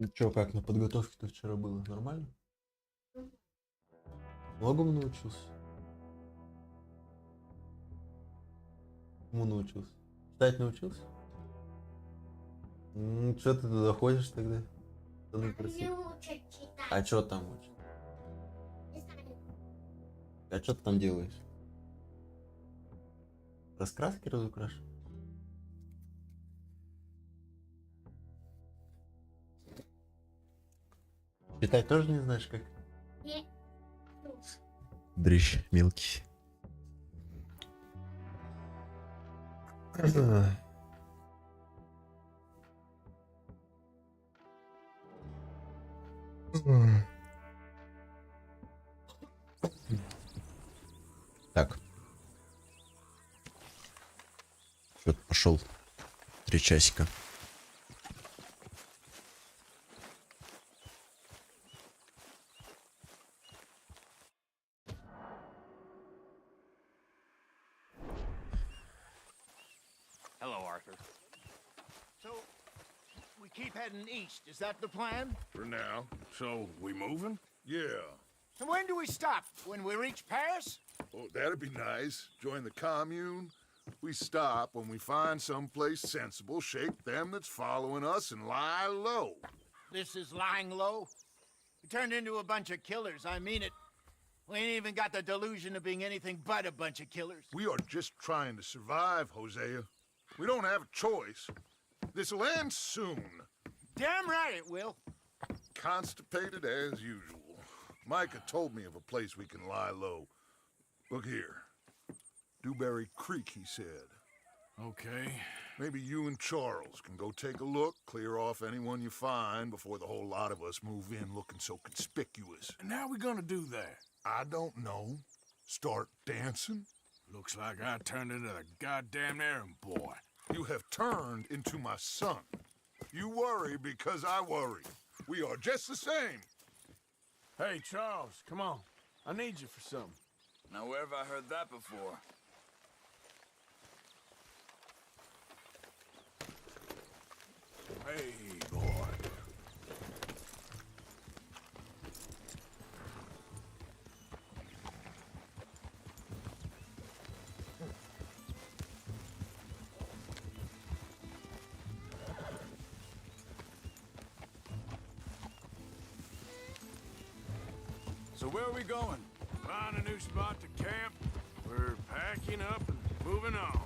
Ну чё, как на подготовке-то вчера было? Нормально? Многому научился? Чему научился? Читать научился? Чё ты туда ходишь тогда? Что Не напросил? учат читать. А чё там учат? Не знаю. А чё ты там делаешь? Раскраски разукрашиваешь? Читать тоже не знаешь как? Не слушай. Дрищ мелкий. Так. Что-то пошел. 3 часика. Hello, Arthur. So, we keep heading east. Is that the plan? For now. So, we moving? Yeah. So when do we stop? When we reach Paris? Oh, that'd be nice. Join the commune. We stop when we find someplace sensible, shake them that's following us, and lie low. This is lying low. We turned into a bunch of killers. I mean it. We ain't even got the delusion of being anything but a bunch of killers. We are just trying to survive, Hosea. We don't have a choice. This'll end soon. Damn right it will. Constipated as usual. Micah told me of a place we can lie low. Look here. Dewberry Creek, he said. Okay. Maybe you and Charles can go take a look, clear off anyone you find before the whole lot of us move in looking so conspicuous. And how we gonna do that? I don't know. Start dancing? Looks like I turned into the goddamn errand boy. You have turned into my son. You worry because I worry. We are just the same. Hey, Charles, come on. I need you for something. Now, where have I heard that before? Hey, boy. So where are we going? Find a new spot to camp. We're packing up and moving on.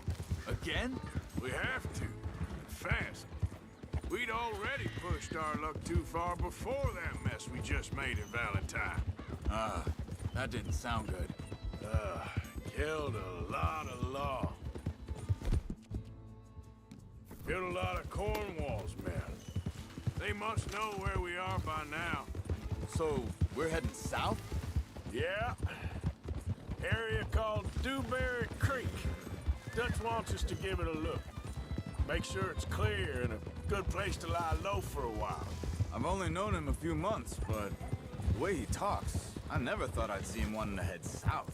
Again? We have to. And fast. We'd already pushed our luck too far before that mess we just made in Valentine. That didn't sound good. Killed a lot of law. Killed a lot of Cornwall's men. They must know where we are by now. So, we're heading south? Yeah. Area called Dewberry Creek. Dutch wants us to give it a look. Make sure it's clear and a good place to lie low for a while. I've only known him a few months, but the way he talks, I never thought I'd see him wanting to head south.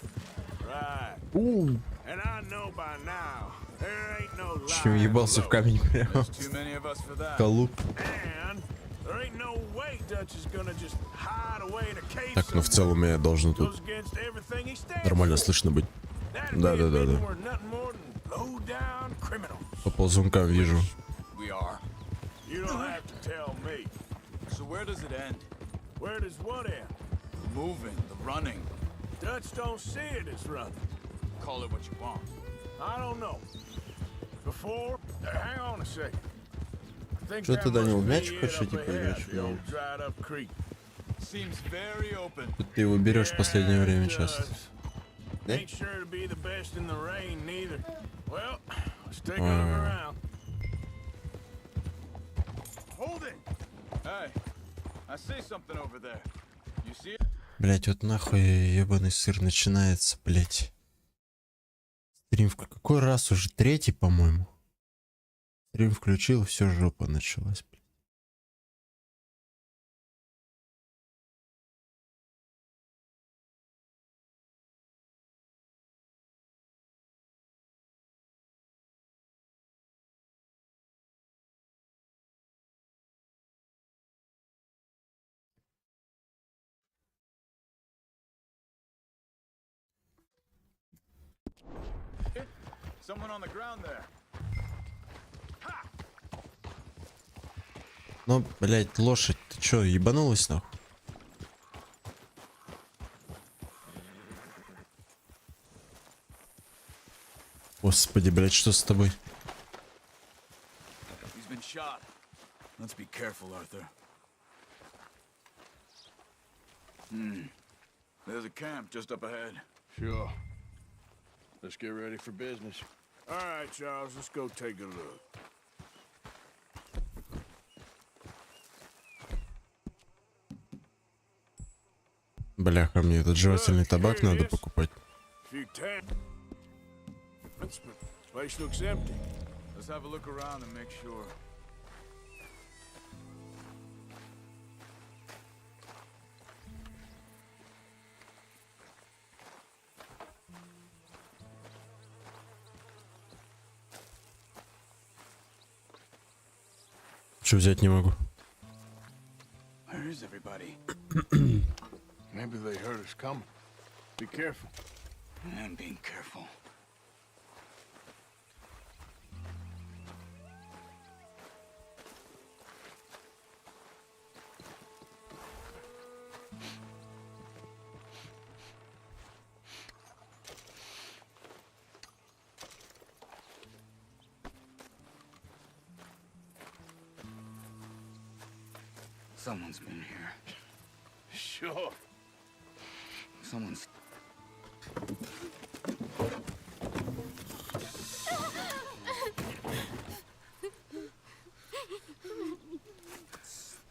Right. Ooh. And I know by now, there ain't no Чем lying ебался в low. камень прямо. There's too many of us for that. Колу. And there ain't no way Dutch is gonna just hide away in a cave Так, ну в somewhere. целом я должен тут Goes against everything he stands нормально for. слышно быть. That'd Да, be да, да, admitting да. we're nothing more than low-down criminals. По ползункам вижу. We are. You don't have to tell me. So where does it end? Where does what end? The moving, the running. Dutch don't see it as running. Call it what you want. I don't know. Before, hang on a second. I think Что that ты, Данил, must в be мячик it хочешь up идти ahead, поиграть, the что ли? old dried up creek. Seems very open. Тут ты его берешь в последнее Yeah, время it часто. does. Да? Ain't sure to be the best in the rain neither. Well, let's take a Ой. look around. Hold it! Hey, I see something over there. You see it? Блять, вот нахуй ебаный сыр начинается, блять. Стрим в какой раз уже? 3-й, по-моему. Стрим включил, все, жопа началась, блядь. Someone on the ground there. Ну, блядь, лошадь, ты чё, ебанулась нахуй? Господи, блядь, что с тобой? He's been shot. Let's be careful, Arthur. There's a camp just up ahead. Sure. Let's get ready for business. All right, Charles, let's go take a look. Бляха, мне этот жевательный табак надо покупать. Few place looks empty. Let's have a look around and make sure. Чё взять не могу? Where is everybody? Maybe they heard us coming. Be careful. I'm being careful. Someone's been here. Sure. Someone's...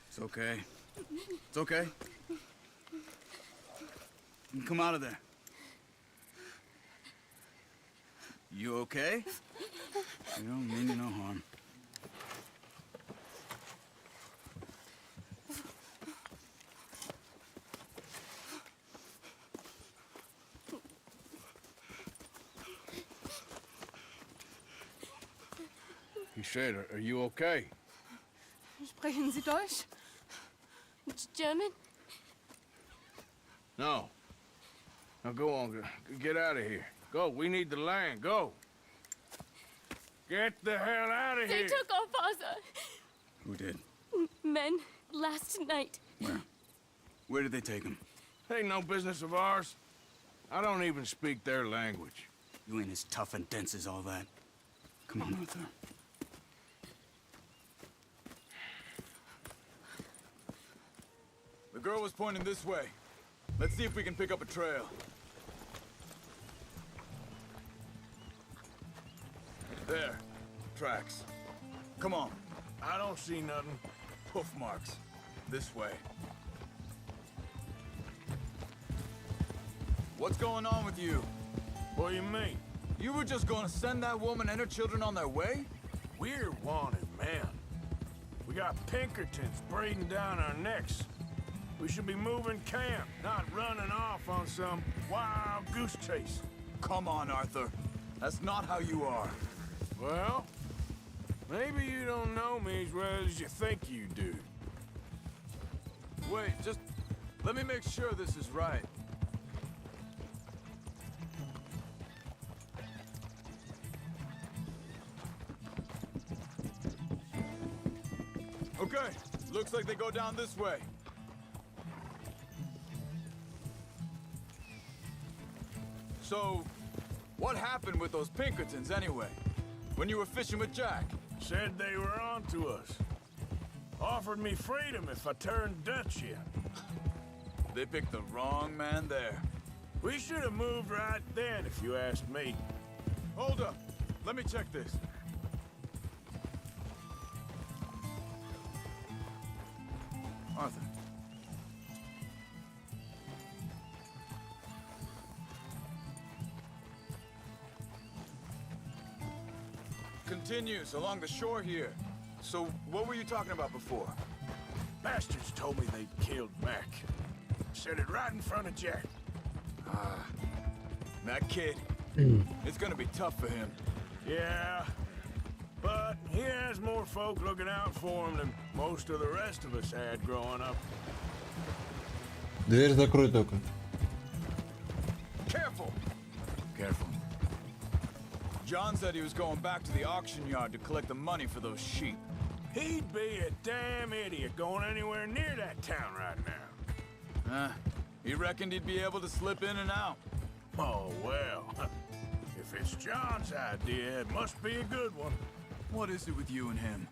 It's okay. It's okay. Come out of there. You okay? You don't mean you no harm. He said, are you okay? Sprechen Sie Deutsch? German? No. Now go on, get out of here. Go, we need the land, go. Get the hell out of They here. took our father. Who did? Men last night. Where? Where did they take him? Ain't no business of ours. I don't even speak their language. You ain't as tough and dense as all that. Come on, Arthur. The girl was pointing this way. Let's see if we can pick up a trail. There. Tracks. Come on. I don't see nothing. Hoof marks. This way. What's going on with you? What do you mean? You were just going to send that woman and her children on their way? We're wanted, man. We got Pinkertons breathing down our necks. We should be moving camp, not running off on some wild goose chase. Come on, Arthur. That's not how you are. Well, maybe you don't know me as well as you think you do. Wait, just let me make sure this is right. Okay, looks like they go down this way. So, what happened with those Pinkertons anyway? When you were fishing with Jack? Said they were on to us. Offered me freedom if I turned Dutch in. They picked the wrong man there. We should have moved right then, if you ask me. Hold up. Let me check this. Arthur. Continues along the shore here. So, what were you talking about before? Bastards told me they'd killed Mac. Said it right in front of Jack. That kid. It's gonna be tough for him. Yeah, but he has more folk looking out for him than most of the rest of us had growing up. Дверь закрой только. Careful! Careful. John said he was going back to the auction yard to collect the money for those sheep. He'd be a damn idiot going anywhere near that town right now. He reckoned he'd be able to slip in and out. Oh, well. If it's John's idea, it must be a good one. What is it with you and him?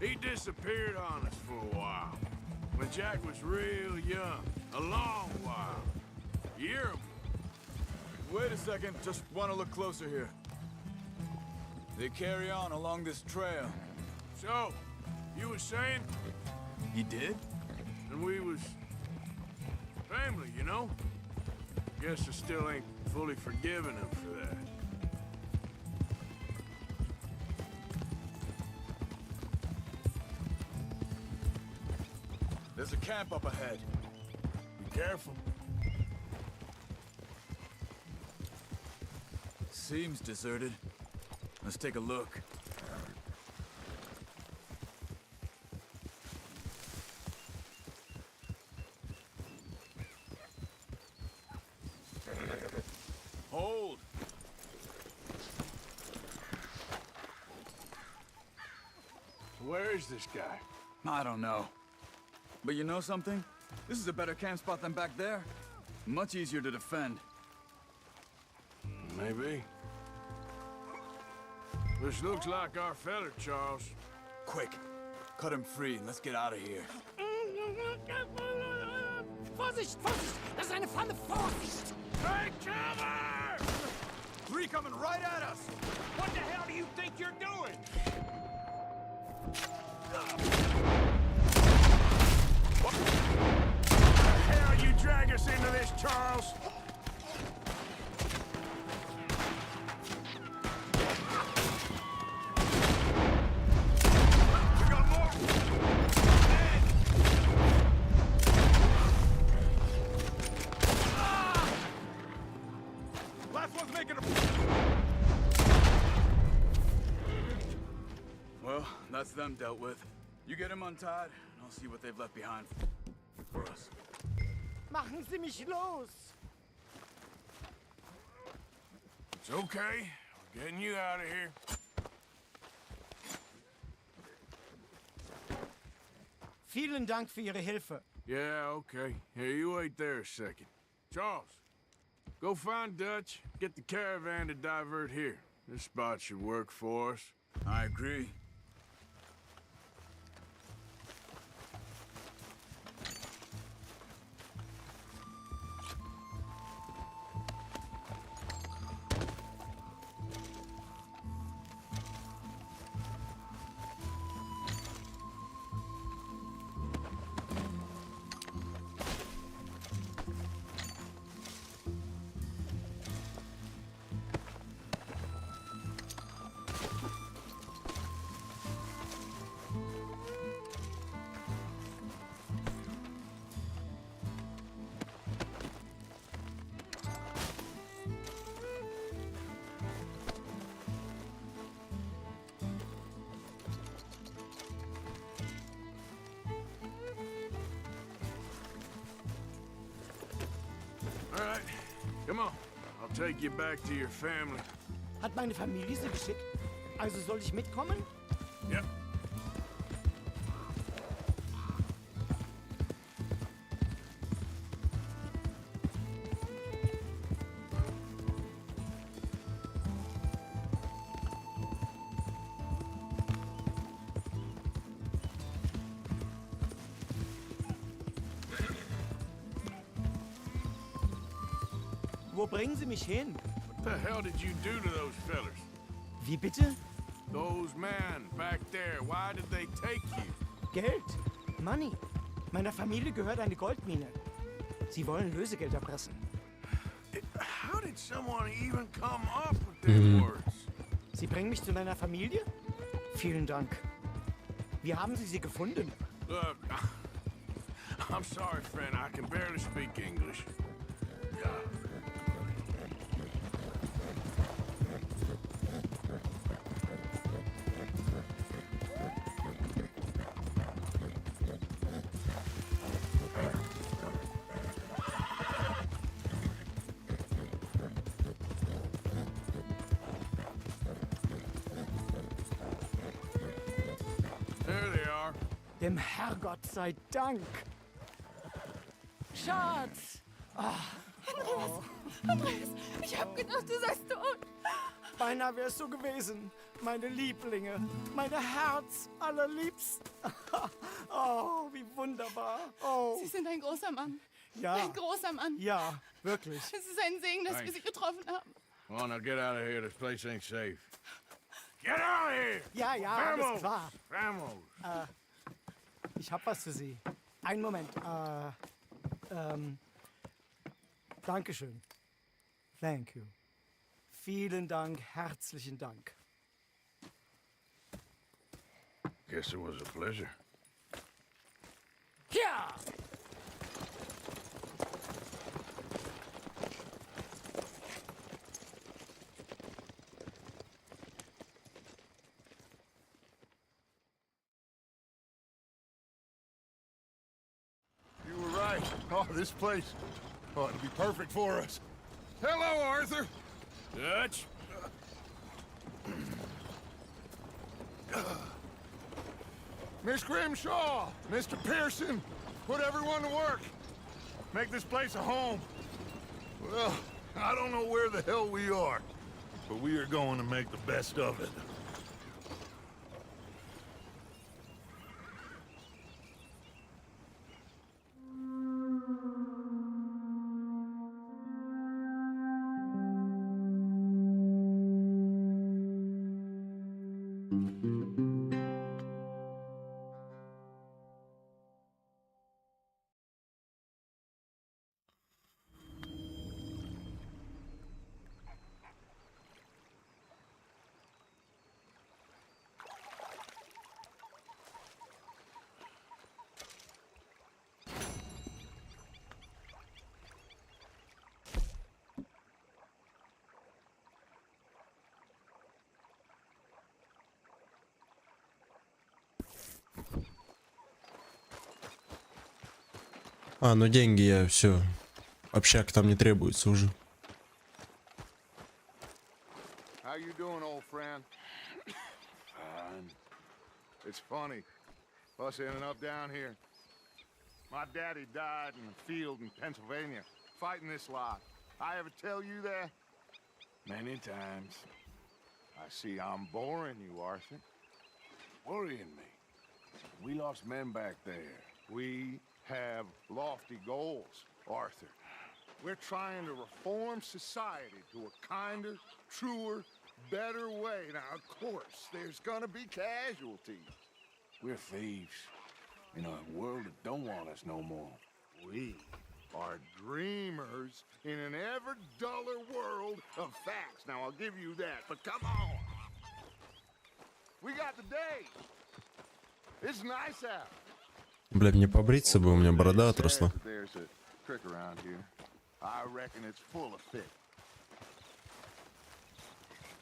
He disappeared on us for a while. When Jack was real young. A long while. Year or more. Wait a second, just want to look closer here. They carry on along this trail. So, you was saying? He did? And we was... family, you know? Guess I still ain't fully forgiven him for that. There's a camp up ahead. Be careful. Seems deserted. Let's take a look. Hold! Where is this guy? I don't know. But you know something? This is a better camp spot than back there. Much easier to defend. Maybe. This looks like our fella, Charles. Quick, cut him free and let's get out of here. Vorsicht, Vorsicht! Das ist eine Falle! Vorsicht! Take cover! Three coming right at us! What the hell do you think you're doing? What the hell you drag us into this, Charles? We got more! Last one's making a... Well, that's them dealt with. You get them untied, and I'll see what they've left behind for us. Machen Sie mich los! It's okay. We're getting you out of here. Vielen Dank für Ihre Hilfe. Yeah, okay. Here, you wait there a second. Charles, go find Dutch. Get the caravan to divert here. This spot should work for us. I agree. All right, come on. I'll take you back to your family. Hat meine Familie Sie geschickt? Also soll ich mitkommen? Yep. Wo bringen Sie mich hin? What the hell did you do to those fellers? Wie bitte? Those men back there, why did they take you? Geld. Money. Meiner Familie gehört eine Goldmine. Sie wollen Lösegeld erpressen. How did someone even come up with them words? Sie bringen mich zu meiner Familie? Vielen Dank. Wie haben Sie sie gefunden? Look, I'm sorry, friend. I can barely speak English. Dem Herrgott sei Dank. Schatz! Andreas, ich hab gedacht, du seist tot. Beinahe wär's so gewesen. Meine Lieblinge, meine Herz allerliebsten. Oh, wie wunderbar. Oh, Sie sind ein großer Mann. ja. Ein großer Mann. Ja, wirklich. Es ist ein Segen, dass wir Sie getroffen haben. Come on, now get out of here. This place ain't safe. Get out of here! Ja, ja, alles klar. Vamos! Ich hab was für Sie. Einen Moment. Dankeschön. Thank you. Vielen Dank, herzlichen Dank. Guess it was a pleasure. Ja! You were right. Oh, this place. Oh, it'll be perfect for us. Hello, Arthur. Dutch? Miss Grimshaw, Mr. Pearson, put everyone to work. Make this place a home. Well, I don't know where the hell we are, but we are going to make the best of it. А, ну деньги я все. Общак там не требуется уже. How you doing, old friend? Fine. It's funny, us ending up down here. My daddy died in the field in Pennsylvania, fighting this lot. I ever tell you that? Many times. I see I'm boring you, Arthur. Worrying me. We lost men back there. We have lofty goals, Arthur. We're trying to reform society to a kinder, truer, better way. Now, of course, there's gonna be casualties. We're thieves. In a world that don't want us no more. We are dreamers in an ever duller world of facts. Now, I'll give you that, but come on. We got the day. It's nice out. Бля, мне побриться бы, у меня борода отросла. There's a creek around here. I reckon it's full of fish.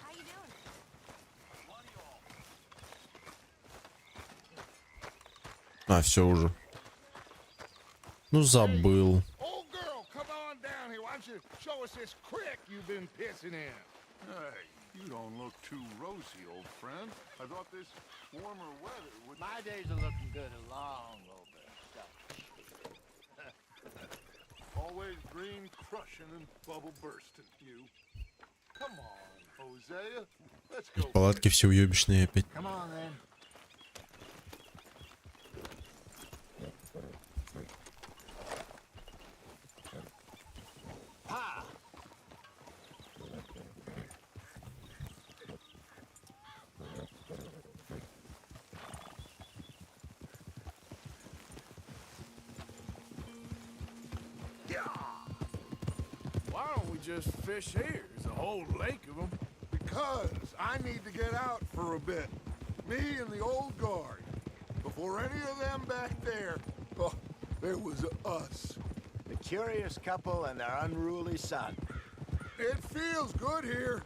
How you doing? А, все уже. Ну, забыл. Old girl, come on down here. Why don't you show us this creek you've been pissing in? Hey, you don't look too rosy, old friend. I thought this warmer weather would... My days are looking good along over. Always green crushing and bubble bursting, you. Come on, Hosea. Let's go. Палатки все уебищные опять. Come on, then. Why don't we just fish here? There's a whole lake of them. Because I need to get out for a bit. Me and the old guard. Before any of them back there, oh, there was us. The curious couple and their unruly son. It feels good here.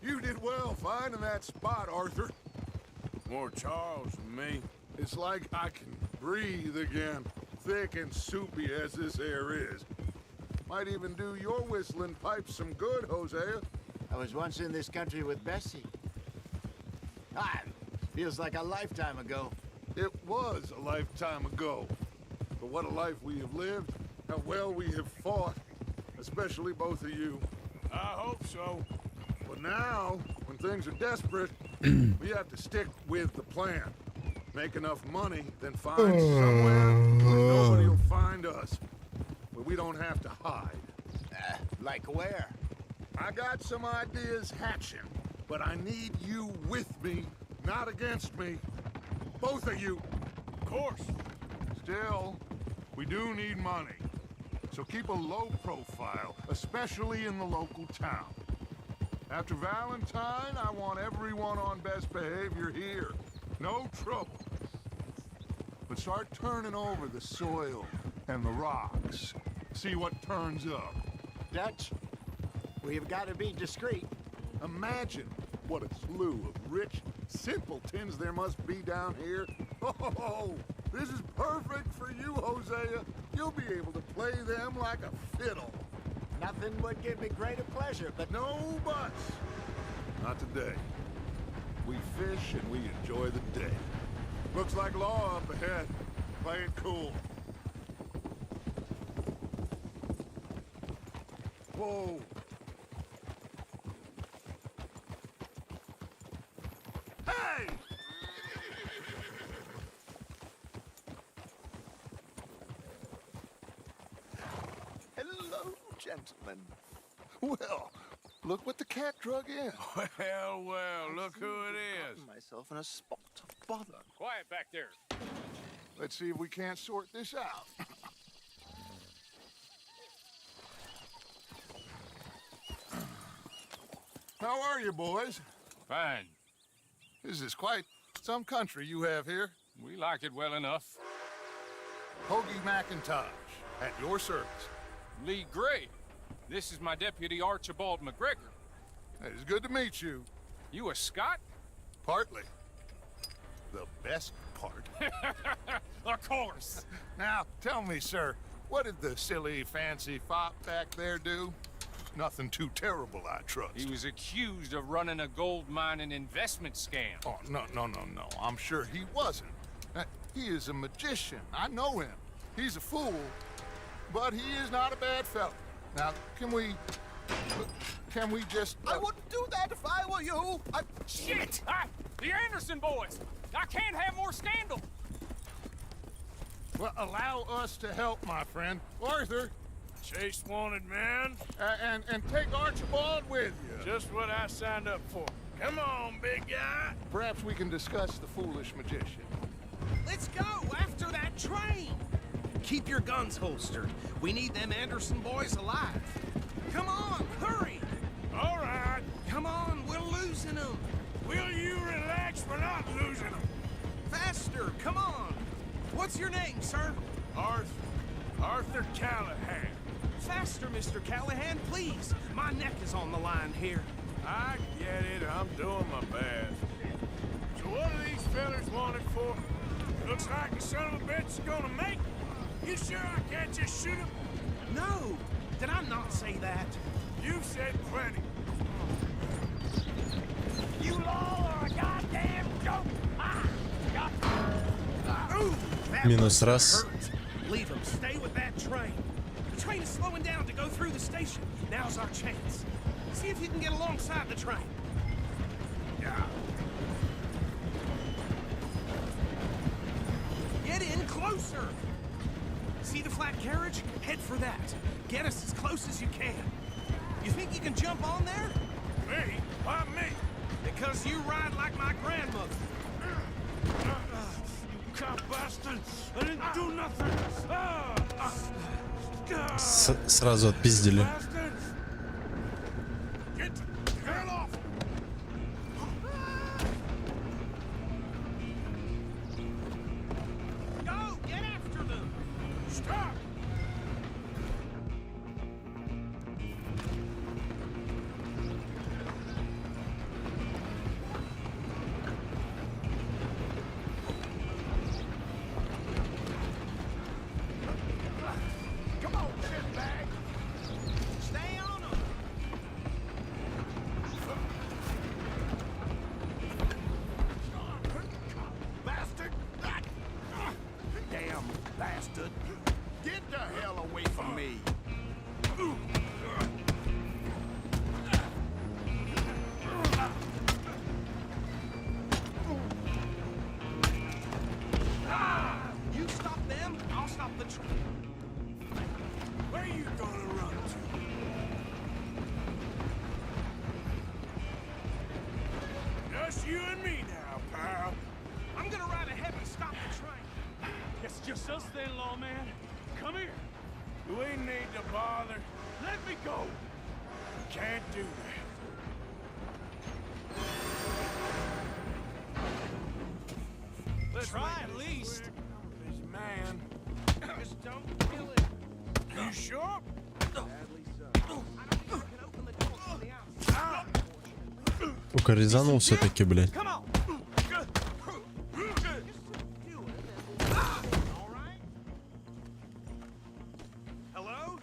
You did well finding that spot, Arthur. More Charles than me. It's like I can breathe again, thick and soupy as this air is. Might even do your whistling pipes some good, Hosea. I was once in this country with Bessie. Ah, feels like a lifetime ago. It was a lifetime ago. But what a life we have lived, how well we have fought, especially both of you. I hope so. But now, when things are desperate, we have to stick with the plan. Make enough money, then find somewhere where nobody will find us. Where we don't have to hide. Like where? I got some ideas hatching, but I need you with me, not against me. Both of you. Of course. Still, we do need money. So keep a low profile, especially in the local town. After Valentine, I want everyone on best behavior here. No trouble. But start turning over the soil and the rocks. See what turns up. Dutch, we've got to be discreet. Imagine what a slew of rich simpletons there must be down here. Oh, this is perfect for you, Hosea. You'll be able to play them like a fiddle. Nothing would give me greater pleasure, but No buts. Not today. We fish and we enjoy the day. Looks like law up ahead. Play it cool. Whoa. Hey! hello, gentlemen. Well, look what the cat drug in. Well, well, look who it is. Myself in a spot of bother. Quiet back there. Let's see if we can't sort this out. How are you, boys? Fine. This is quite some country you have here. We like it well enough. Hoagie McIntosh, at your service. Lee Gray. This is my deputy Archibald McGregor. It is good to meet you. You a Scot? Partly. The best part. Of course. Now, tell me, sir, what did the silly, fancy fop back there do? Nothing too terrible, I trust. He was accused of running a gold mining investment scam. Oh, no. I'm sure he wasn't. He is a magician. I know him. He's a fool, but he is not a bad fellow. Now, can we just... I wouldn't do that if I were you. Shit! The Anderson boys! I can't have more scandal! Well, allow us to help, my friend. Arthur, Chase wanted man. and take Archibald with you. Just what I signed up for. Come on, big guy. Perhaps we can discuss the foolish magician. Let's go after that train. Keep your guns holstered. We need them Anderson boys alive. Come on, hurry. All right. Come on, we're losing them. Will you relax? We're not losing them. Faster, come on. What's your name, sir? Arthur Callahan. Faster, Mr. Callahan, please. My neck is on the line here. I get it. I'm doing my best. So what are these fellas wanted for? Looks like the son of a bitch is gonna make. You sure I can't just shoot him? No, did I not say that? You've said plenty. You all are a goddamn joke. Ooh, that Minus must раз. hurt. Leave him. Stay with that train. The train is slowing down to go through the station. Now's our chance. See if you can get alongside the train. Yeah. Get in closer. See the flat carriage? Head for that. Get us as close as you can. You think you can jump on there? Me? Why me? Because you ride like my grandmother. You cop bastard! I didn't do nothing! Сразу отпиздили. Bastard! Get the hell off! Go! Get after them! Stop! Come on, shitbag. me. You stop them, I'll stop the train. Where you gonna run to? Just you and me now, pal. I'm gonna ride ahead and stop the train. It's just us then, lawman. Come here. We need to bother. Let me go. Can't do that. Let's Try make at this least. quick. This man. Just don't kill it. You sure? Sadly so. I don't think I can open the door from the outside. Только резанул все-таки, блядь. Come on. All right? Hello?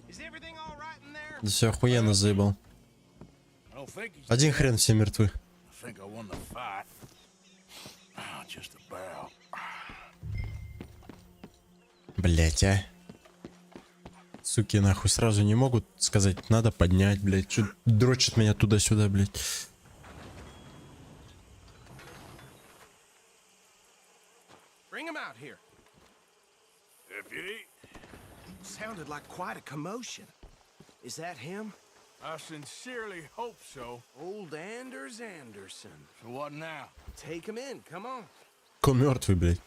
Is everything all right in there? Да все охуенно заебал. I don't think he's Один dead. хрен, все мертвы. I think I won the fight. Just about. Блять, а. Суки, нахуй, сразу не могут сказать, надо поднять, блять. Чё дрочит меня туда-сюда, блять. Bring him out here. Deputy, Sounded like quite a commotion. Is that him? I sincerely hope so. Old Anders Anderson. So what now? Take him in, come on. Кон мертвый, блять.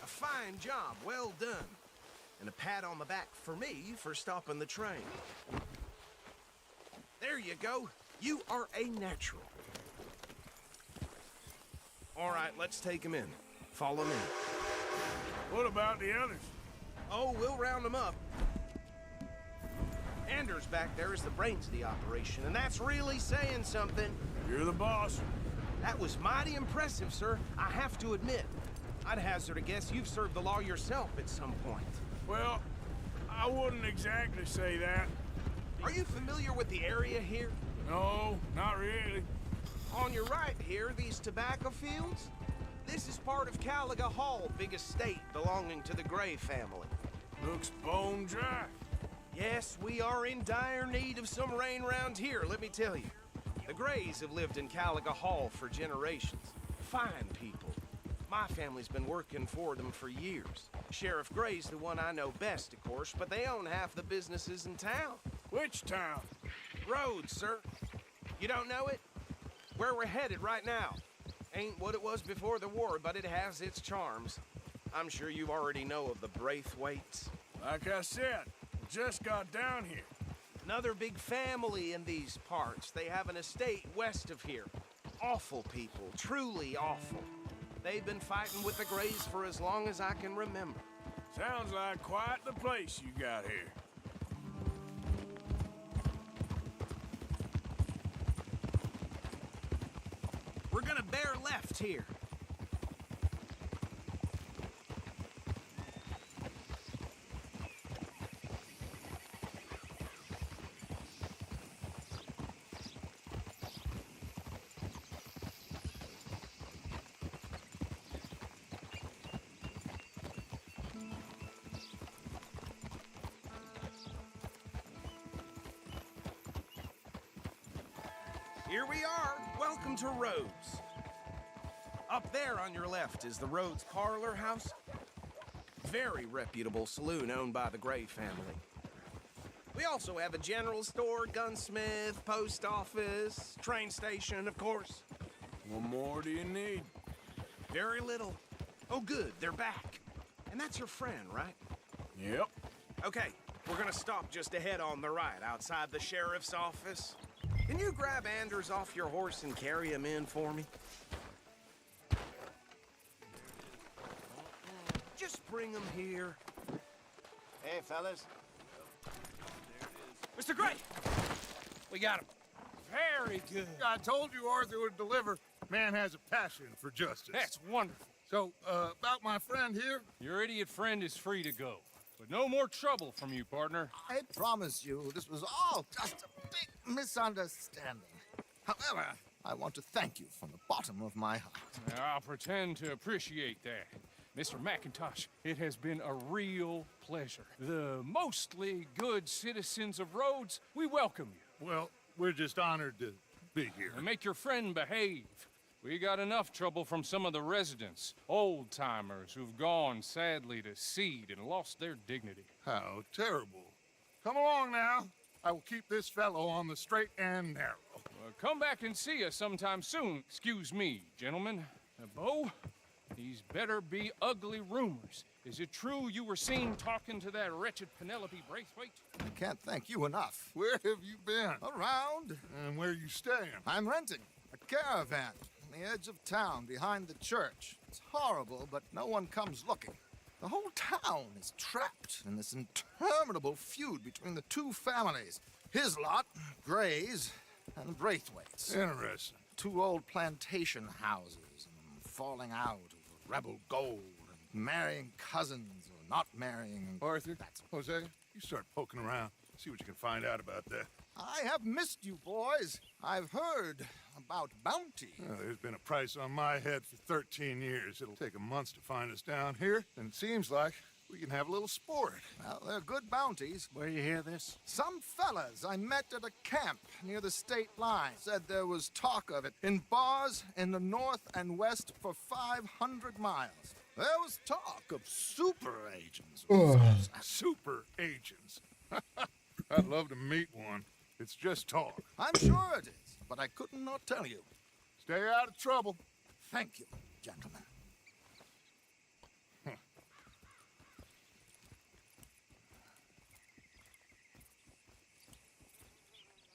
A fine job, well done. And a pat on the back for me for stopping the train. There you go. You are a natural. All right, let's take him in. Follow me. What about the others? Oh, we'll round them up. Anders back there is the brains of the operation, and that's really saying something. You're the boss. That was mighty impressive, sir. I have to admit. I'd hazard a guess you've served the law yourself at some point. Well, I wouldn't exactly say that. Are you familiar with the area here? No, not really. On your right here, these tobacco fields? This is part of Caliga Hall, big estate belonging to the Gray family. Looks bone dry. Yes, we are in dire need of some rain round here, let me tell you. The Grays have lived in Caliga Hall for generations. Fine people. My family's been working for them for years. Sheriff Gray's the one I know best, of course, but they own half the businesses in town. Which town? Rhodes, sir. You don't know it? Where we're headed right now. Ain't what it was before the war, but it has its charms. I'm sure you already know of the Braithwaites. Like I said, just got down here. Another big family in these parts. They have an estate west of here. Awful people, truly awful. They've been fighting with the Grays for as long as I can remember. Sounds like quite the place you got here. We're gonna bear left here. Here we are. Welcome to Rhodes. Up there on your left is the Rhodes Parlor House. Very reputable saloon owned by the Gray family. We also have a general store, gunsmith, post office, train station, of course. What more do you need? Very little. Oh, good, they're back. And that's your friend, right? Yep. Okay, we're gonna stop just ahead on the right, outside the sheriff's office. Can you grab Anders off your horse and carry him in for me? Just bring him here. Hey, fellas. Mr. Gray! We got him. Very good. I told you Arthur would deliver. Man has a passion for justice. That's wonderful. So, about my friend here? Your idiot friend is free to go. But no more trouble from you, partner. I promise you, this was all just a big misunderstanding. However, I want to thank you from the bottom of my heart. I'll pretend to appreciate that. Mr. McIntosh, it has been a real pleasure. The mostly good citizens of Rhodes, we welcome you. Well, we're just honored to be here. And make your friend behave. We got enough trouble from some of the residents, old-timers who've gone, sadly, to seed and lost their dignity. How terrible. Come along now. I will keep this fellow on the straight and narrow. Come back and see us sometime soon. Excuse me, gentlemen. Bo, these better be ugly rumors. Is it true you were seen talking to that wretched Penelope Braithwaite? I can't thank you enough. Where have you been? Around. And where you staying? I'm renting a caravan on the edge of town behind the church. It's horrible, but no one comes looking. The whole town is trapped in this interminable feud between the two families. His lot, Gray's, and Braithwaite's. Interesting. Two old plantation houses and falling out over rebel gold and marrying cousins or not marrying. Arthur, Jose, you start poking around. See what you can find out about that. I have missed you, boys. I've heard about bounty. There's been a price on my head for 13 years. It'll take 'em months to find us down here, and it seems like we can have a little sport. Well, they're good bounties. Where you hear this? Some fellas I met at a camp near the state line said there was talk of it in bars in the north and west for 500 miles. There was talk of super agents. Super agents. I'd love to meet one. It's just talk. I'm sure it is, but I couldn't not tell you. Stay out of trouble. Thank you, gentlemen.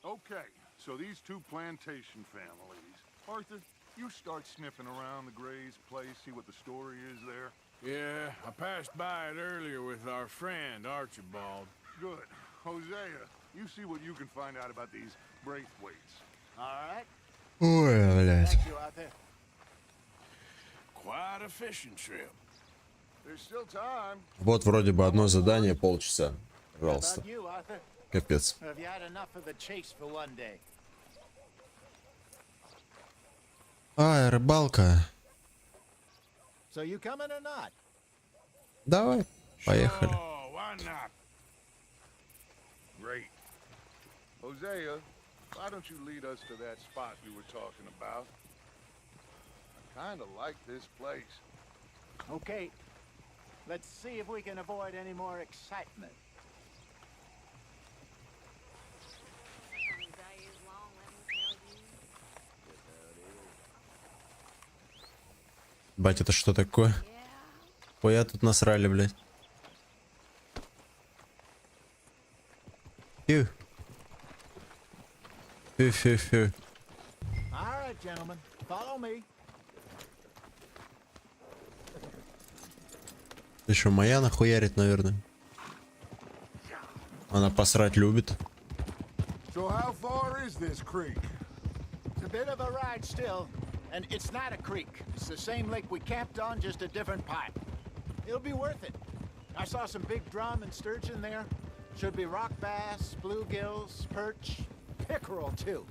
Okay, so these two plantation families. Arthur, you start sniffing around the Gray's place, see what the story is there. Yeah, I passed by it earlier with our friend, Archibald. Good. Hosea, you see what you can find out about these Braithwaites. All right. Ой, блядь. Thank you, Arthur. Quite a fishing trip. There's still time. Вот вроде бы одно задание, полчаса. How Пожалуйста. about you, Arthur? Капец. Have you had enough of the chase for one day? Ай, рыбалка. So you coming or not? Давай. Поехали. Oh, why not? Great. Hosea, why don't you lead us to that spot we were talking about? I kind of like this place. Okay. Let's see if we can avoid any more excitement. Бать, это что такое? Ой, я тут насрали, блядь. Фью. Фью. All right, gentlemen. Follow me. Ты что, моя нахуярит, наверное? Она посрать любит. So how far is this creek? It's a bit of a ride still, and it's not a creek. It's the same lake we camped on, just a different pipe. It'll be worth it. I saw some big drum and sturgeon there. Should be rock bass, bluegills, perch, pickerel too.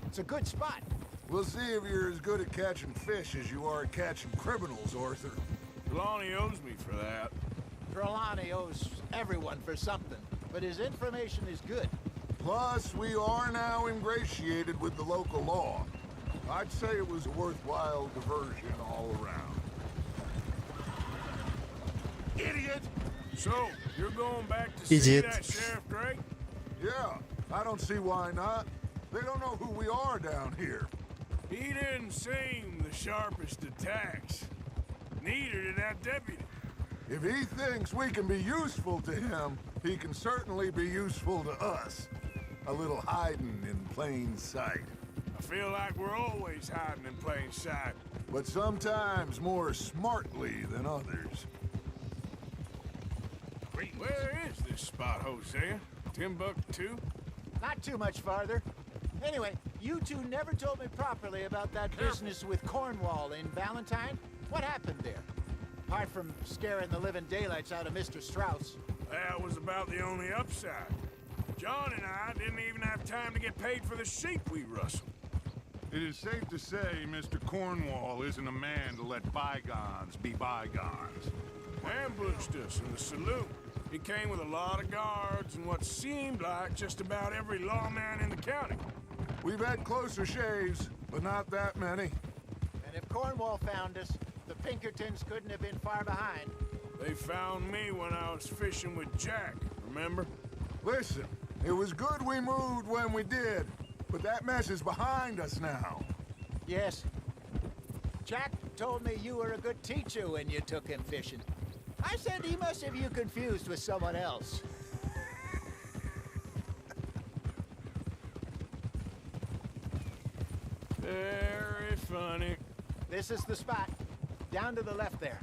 It's a good spot. We'll see if you're as good at catching fish as you are at catching criminals, Arthur. Trelawney owes me for that. Trelawney owes everyone for something, but his information is good. Plus, we are now ingratiated with the local law. I'd say it was a worthwhile diversion all around. Idiot! So, you're going back to see Idiot. that Sheriff Gray? Yeah, I don't see why not. They don't know who we are down here. He didn't seem the sharpest attacks. Neither did that deputy. If he thinks we can be useful to him, he can certainly be useful to us. A little hiding in plain sight. I feel like we're always hiding in plain sight. But sometimes more smartly than others. Where is this spot, Hosea? Timbuktu? Not too much farther. Anyway, you two never told me properly about that business with Cornwall in Valentine. What happened there? Apart from scaring the living daylights out of Mr. Strauss. That was about the only upside. John and I didn't even have time to get paid for the sheep we rustled. It is safe to say Mr. Cornwall isn't a man to let bygones be bygones. Ambushed us in the saloon. He came with a lot of guards and what seemed like just about every lawman in the county. We've had closer shaves, but not that many. And if Cornwall found us, the Pinkertons couldn't have been far behind. They found me when I was fishing with Jack, remember? Listen, it was good we moved when we did, but that mess is behind us now. Yes. Jack told me you were a good teacher when you took him fishing. I said he must have you confused with someone else. Very funny. This is the spot. Down to the left there.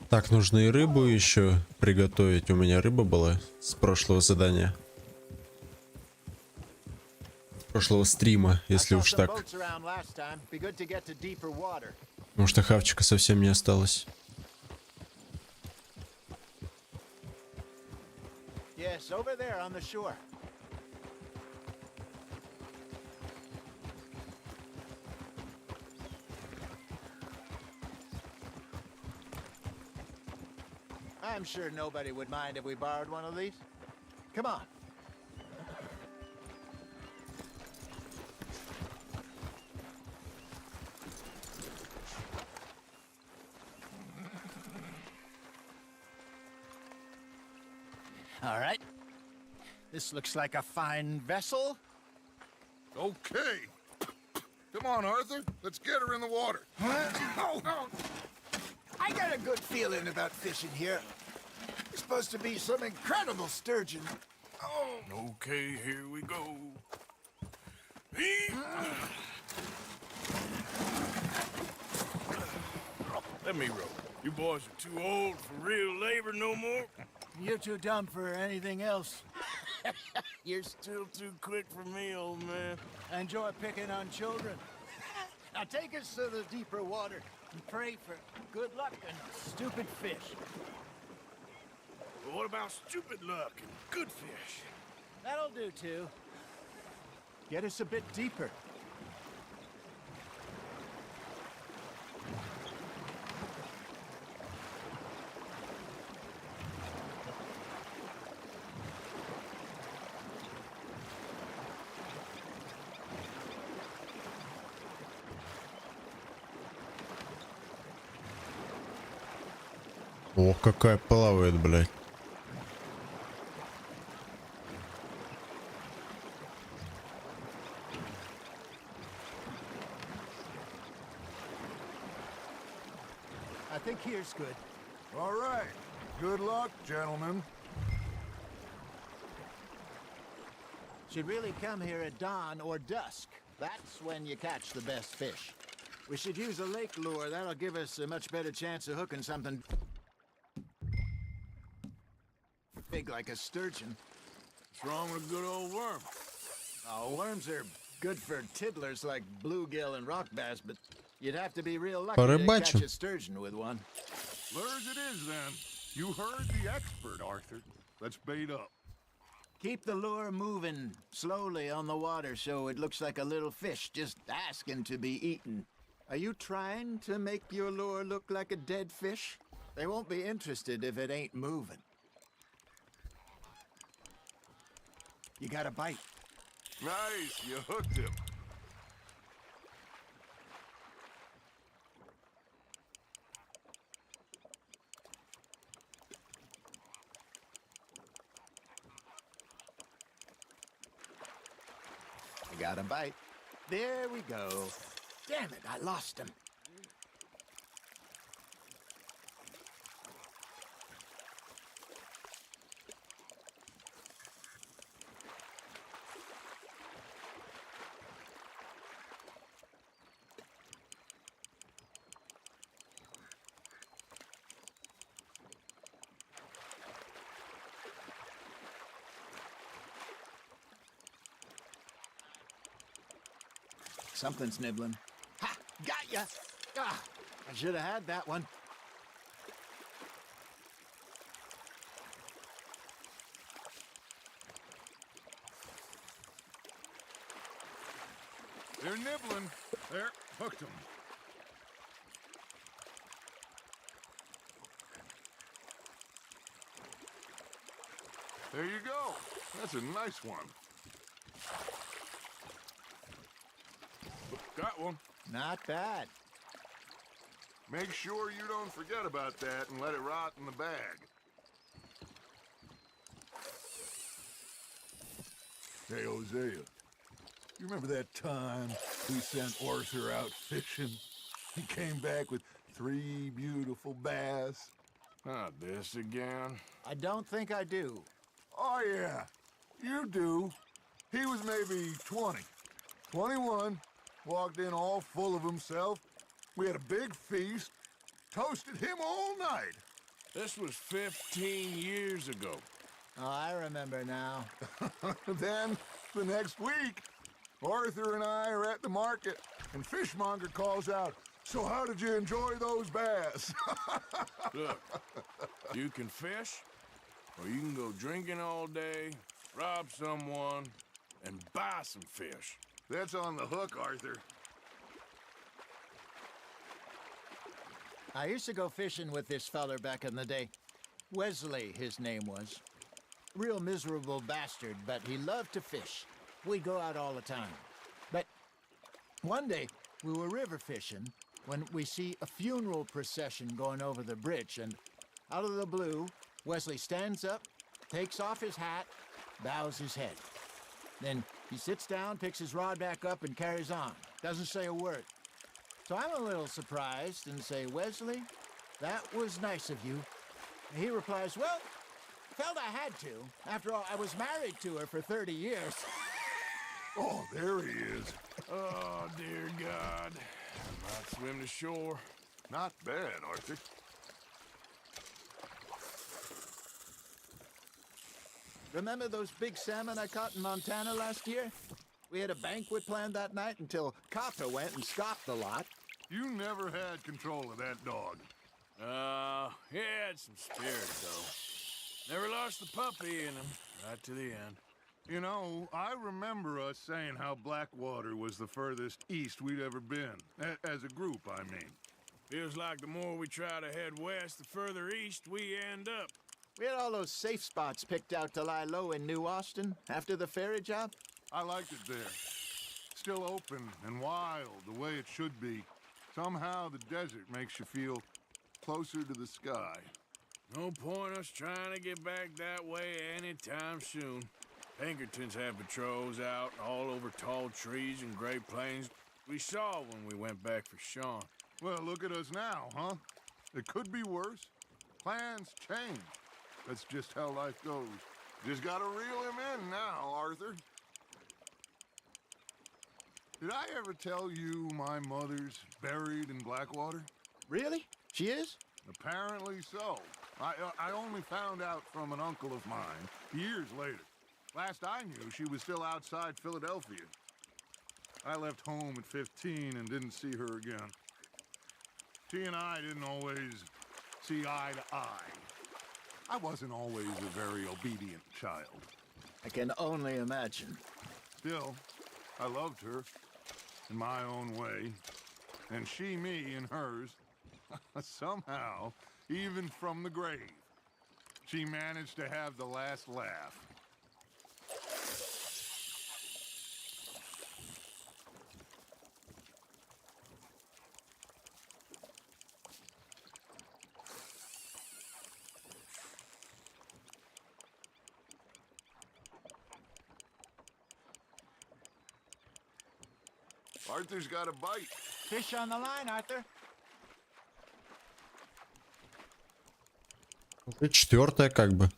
Так, нужно и рыбу еще приготовить. У меня рыба была с прошлого задания. С прошлого стрима, если уж так. Потому что хавчика совсем не осталось. Yes, over there on the shore. I'm sure nobody would mind if we borrowed one of these. Come on. All right. This looks like a fine vessel. Okay. Come on, Arthur. Let's get her in the water. Oh, I got a good feeling about fishing here. It's supposed to be some incredible sturgeon. Oh. Okay, here we go. Let me row. You boys are too old for real labor no more. You're too dumb for anything else. You're still too quick for me, old man. Enjoy picking on children. Now take us to the deeper water and pray for good luck and stupid fish. But what about stupid luck and good fish? That'll do too. Get us a bit deeper. О, какая плавает, блядь. I think here's good. All right. Good luck, gentlemen. Should really come here at dawn or dusk. That's when you catch the best fish. We should use a lake lure. That'll give us a much better chance of hooking something big like a sturgeon. What's wrong with a good old worm? Oh, worms are good for tiddlers like bluegill and rock bass, but you'd have to be real lucky to catch a sturgeon with one. Lures it is, then. You heard the expert, Arthur. Let's bait up. Keep the lure moving slowly on the water so it looks like a little fish just asking to be eaten. Are you trying to make your lure look like a dead fish? They won't be interested if it ain't moving. You got a bite. Nice, you hooked him. You got a bite. There we go. Damn it, I lost him. Something's nibbling. Ha! Got ya! Ah, I should have had that one. They're nibbling. There, hooked them. There you go. That's a nice one. Got one. Not bad. Make sure you don't forget about that and let it rot in the bag. Hey, Hosea. You remember that time we sent Arthur out fishing? He came back with 3 beautiful bass. Not this again. I don't think I do. Oh, yeah. You do. He was maybe 20. 21. Walked in all full of himself. We had a big feast. Toasted him all night. This was 15 years ago. Oh, I remember now. Then, the next week, Arthur and I are at the market, and Fishmonger calls out, "So how did you enjoy those bass?" Look, you can fish, or you can go drinking all day, rob someone, and buy some fish. That's on the hook, Arthur. I used to go fishing with this feller back in the day. Wesley, his name was. Real miserable bastard, but he loved to fish. We'd go out all the time. But one day, we were river fishing when we see a funeral procession going over the bridge, and out of the blue, Wesley stands up, takes off his hat, bows his head. Then he sits down, picks his rod back up, and carries on. Doesn't say a word. So I'm a little surprised and say, "Wesley, that was nice of you." And he replies, "Well, felt I had to. After all, I was married to her for 30 years. Oh, there he is. Oh, dear God. I might swim to shore. Not bad, Arthur. Remember those big salmon I caught in Montana last year? We had a banquet planned that night until Copper went and scoffed the lot. You never had control of that dog. He had some spirit, though. Never lost the puppy in him, right to the end. You know, I remember us saying how Blackwater was the furthest east we'd ever been. As a group, I mean. Feels like the more we try to head west, the further east we end up. We had all those safe spots picked out to lie low in New Austin after the ferry job. I liked it there. Still open and wild, the way it should be. Somehow the desert makes you feel closer to the sky. No point us trying to get back that way anytime soon. Pinkertons have patrols out all over tall trees and Great Plains. We saw when we went back for Sean. Well, look at us now, huh? It could be worse. Plans change. That's just how life goes. Just gotta reel him in now, Arthur. Did I ever tell you my mother's buried in Blackwater? Really? She is? Apparently so. I only found out from an uncle of mine years later. Last I knew, she was still outside Philadelphia. I left home at 15 and didn't see her again. She and I didn't always see eye to eye. I wasn't always a very obedient child. I can only imagine. Still, I loved her in my own way, and she me in hers. Somehow, even from the grave, she managed to have the last laugh. Arthur's got a bite. Fish on the line, Arthur. И четвертая как бы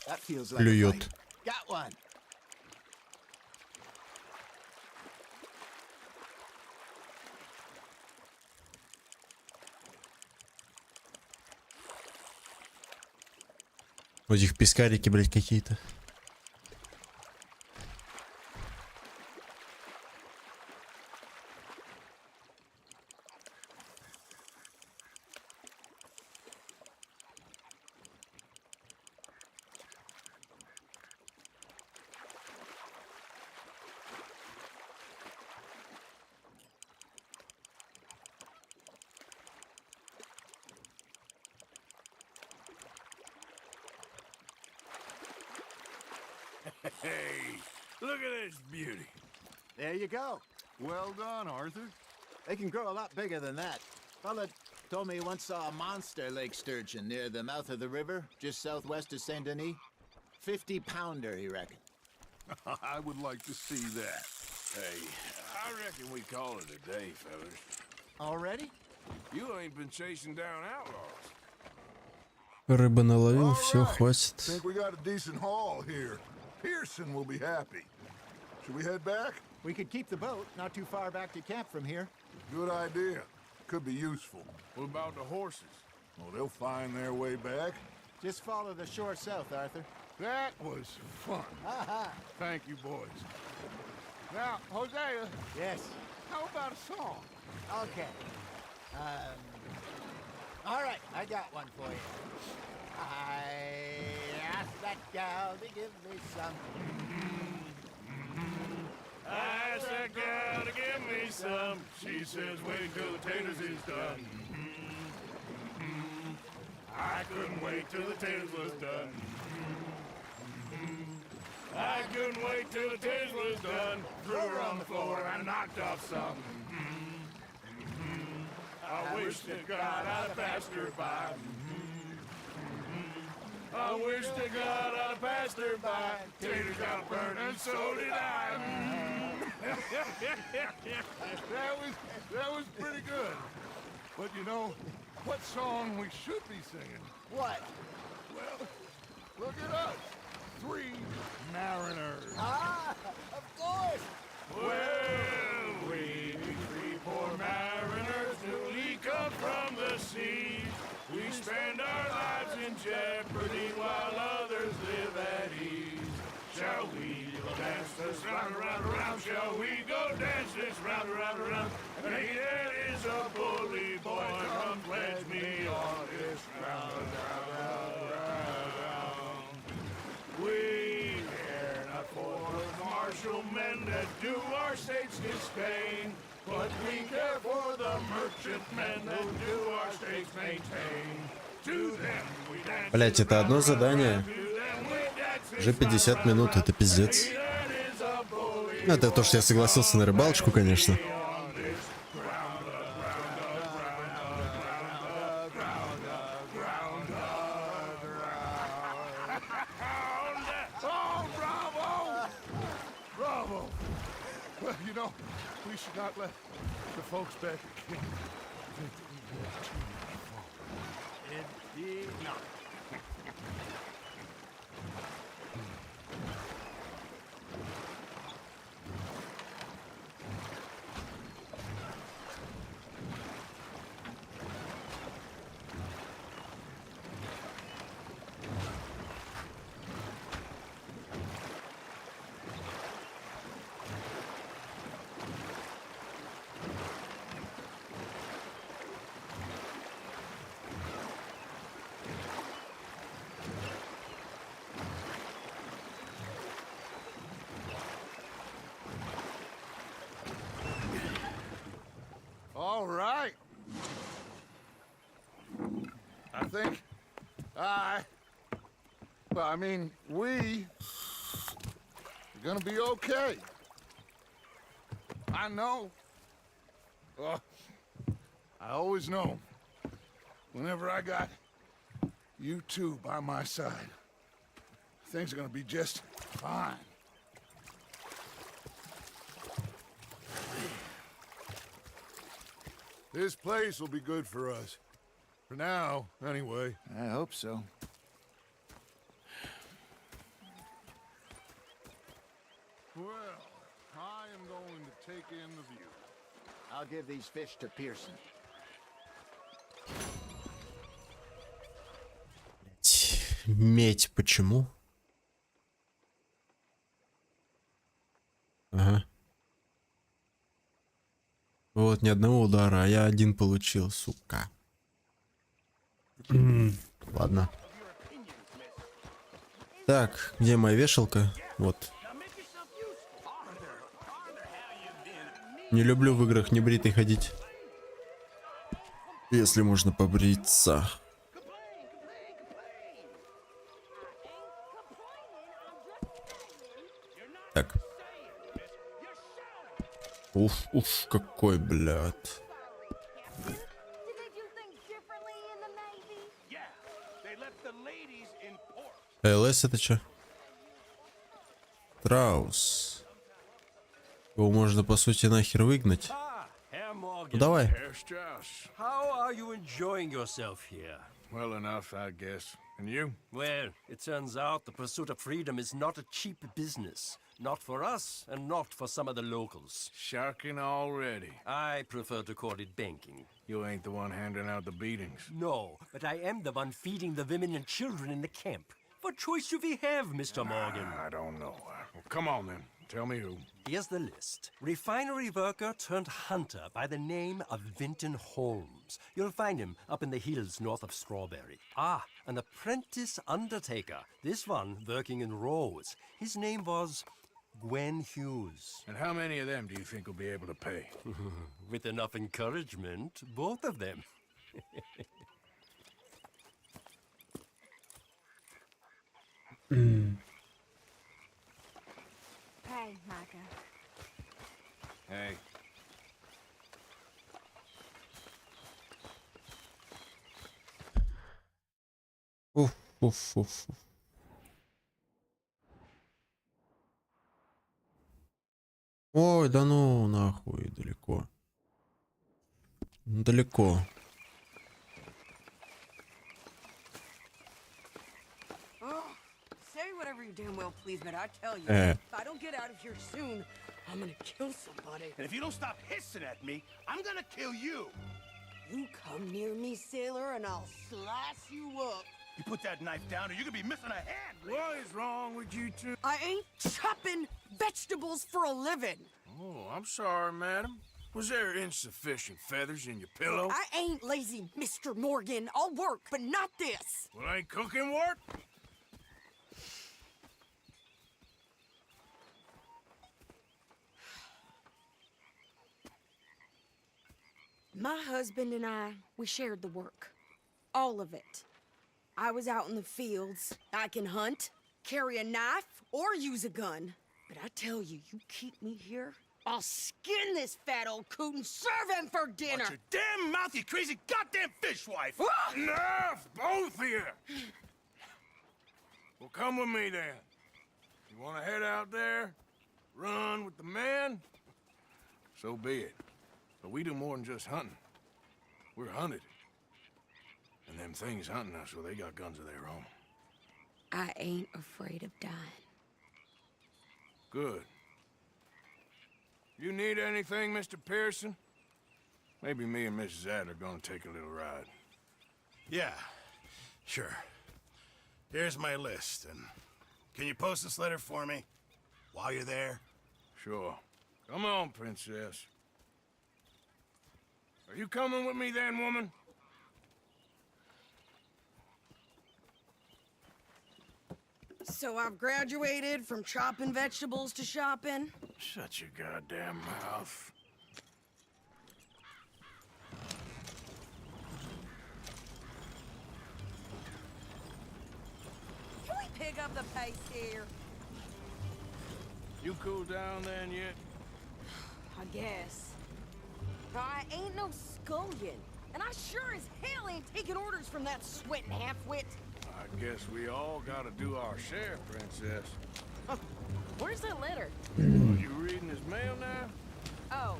That feels like клюет. a bite. Got one. У этих пескарики, блядь, какие-то. Hey, look at this beauty. There you go. Well done, Arthur. They can grow a lot bigger than that. Fella told me he once saw a monster lake sturgeon near the mouth of the river, just southwest of Saint Denis. 50-pounder, he reckoned. I would like to see that. Hey, I reckon we call it a day, fellas. Already? You ain't been chasing down outlaws. Рыбы наловил, все, All right. хватит. Think we got a decent haul here. Pearson will be happy. Should we head back? We could keep the boat not too far back to camp from here. Good idea. Could be useful. What about the horses? Well, they'll find their way back. Just follow the shore south, Arthur. That was fun. Thank you, boys. Now, Hosea, Yes. how about a song? Okay. All right, I got one for you. I asked that gal to give me some. I asked that gal to give me some. She says, wait till the taters is done. I couldn't wait till the taters was done. I couldn't wait till the taters was done. Threw her on the floor and knocked off some. I wish to God I'd passed her by. I wish to God I'd passed her by. Taters got burned and so did I. That was pretty good. But you know, what song we should be singing? What? Well, look at us. 3 mariners. Ah, of course. Well, we 3 poor mariners newly come from the sea. We spend our lives in jeopardy while others live at ease. Shall we go dance this round, around, around? Shall we go dance this round, around, around? And he that is a bully boy, come pledge me on this round, round, round, round. We care not for the martial men that do our state's disdain, but we care for the merchantmen that do our states maintain. To them we dance. Блять, это одно задание. Уже 50 минут, это пиздец. Ну, это то, что я согласился на рыбалочку, конечно. Oh, bravo! Bravo! Well, you know, we should not let the folks back at camp think that we went too far. It did not. All right. I think we are gonna be okay. I know. I always know. Whenever I got you two by my side, things are gonna be just fine. This place will be good for us. For now, anyway. I hope so. Well, I am going to take in the view. I'll give these fish to Pearson. Медь, почему? Ага. Вот, ни одного удара, а я один получил, сука. Ладно. Так, где моя вешалка? Вот. Не люблю в играх небритый ходить. Если можно побриться. Так. Уф, уф, какой, блядь. ЛС это чё? Траус. Его можно, по сути, нахер выгнать. Ну, давай. How are you enjoying yourself here? Well enough, I guess. And you? Well, it turns out the pursuit of freedom is not a cheap business. Not for us, and not for some of the locals. Sharking already. I prefer to call it banking. You ain't the one handing out the beatings. No, but I am the one feeding the women and children in the camp. What choice do we have, Mr. Morgan? I don't know. Well, come on then. Tell me who. Here's the list. Refinery worker turned hunter by the name of Vinton Holmes. You'll find him up in the hills north of Strawberry. Ah, an apprentice undertaker. This one working in Rose. His name was Gwen Hughes. And how many of them do you think will be able to pay? With enough encouragement, both of them. Hey, Micah. Hey. Уф, уф, уф. Ой, да ну нахуй, далеко. Далеко. Say whatever you damn well please, but I tell you, Eh. if I don't get out of here soon, I'm gonna kill somebody. And if you don't stop hissing at me, I'm gonna kill you. You come near me, sailor, and I'll slice you up. You put that knife down or you're gonna be missing a hand. What is wrong with you two? I ain't chopping vegetables for a living. Oh, I'm sorry, madam. Was there insufficient feathers in your pillow? I ain't lazy, Mr. Morgan. I'll work, but not this. Well, ain't cooking work? My husband and I, we shared the work. All of it. I was out in the fields. I can hunt, carry a knife, or use a gun. But I tell you, you keep me here, I'll skin this fat old coot and serve him for dinner. Watch your damn mouth, you crazy goddamn fishwife! Ah! Enough, both of you! Well, come with me then. You want to head out there, run with the men? So be it. But we do more than just hunting. We're hunted. And them things hunting us, well, they got guns of their own. I ain't afraid of dying. Good. You need anything, Mr. Pearson? Maybe me and Mrs. Ad are gonna take a little ride. Yeah, sure. Here's my list, and can you post this letter for me while you're there? Sure. Come on, princess. Are you coming with me then, woman? So I've graduated from chopping vegetables to shopping. Shut your goddamn mouth. Can we pick up the pace here? You cool down then yet? I guess. I ain't no scullion, and I sure as hell ain't taking orders from that sweating half-wit. I guess we all gotta do our share, princess. Where's that letter? You reading his mail now? Oh,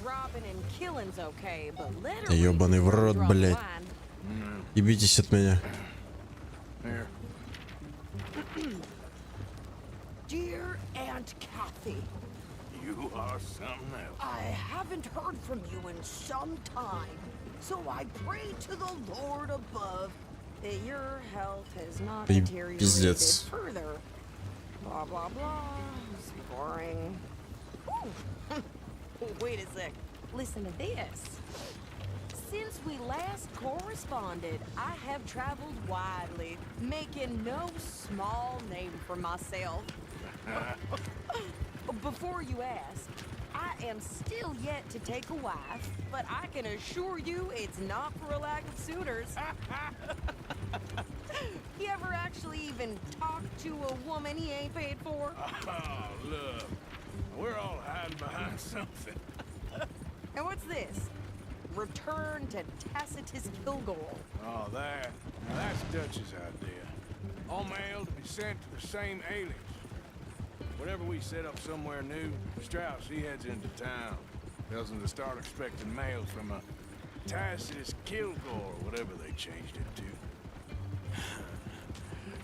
robbing and killing's okay, but letter Да ёбаный в рот, draw the блядь. line. Ебитесь от меня. Here. Dear Aunt Kathy, You are something else. I haven't heard from you in some time, so I pray to the Lord above that your health has not Ты deteriorated пиздец. further. Blah, blah, blah. It's boring. Ooh. Wait a sec. Listen to this. Since we last corresponded, I have traveled widely, making no small name for myself. Before you ask, I am still yet to take a wife, but I can assure you it's not for a lack of suitors. You ever actually even talk to a woman he ain't paid for? Oh, look. We're all hiding behind something. And what's this? Return to Tacitus Kilgore. Oh, that's Dutch's idea. All mail to be sent to the same alias. Whenever we set up somewhere new, Strauss, he heads into town. Tells them to start expecting mail from a Tacitus Kilgore, whatever they changed it to.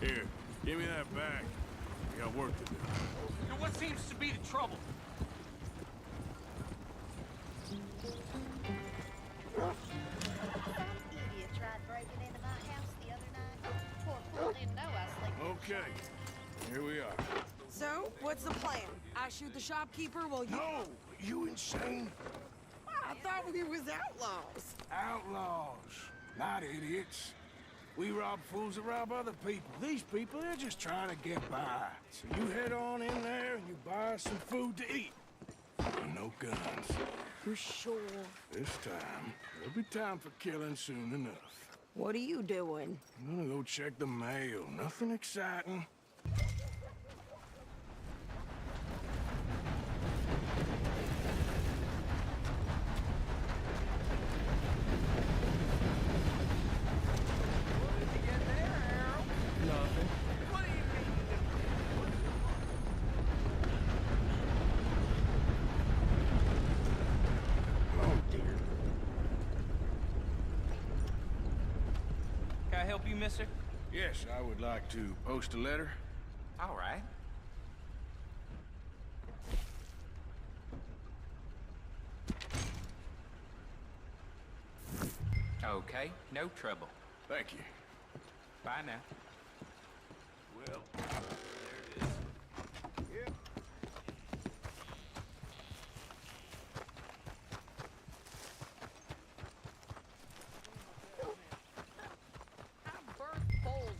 Here, give me that back. We got work to do. So what seems to be the trouble? Okay, here we are. So, what's the plan? I shoot the shopkeeper while you... No! You insane? I thought we was outlaws. Outlaws, not idiots. We rob fools that rob other people. These people, they're just trying to get by. So you head on in there and you buy some food to eat. And no guns. You sure? This time, there'll be time for killing soon enough. What are you doing? I'm gonna go check the mail. Nothing exciting. Can I help you, mister? Yes, I would like to post a letter. All right. Okay, no trouble. Thank you. Bye now. Well, there it is. Yep.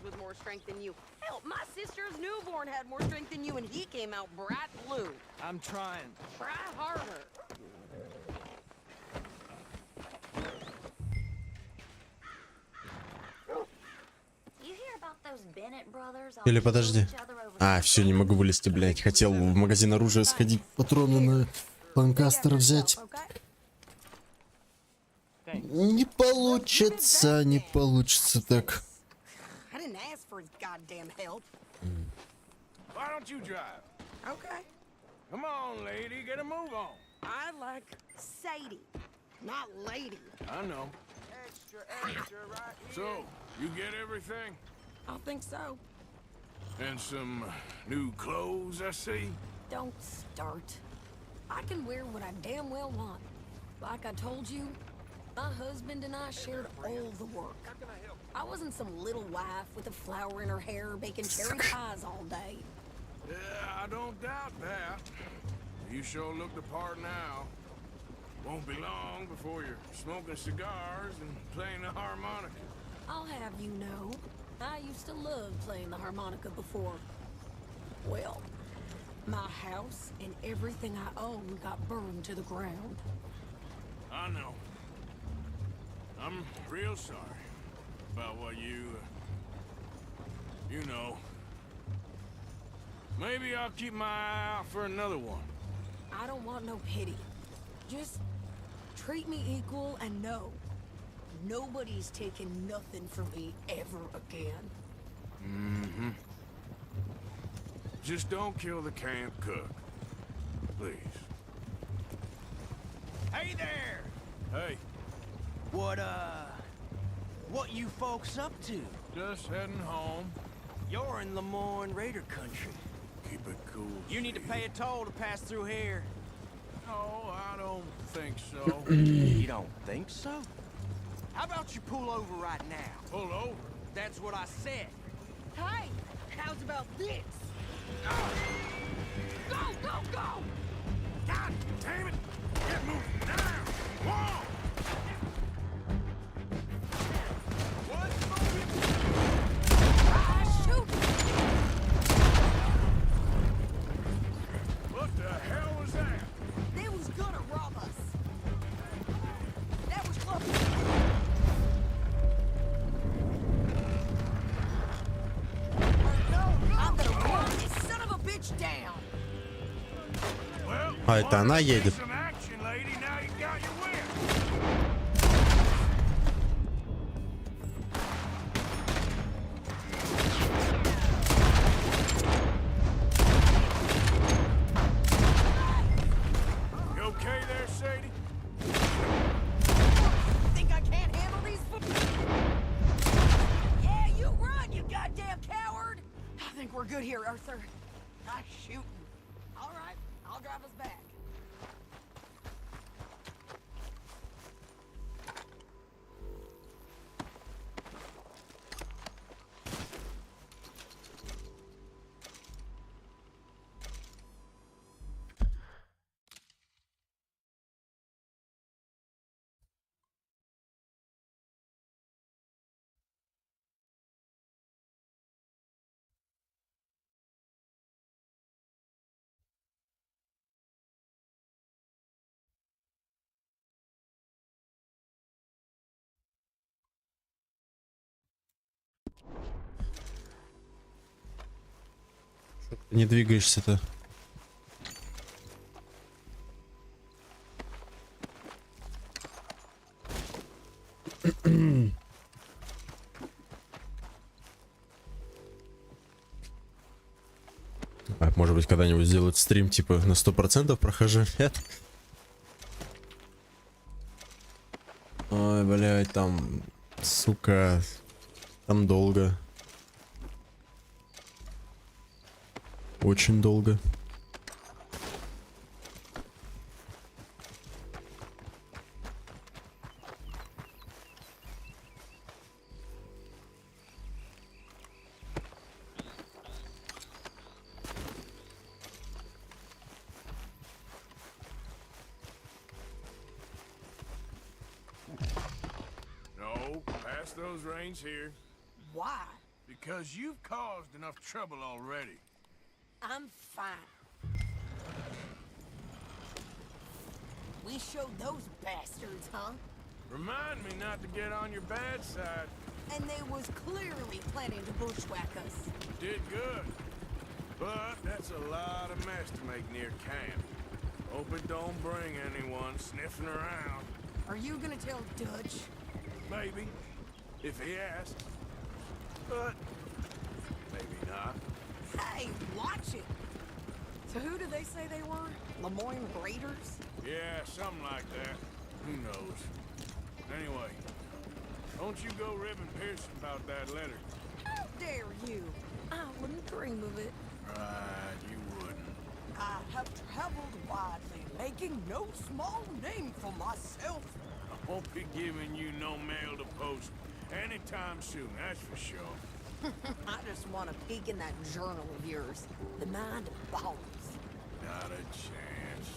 With more strength than you. Hell, my sister's newborn had more strength than you, and he came out bright blue. I'm trying. Try harder. You hear about those Bennett brothers? Или подожди. А, все, не могу вылезти, блядь. Хотел в магазин оружия сходить, патроны на Ланкастер взять. Не получится, не получится так. I didn't ask for his goddamn help. Why don't you drive? Okay. Come on, lady, get a move on. I like Sadie, not lady. I know. Extra, extra, right here. So, you get everything? I think so. And some new clothes, I see? Don't start. I can wear what I damn well want. Like I told you, my husband and I shared all the work. I wasn't some little wife with a flower in her hair baking cherry pies all day. Yeah, I don't doubt that. You sure look the part now. Won't be long before you're smoking cigars and playing the harmonica. I'll have you know, I used to love playing the harmonica before. Well, my house and everything I own got burned to the ground. I know. I'm real sorry about what you know. Maybe I'll keep my eye out for another one. I don't want no pity. Just treat me equal and know nobody's taking nothing from me ever again. Mm-hmm. Just don't kill the camp cook. Please. Hey there! Hey. What you folks up to? Just heading home. You're in Lemoyne Raider country. Keep it cool. You need to pay a toll to pass through here. No, I don't think so. You don't think so? How about you pull over right now? Pull over? That's what I said. Hey, how's about this? Go, go, go! God damn it! Get moving now! Whoa! What the hell was that? They was gonna rob us. That was close. А, это она едет. Some action, lady. Now you got your wind. You okay there, Sadie? Think I can't handle these Yeah, you run, you goddamn coward! I think we're good here, Arthur. Nice shooting. All right, I'll drive us back. Ты не двигаешься-то. Может быть, когда-нибудь сделать стрим типа на 100% прохожу. Нет? Ой, блядь, там, сука, там долго. Очень долго. No, pass those reins here. Why? Because you've caused enough trouble already. I'm fine. We showed those bastards, huh? Remind me not to get on your bad side. And they was clearly planning to bushwhack us. Did good. But that's a lot of mess to make near camp. Hope it don't bring anyone sniffing around. Are you gonna tell Dutch? Maybe. If he asks. But maybe not. Hey, watch it! So who do they say they were? Lemoyne Raiders? Yeah, something like that. Who knows? Anyway, don't you go ribbing Pearson about that letter. How dare you? I wouldn't dream of it. Right, you wouldn't. I have traveled widely, making no small name for myself. I won't be giving you no mail to post anytime soon, that's for sure. I just want to peek in that journal of yours. The mind of balls. Not a chance.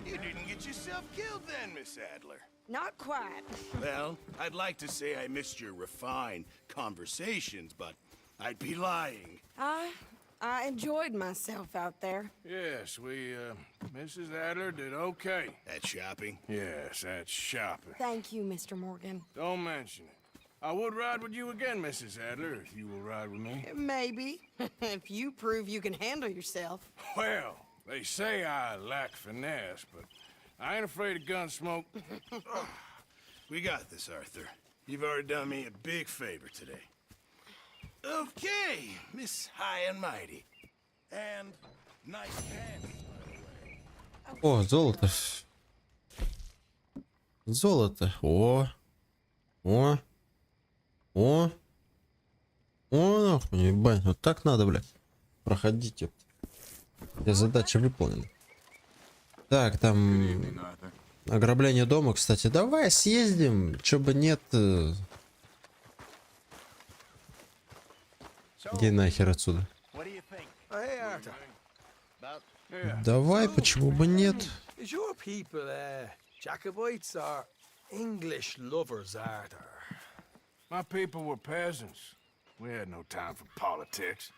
You didn't get yourself killed then, Miss Adler. Not quite. Well, I'd like to say I missed your refined conversations, but I'd be lying. I enjoyed myself out there. Yes, Mrs. Adler did okay. At shopping? Yes, that's shopping. Thank you, Mr. Morgan. Don't mention it. I would ride with you again, Mrs. Adler, if you will ride with me. Maybe. If you prove you can handle yourself. Well, they say I lack finesse, but I ain't afraid of gun smoke. We got this, Arthur. You've already done me a big favor today. Okay, Miss High and Mighty. And nice pants, by the way. О, золото. Золото. О. О. О. О, нахуй, ебать. Вот так надо, блядь. Проходите. Задача выполнена. Так, там... Ограбление дома, кстати. Давай съездим. Чё бы нет... Иди нахер отсюда. Давай, почему бы нет? Is your people Jacobites or English lovers, Arthur? My people were peasants. We had no time for politics.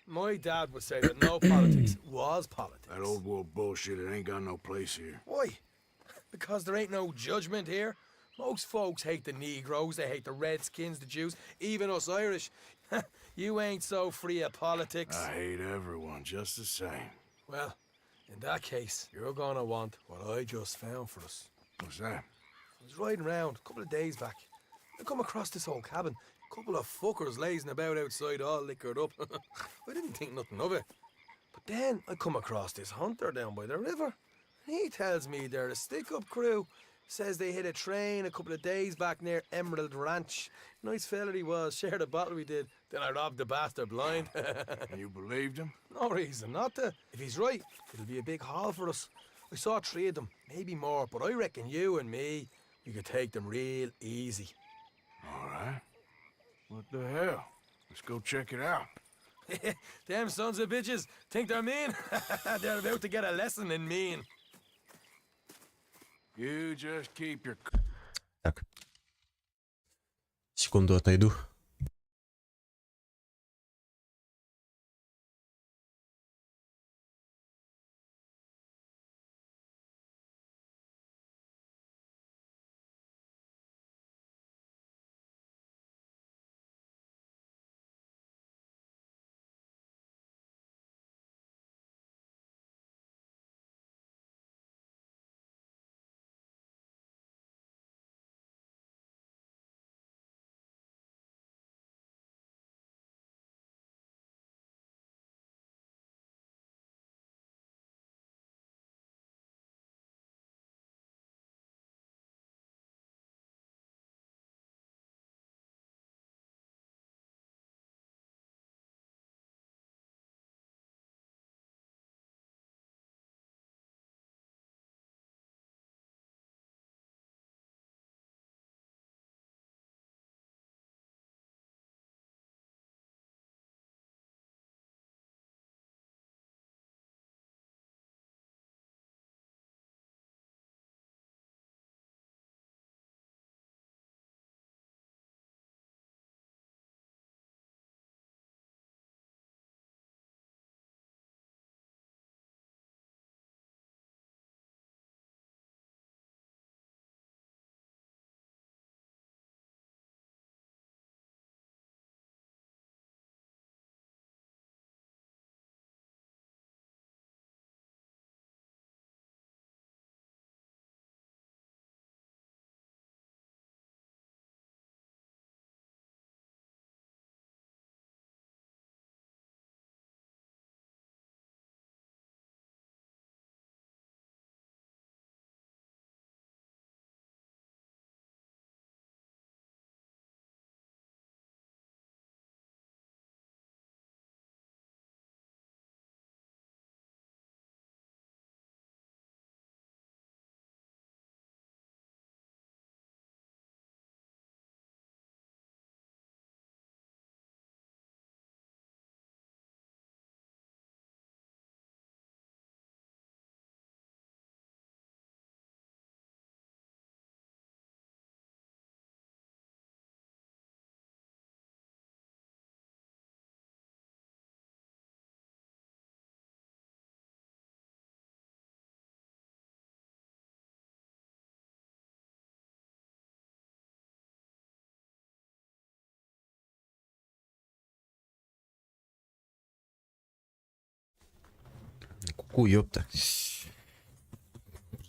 My dad would say that no politics was politics. That old world bullshit, it ain't got no place here. Why? Because there ain't no judgment here? Most folks hate the Negroes, they hate the Redskins, the Jews, even us Irish. You ain't so free of politics. I hate everyone just the same. Well, in that case, you're gonna want what I just found for us. What's that? I was riding around a couple of days back. I come across this old cabin. A couple of fuckers lazing about outside all liquored up. I didn't think nothing of it. But then I come across this hunter down by the river. And he tells me they're a stick-up crew. Says they hit a train a couple of days back near Emerald Ranch. Nice fella he was, shared a bottle we did. Then I robbed the bastard blind. You believed him? No reason not to. If he's right, it'll be a big haul for us. I saw 3 of them, maybe more, but I reckon you and me, we could take them real easy. All right. What the hell? Let's go check it out. Them sons of bitches think they're mean. They're about to get a lesson in mean. You just keep your... Так. Секунду отойду. Ку, ёпта.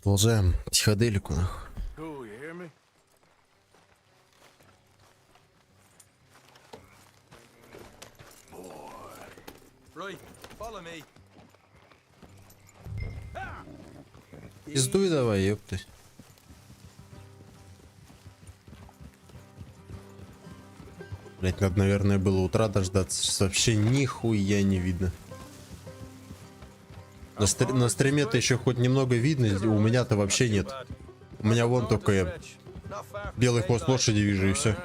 Продолжаем психоделику, нахуй. Cool, you hear me? Right, follow me. Пиздуй давай, ёпта. Блять, надо, наверное, было утра дождаться. Сейчас вообще нихуя не видно. На стриме-то еще хоть немного видно, у меня-то вообще нет. У меня вон только я белый хвост лошади вижу и все.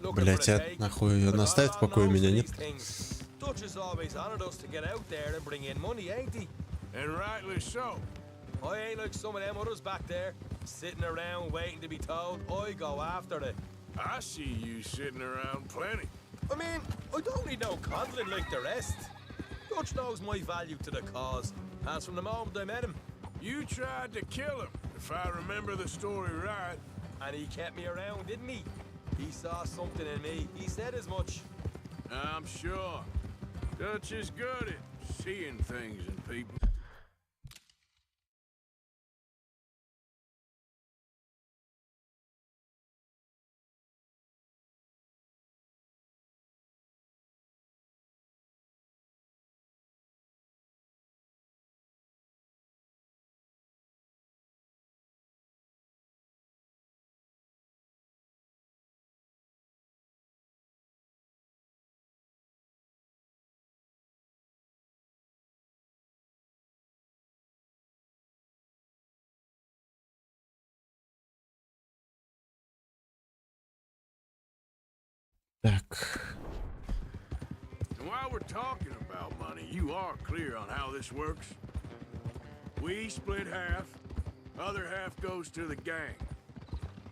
Блять, а нахуй она оставит в покое меня, нет? And rightly so. I ain't like some of them others back there, sitting around waiting to be told. I go after it. I see you sitting around plenty. I mean, I don't need no coddling like the rest. Dutch knows my value to the cause. As from the moment I met him. You tried to kill him, if I remember the story right. And he kept me around, didn't he? He saw something in me. He said as much. I'm sure. Dutch is good at seeing things in people. Так. And while we're talking about money, you are clear on how this works? We split half, other half goes to the gang.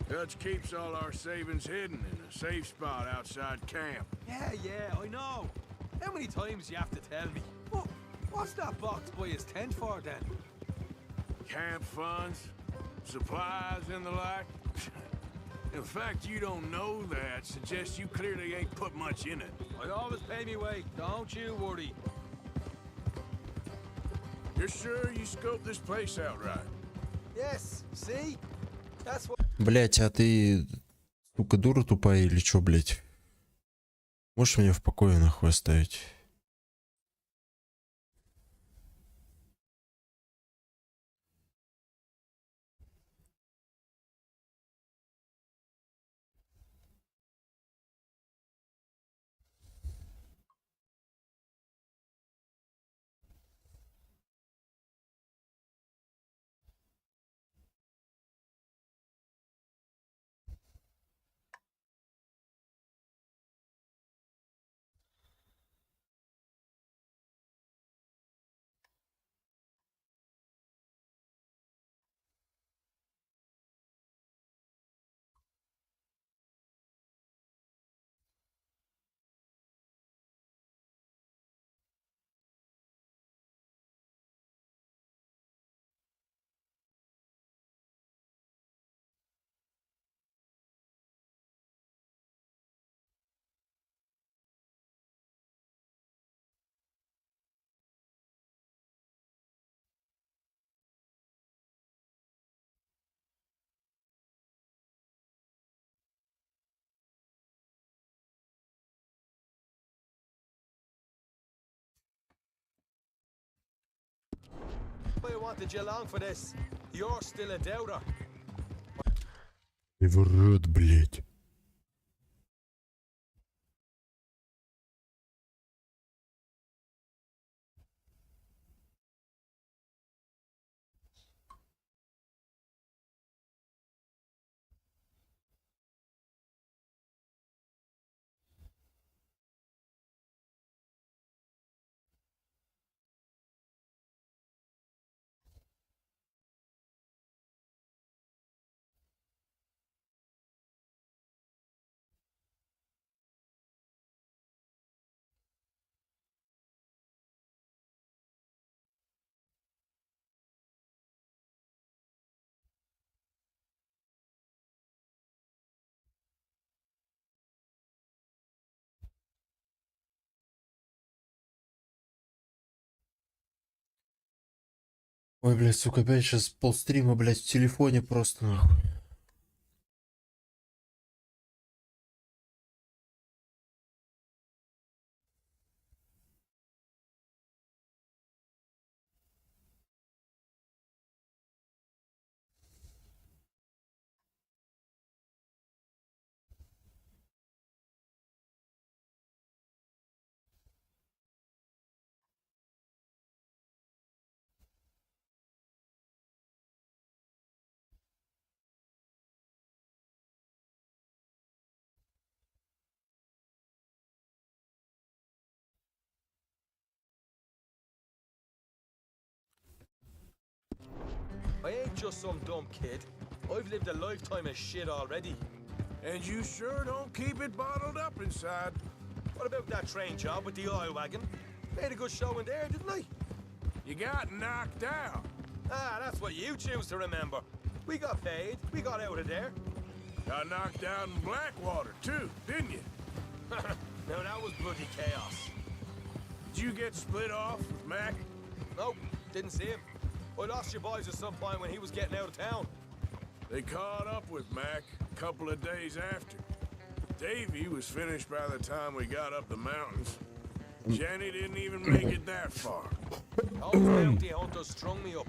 Dutch keeps all our savings hidden in a safe spot outside camp. Yeah, I know. How many times you have to tell me? What's that box by his tent for then? Camp funds, supplies and the like. The fact you don't know that suggests you clearly ain't put much in it. I always pay me way, don't you worry. You're sure you scoped this place out right? Yes, see? That's what... Блять, а ты, сука, дура тупая или чё, блять? Можешь меня в покое нахуй оставить? I wanted you along for this. You're still a doubter. И в рот, блять. Ой, блядь, сука, опять сейчас полстрима, блядь, в телефоне просто нахуй. I ain't just some dumb kid. I've lived a lifetime of shit already. And you sure don't keep it bottled up inside. What about that train job with the oil wagon? Made a good showing there, didn't I? You got knocked out. Ah, that's what you choose to remember. We got paid. We got out of there. Got knocked out in Blackwater, too, didn't you? Now that was bloody chaos. Did you get split off with Mac? Nope, didn't see him. I lost your boys at some point when he was getting out of town. They caught up with Mac a couple of days after. Davy was finished by the time we got up the mountains. Jenny didn't even make it that far. Those bounty hunters strung me up,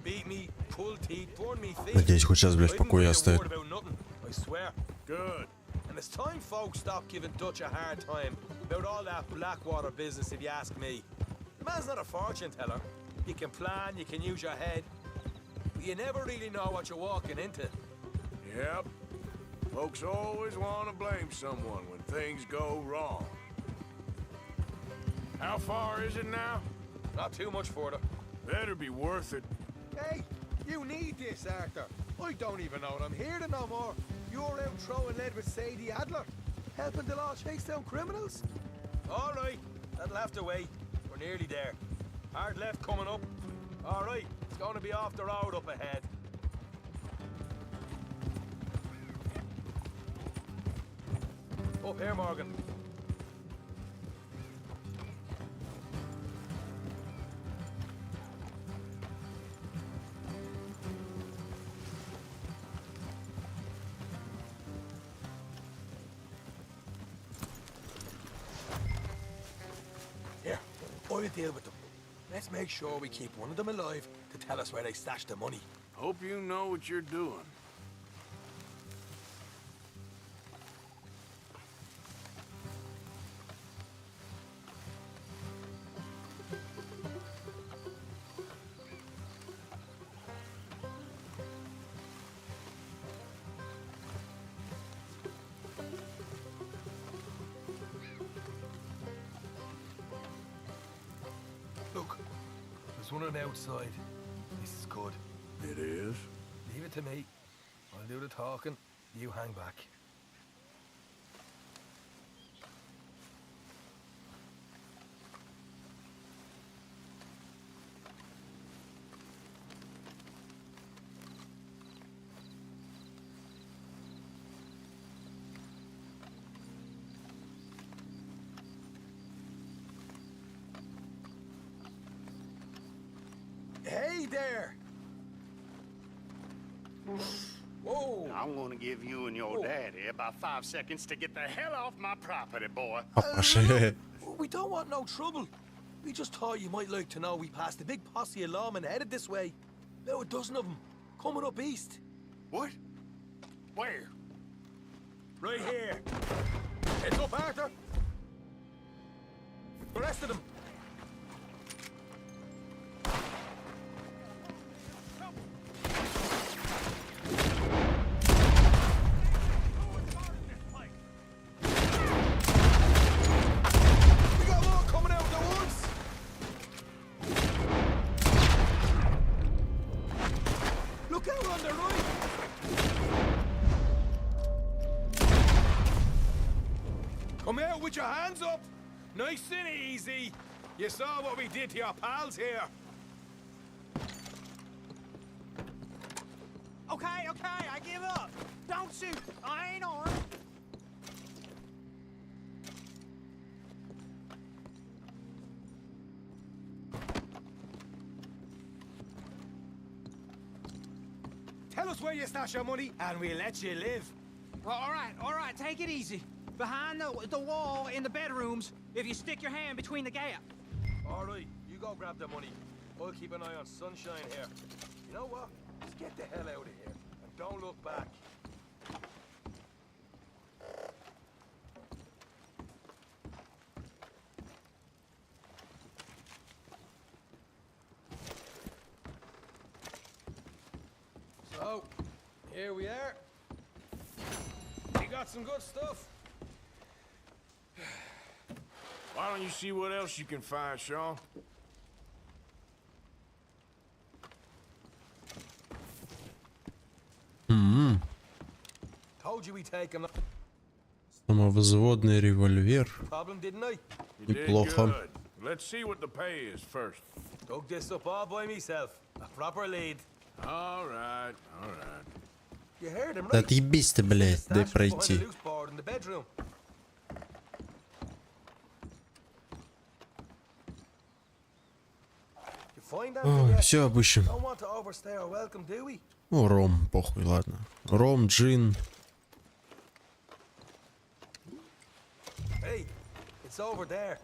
beat me, pulled teeth, torn me feet. Надеюсь, хоть сейчас, блядь, в I didn't покое say a оставит. word about nothing, I swear. Good. And it's time folks stop giving Dutch a hard time about all that Blackwater business, if you ask me. The man's not a fortune teller. You can plan, you can use your head, but you never really know what you're walking into. Yep. Folks always want to blame someone when things go wrong. How far is it now? Not too much further. Better be worth it. Hey, you need this, Arthur. I don't even know what I'm here to no more. You're out throwing lead with Sadie Adler, helping the law chase down criminals. All right, that'll have to wait. We're nearly there. Hard left coming up. All right, it's going to be off the road up ahead. Up here, Morgan. Here, I'll deal with them. Let's make sure we keep one of them alive to tell us where they stashed the money. Hope you know what you're doing. Look, there's one on the outside. This is good. It is? Leave it to me. I'll do the talking. You hang back. Hey there! Whoa! I'm gonna give you and your daddy about 5 seconds to get the hell off my property, boy. We don't want no trouble. We just thought you might like to know we passed a big posse of lawmen headed this way. About a dozen of them, coming up east. What? Where? Right here. Heads up, Arthur. The rest of them. We got more coming out of the woods. Look out on the right. Come out with your hands up. Nice and easy. You saw what we did to your pals here. Okay, I give up. Don't shoot. I ain't armed. Tell us where you stash your money, and we'll let you live. All right, take it easy. Behind the wall in the bedrooms, if you stick your hand between the gap. All right, you go grab the money. I'll keep an eye on Sunshine here. You know what? Just get the hell out of here, and don't look back. So, here we are. We got some good stuff. Why don't you see what else you can find, Sean? Told you we take him. Самовзводный револьвер. Problem, didn't I? You did Неплохо. good. let's see what the pay is first. Dug this up all by myself. A proper lead. All right, all right. You heard him, Да right? отъебись ты, блядь, дай Stash was behind the пройти. loose board in the bedroom. You find that Ой, yet? все обыщем. Don't want to overstay our welcome, do we? Ну, ром, похуй, ладно. Ром, джин. Hey, it's over there.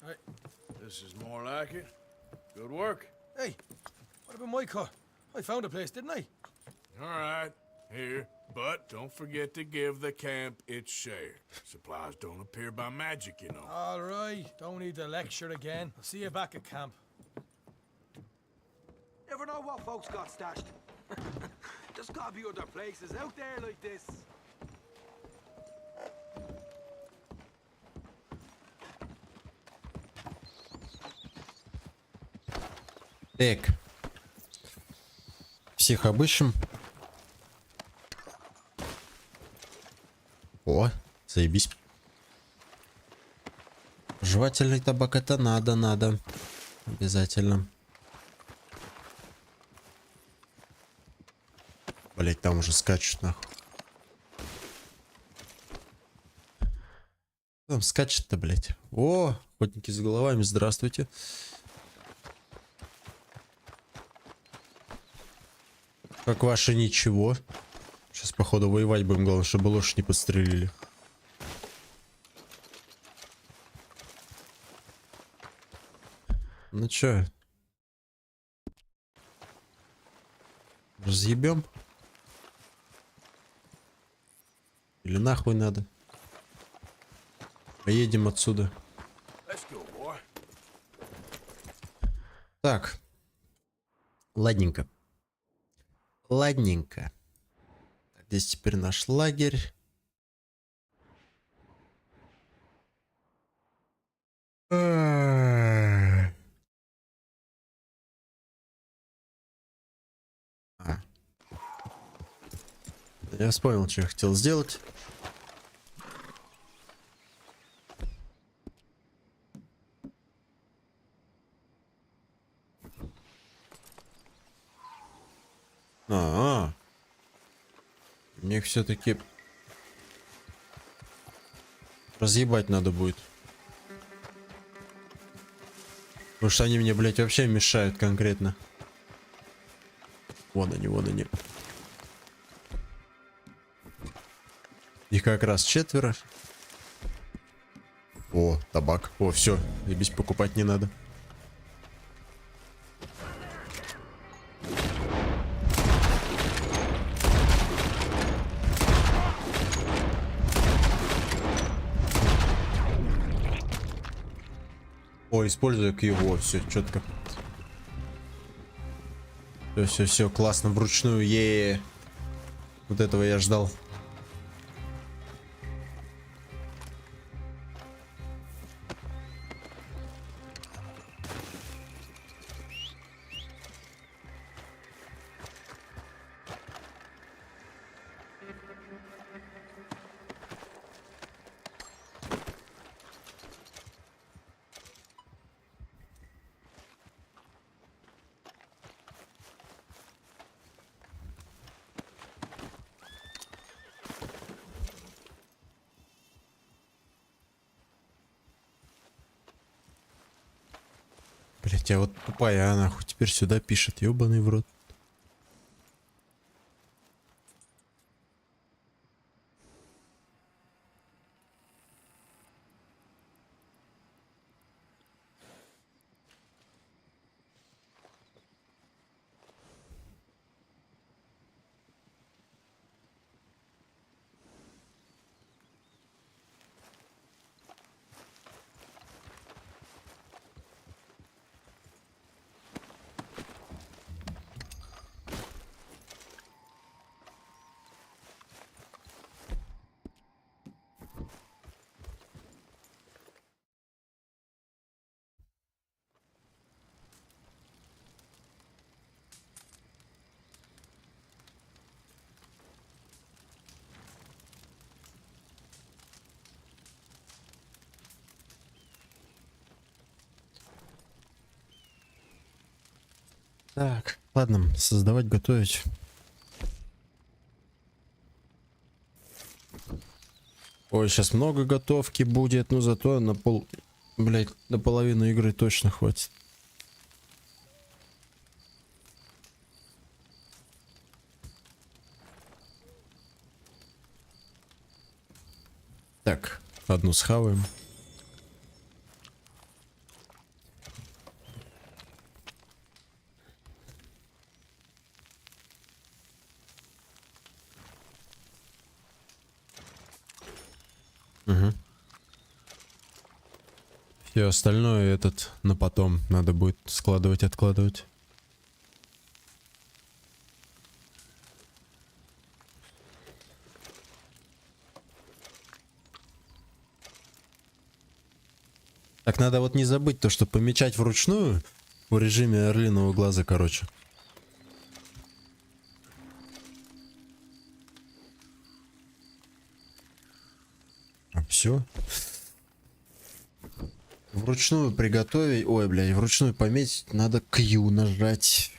Hey, this is more like it. Good work. Hey, what about my car? I found a place, didn't I? All right, here. But don't forget to give the camp its share. Supplies don't appear by magic, you know. All right, don't need to lecture again. I'll see you back at camp. Never know what folks got stashed. There's gotta be other places out there like this. Так. Всех обыщем. О, заебись. Жевательный табак это надо. Обязательно. Блять, там уже скачут нахуй. Там скачет-то, блять. О, охотники с головами, здравствуйте. Как ваше ничего? Сейчас, походу, воевать будем. Главное, чтобы лошадь не подстрелили. Ну чё? Разъебем? Или нахуй надо? Поедем отсюда. Let's go, boy. Так. Ладненько. Ладненько. Здесь теперь наш лагерь. Я вспомнил, что я хотел сделать. Мне их все-таки разъебать надо будет. Потому что они мне, блядь, вообще мешают конкретно. Вон они, вон они. Их как раз 4. О, табак. О, все. Ебись, покупать не надо. О, использую его. Все, четко. Все, классно. Вручную. Вот этого я ждал. Блять, а вот тупая, нахуй теперь сюда пишет, ёбаный в рот. Так, ладно, создавать, готовить. Ой, сейчас много готовки будет, но зато на блять, на половину игры точно хватит. Так, одну схаваем. Угу. Все остальное на потом надо будет складывать, откладывать. Так, надо вот не забыть то, что помечать вручную в режиме орлиного глаза, короче. А все. Вручную приготовить. Ой, блядь, вручную пометить надо Q нажать.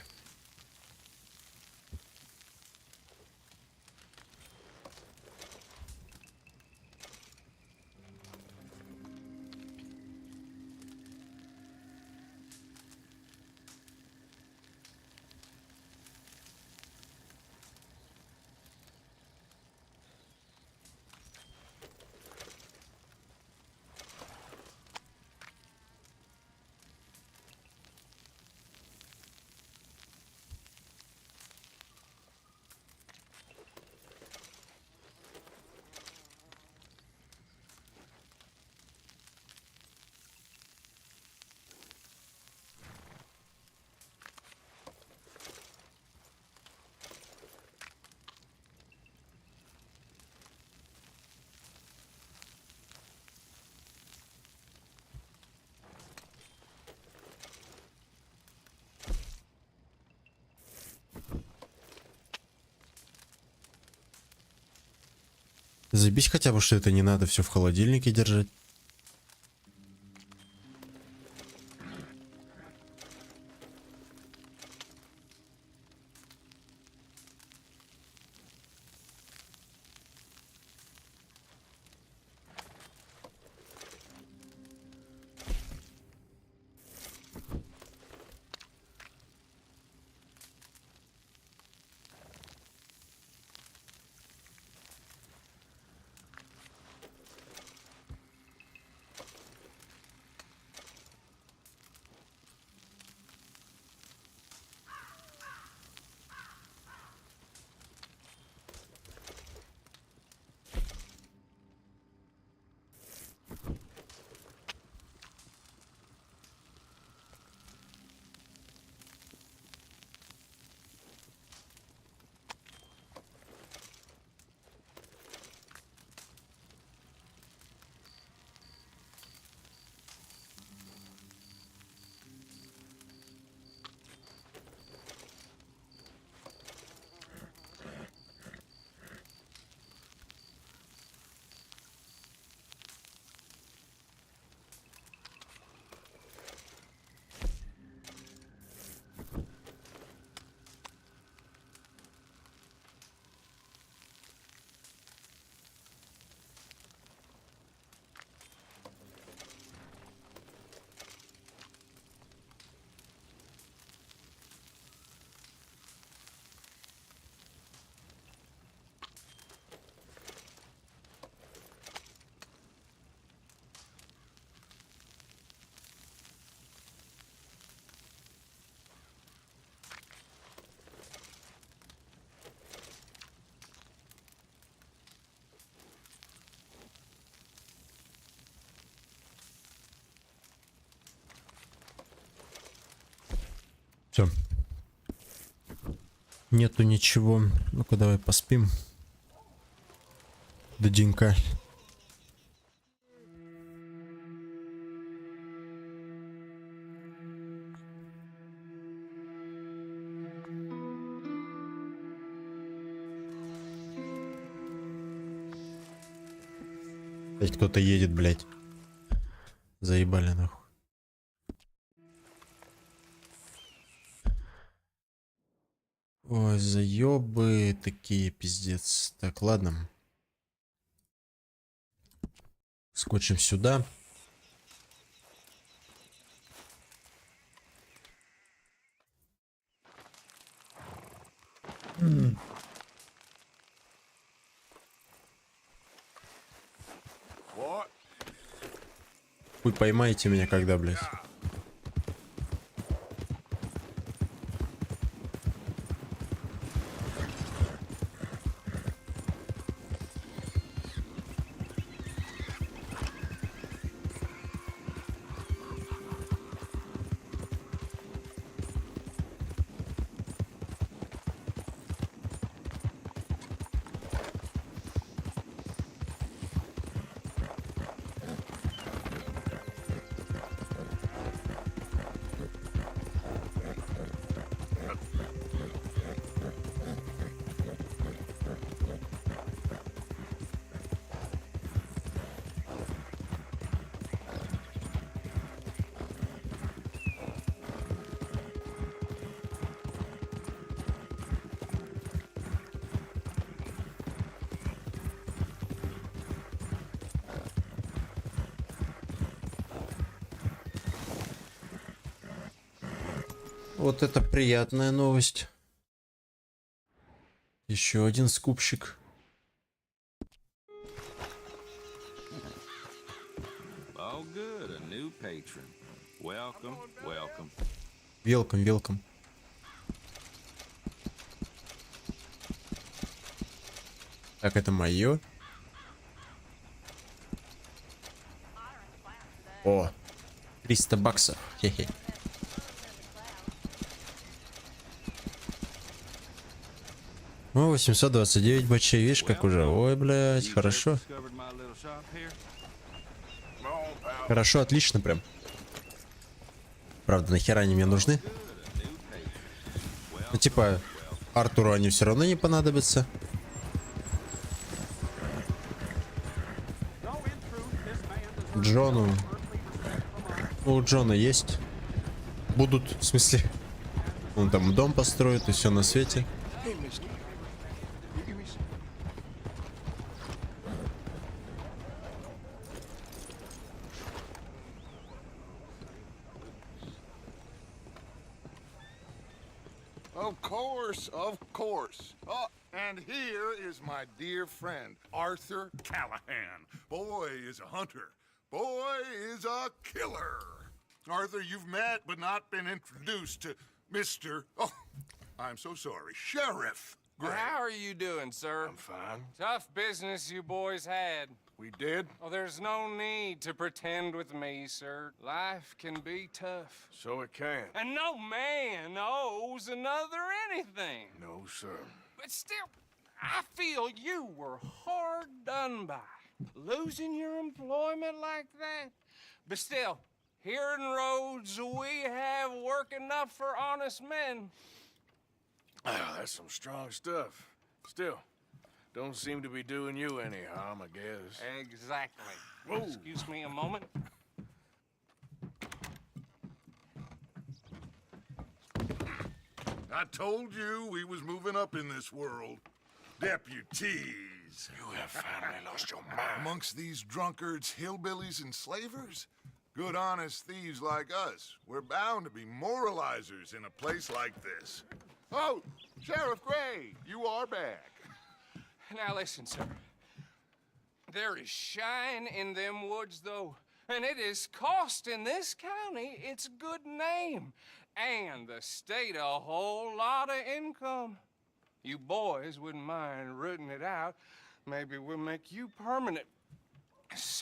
Забить хотя бы, что это не надо все в холодильнике держать. Все. Нету ничего. Ну-ка, давай поспим. До денька. Опять кто-то едет, блядь. Заебали нахуй. Ой, заебы такие, пиздец. Так, ладно. Скотчем сюда. Вы поймаете меня когда, блядь? Вот это приятная новость. Еще один скупщик. All good, a new patron. Welcome, welcome. Welcome, welcome. Так, это мое. О, 300 баксов. Хе-хе. О, 829 бачей, видишь, как уже. Ой, блядь, хорошо. Хорошо, отлично прям. Правда, нахера они мне нужны? Ну, типа, Артуру они все равно не понадобятся. Джону. Ну, у Джона есть. Будут, в смысле, он там дом построит и все на свете. Of course, of course. Oh, and here is my dear friend, Arthur Callahan. Boy is a hunter. Boy is a killer. Arthur, you've met but not been introduced to Mr. Oh, I'm so sorry, Sheriff Gray. How are you doing, sir? I'm fine. Tough business you boys had. We did? Oh, there's no need to pretend with me, sir. Life can be tough. So it can. And no man owes another anything. No, sir. But still, I feel you were hard done by. Losing your employment like that. But still, here in Rhodes, we have work enough for honest men. Ah, that's some strong stuff. Still, don't seem to be doing you any harm, I guess. Exactly. Whoa. Excuse me a moment. I told you we was moving up in this world. Deputies. You have finally lost your mind. Amongst these drunkards, hillbillies, and slavers? Good, honest thieves like us. We're bound to be moralizers in a place like this. Oh, Sheriff Gray, you are back. Now listen, sir. There is shine in them woods, though, and it is costing this county its good name, and the state a whole lot of income. You boys wouldn't mind rooting it out. Maybe we'll make you permanent.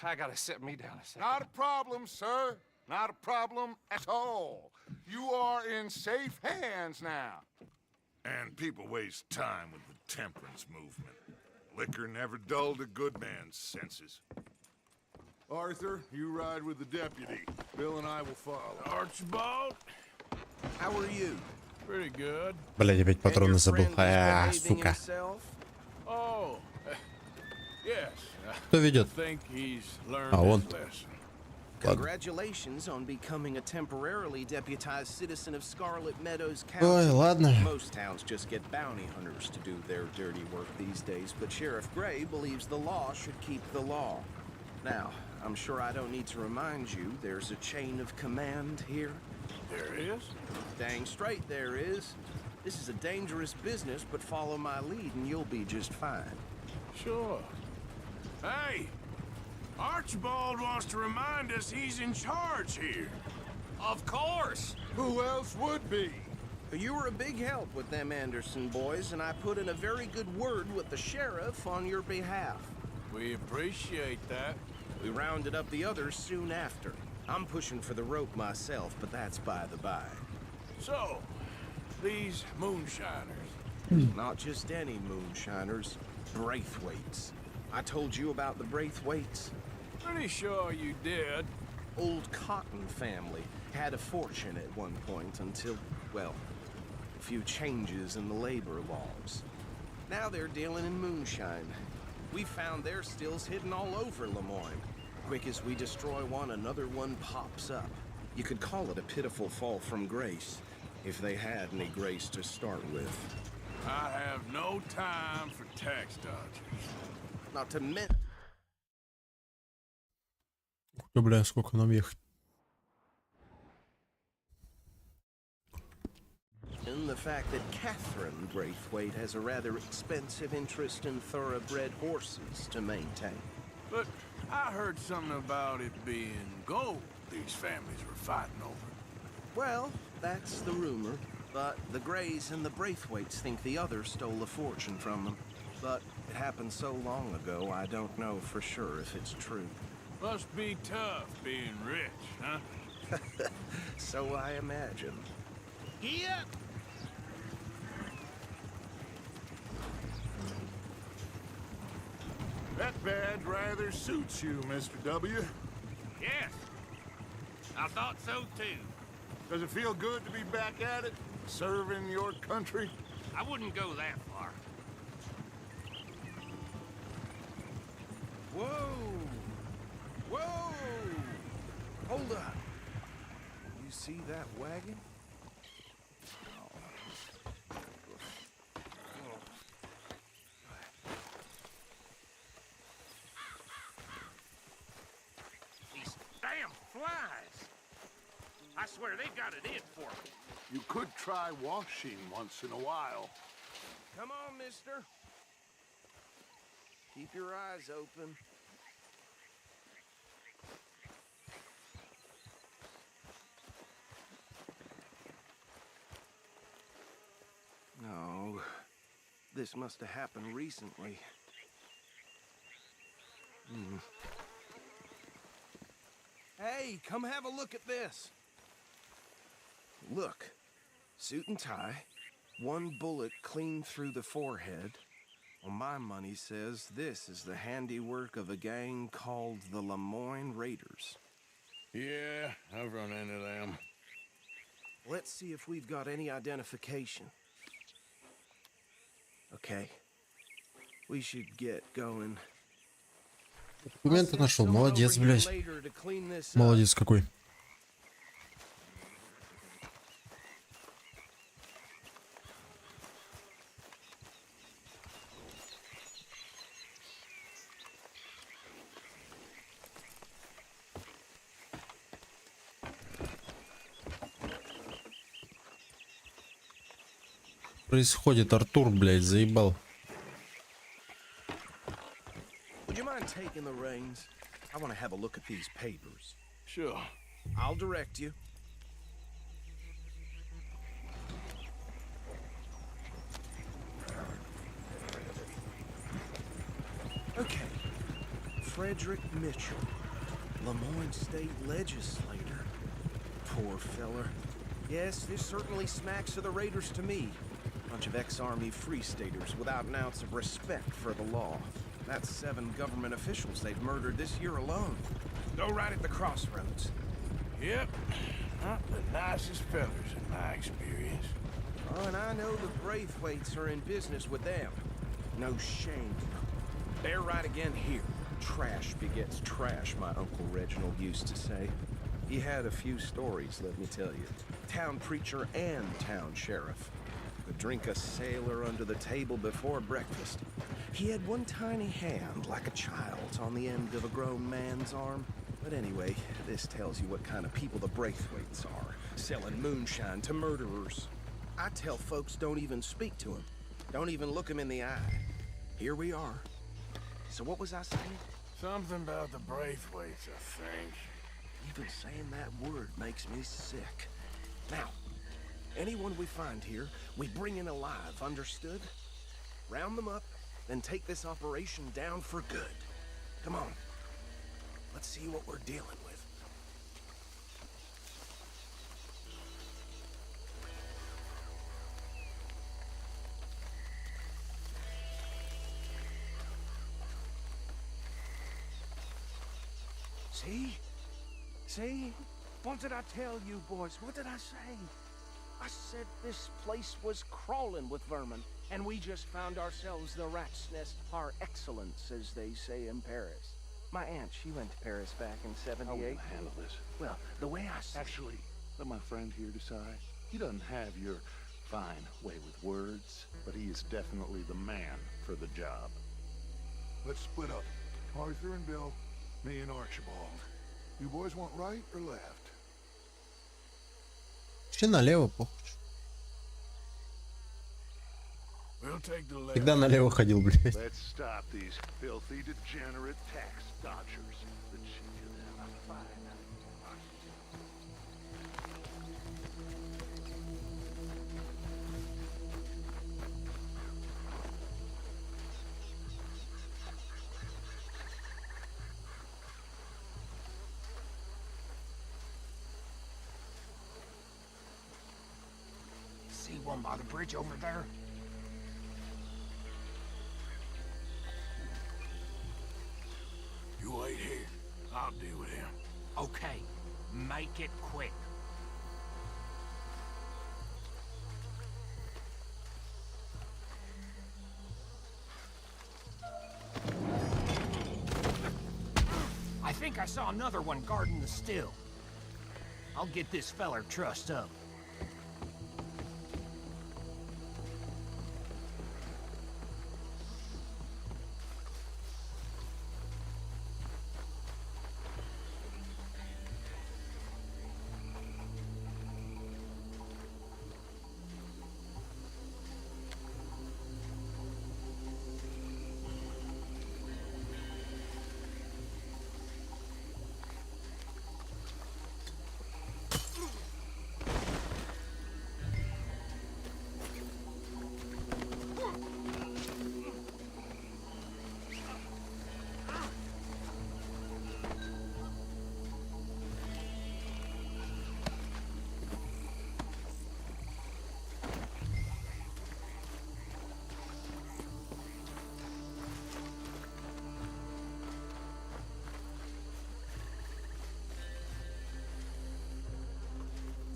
I gotta sit me down a second. Not a problem, sir. Not a problem at all. You are in safe hands now. And people waste time with the temperance movement. Liquor never dulled a good man's senses. Arthur, you ride with the deputy. Bill and I will follow. Archibald, how are you? Pretty good. Блядь, опять патроны забыл. Сука. Oh, yes. Кто ведет? I think he's learned А, он. his lesson. Congratulations on becoming a temporarily deputized citizen of Scarlet Meadows County. Ой, ладно. Most towns just get bounty hunters to do their dirty work these days, but Sheriff Gray believes the law should keep the law. Now, I'm sure I don't need to remind you there's a chain of command here. There is? Dang straight there is. This is a dangerous business, but follow my lead and you'll be just fine. Sure. Hey! Archibald wants to remind us he's in charge here. Of course! Who else would be? You were a big help with them Anderson boys, and I put in a very good word with the sheriff on your behalf. We appreciate that. We rounded up the others soon after. I'm pushing for the rope myself, but that's by the by. So, these moonshiners. Not just any moonshiners, Braithwaites. I told you about the Braithwaites? Pretty sure you did. Old Cotton family had a fortune at one point until, well, a few changes in the labor laws. Now they're dealing in moonshine. We found their stills hidden all over Lemoyne. Quick as we destroy one, another one pops up. You could call it a pitiful fall from grace, if they had any grace to start with. I have no time for tax dodgers. Not to mention... Бля, сколько нам ехать? And the fact that Catherine Braithwaite has a rather expensive interest in thoroughbred horses to maintain. But I heard something about it being gold these families were fighting over. Well, that's the rumor. But the Grays and the Braithwaites think the others stole a fortune from them. But it happened so long ago, I don't know for sure if it's true. Must be tough being rich, huh? So I imagine. Yep. That badge rather suits you, Mr. W. Yes. I thought so too. Does it feel good to be back at it? Serving your country? I wouldn't go that far. Whoa! Whoa! Hold up. You see that wagon? These damn flies. I swear they got it in for me. You could try washing once in a while. Come on, mister. Keep your eyes open. No, this must have happened recently. Hey, come have a look at this. Look, suit and tie, one bullet clean through the forehead. Well, my money says this is the handiwork of a gang called the Lemoyne Raiders. Yeah, I've run into them. Let's see if we've got any identification. Okay. We should get going. Документы нашел. Молодец, блядь. Молодец какой. Происходит, Артур, блядь, заебал. Would you mind taking the reins? I want to have a look at these papers. Sure. I'll direct you. Okay. Frederick Mitchell, Lemoyne State Legislator. Poor feller. Yes, this certainly smacks of the Raiders to me. Bunch of ex-Army Free Staters without an ounce of respect for the law. That's 7 government officials they've murdered this year alone. Go right at the crossroads. Yep. Not the nicest fellas in my experience. Oh, and I know the Braithwaites are in business with them. No shame. They're right again here. Trash begets trash, my Uncle Reginald used to say. He had a few stories, let me tell you. Town preacher and town sheriff. Could drink a sailor under the table before breakfast. He had one tiny hand, like a child's, on the end of a grown man's arm. But anyway, this tells you what kind of people the Braithwaites are, selling moonshine to murderers. I tell folks don't even speak to him. Don't even look him in the eye. Here we are. So what was I saying? Something about the Braithwaites, I think. Even saying that word makes me sick. Now, anyone we find here, we bring in alive, understood? Round them up, then take this operation down for good. Come on. Let's see what we're dealing with. See? See? What did I tell you, boys? What did I say? I said this place was crawling with vermin, and we just found ourselves the rat's nest par excellence, as they say in Paris. My aunt, she went to Paris back in '78. How are we gonna handle this? Well, the way I see Actually, let my friend here decide. He doesn't have your fine way with words, but he is definitely the man for the job. Let's split up. Arthur and Bill, me and Archibald. You boys want right or left? Вообще налево похуй. We'll take the left. Всегда налево ходил, блядь. Let's stop these filthy, degenerate tax dodgers. The chicken and a fine. See one by the bridge over there? You wait here. I'll deal with him. Okay, make it quick. I think I saw another one guarding the still. I'll get this feller trussed up.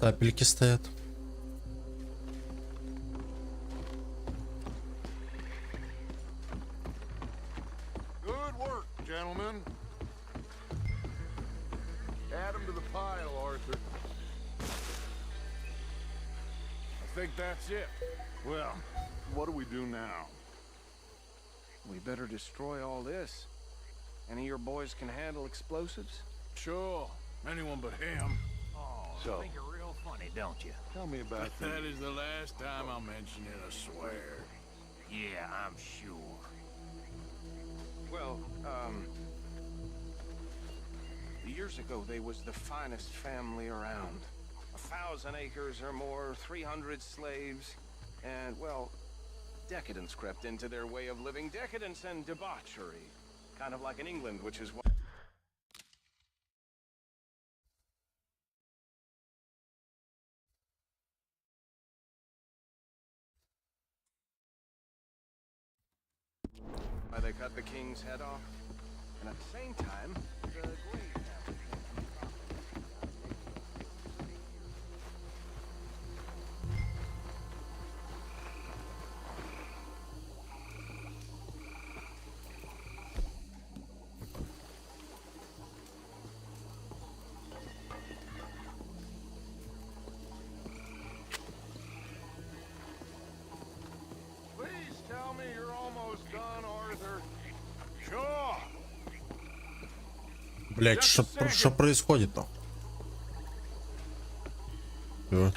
Тапельки стоят. Good work, gentlemen. Add 'em to the pile, Arthur. I think that's it. Well, what do we do now? We better destroy all this. Any of your boys can handle explosives? Sure. Anyone but him. Oh, So- you think you're real funny, don't you? Tell me about That is the last time I'll mention it, I swear. Yeah, I'm sure. Well, years ago they was the finest family around. 1,000 acres or more, 300 slaves, and, well, decadence crept into their way of living. Decadence and debauchery. Kind of like in England, which is what... why they cut the king's head off. And at the same time, the Gray family... Блять, что происходит-то? Всё.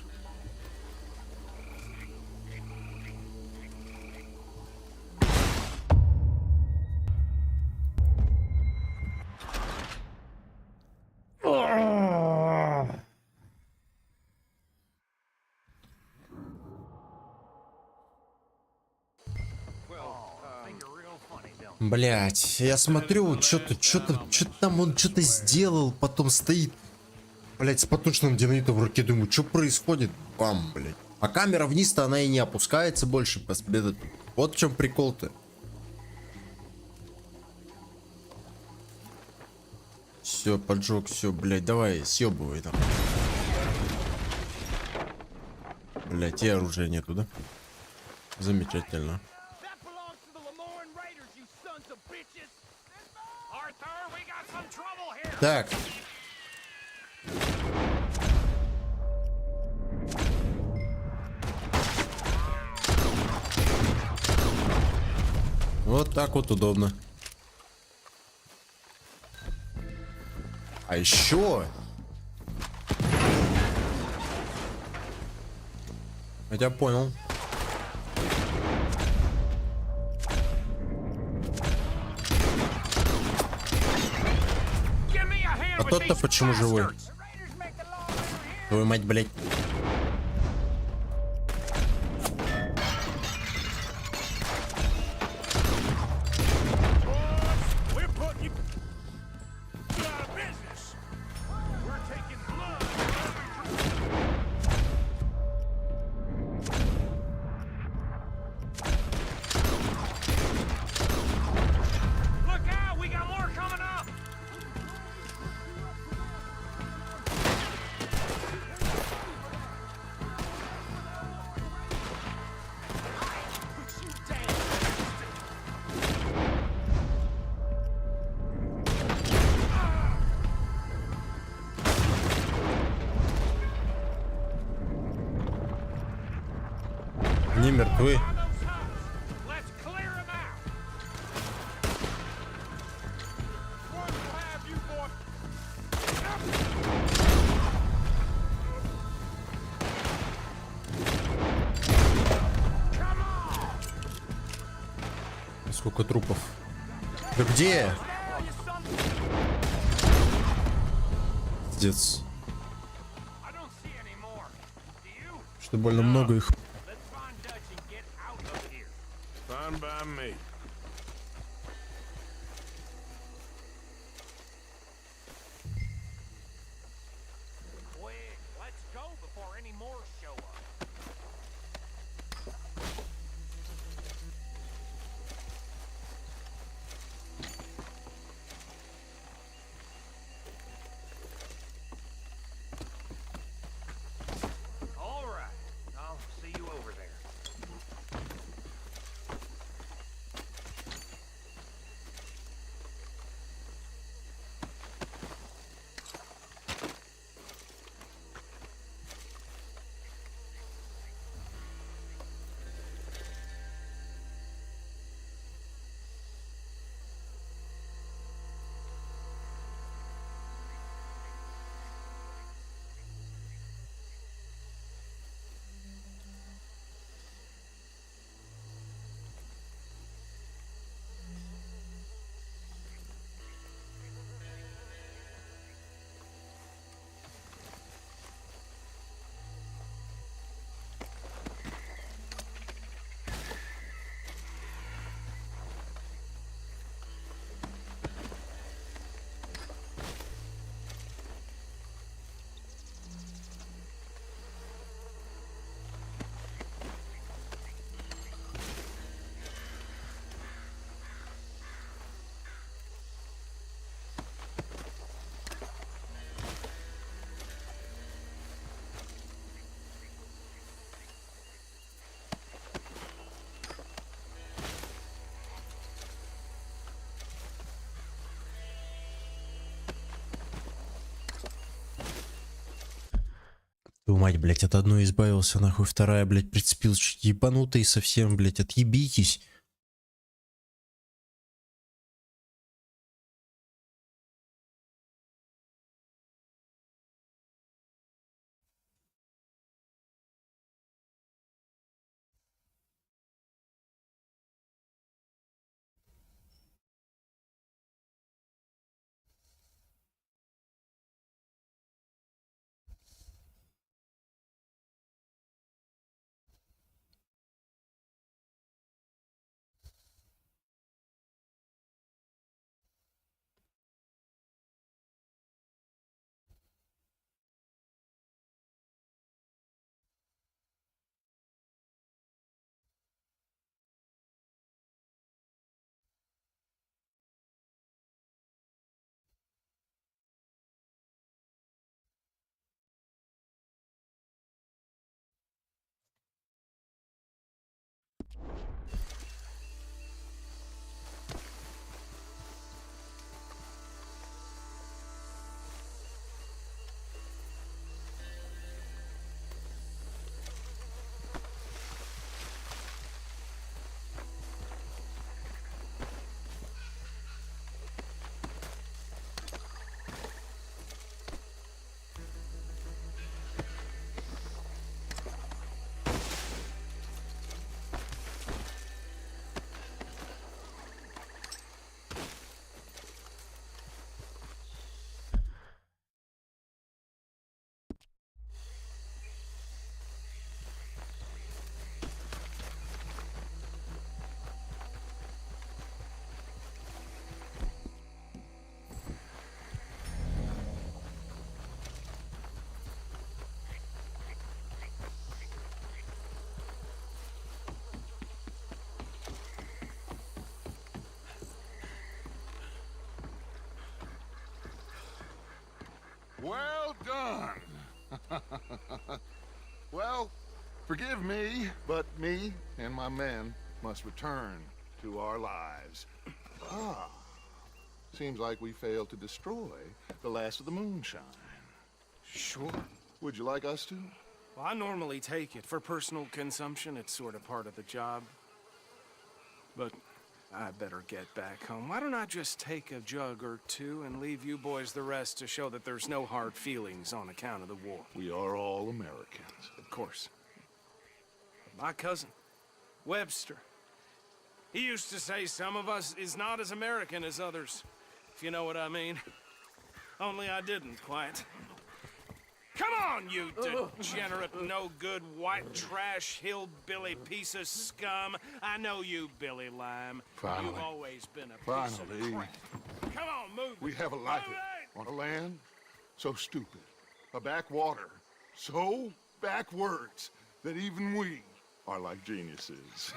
Блять, я смотрю, что-то там он что-то сделал, потом стоит, блять, с потушенным динамитом в руке, думаю, что происходит? Бам, блять. А камера вниз-то она и не опускается больше. Вот в чем прикол-то. Все, поджег, все, блять, давай, съебывай там. Блять, и оружия нету, да? Замечательно. Так. Вот так вот удобно. А еще... Я тебя понял. А тот-то почему живой? Твою мать, блядь. Не мертвы. Сколько трупов? Да где? Пиздец. Что больно много их. Fine by me. Quick, let's go before any more show up. All right, I'll see you over there. Твою мать, блядь, от одной избавился, нахуй, вторая, блядь, прицепил, ебанутый совсем, блядь, отъебитесь. done. Well, forgive me, but me and my men must return to our lives. Ah, seems like we failed to destroy the last of the moonshine. Sure. Would you like us to? Well, I normally take it. For personal consumption, it's sort of part of the job. But I better get back home. Why don't I just take a jug or two and leave you boys the rest to show that there's no hard feelings on account of the war? We are all Americans. Of course. But my cousin, Webster, he used to say some of us is not as American as others, if you know what I mean. Only I didn't quite. Come on, you degenerate, no-good, white trash, hillbilly piece of scum. I know you, Billy Lime. Finally. You've always been a piece of Finally. crap. Come on, move. We have a life on a land so stupid, a backwater so backwards that even we are like geniuses.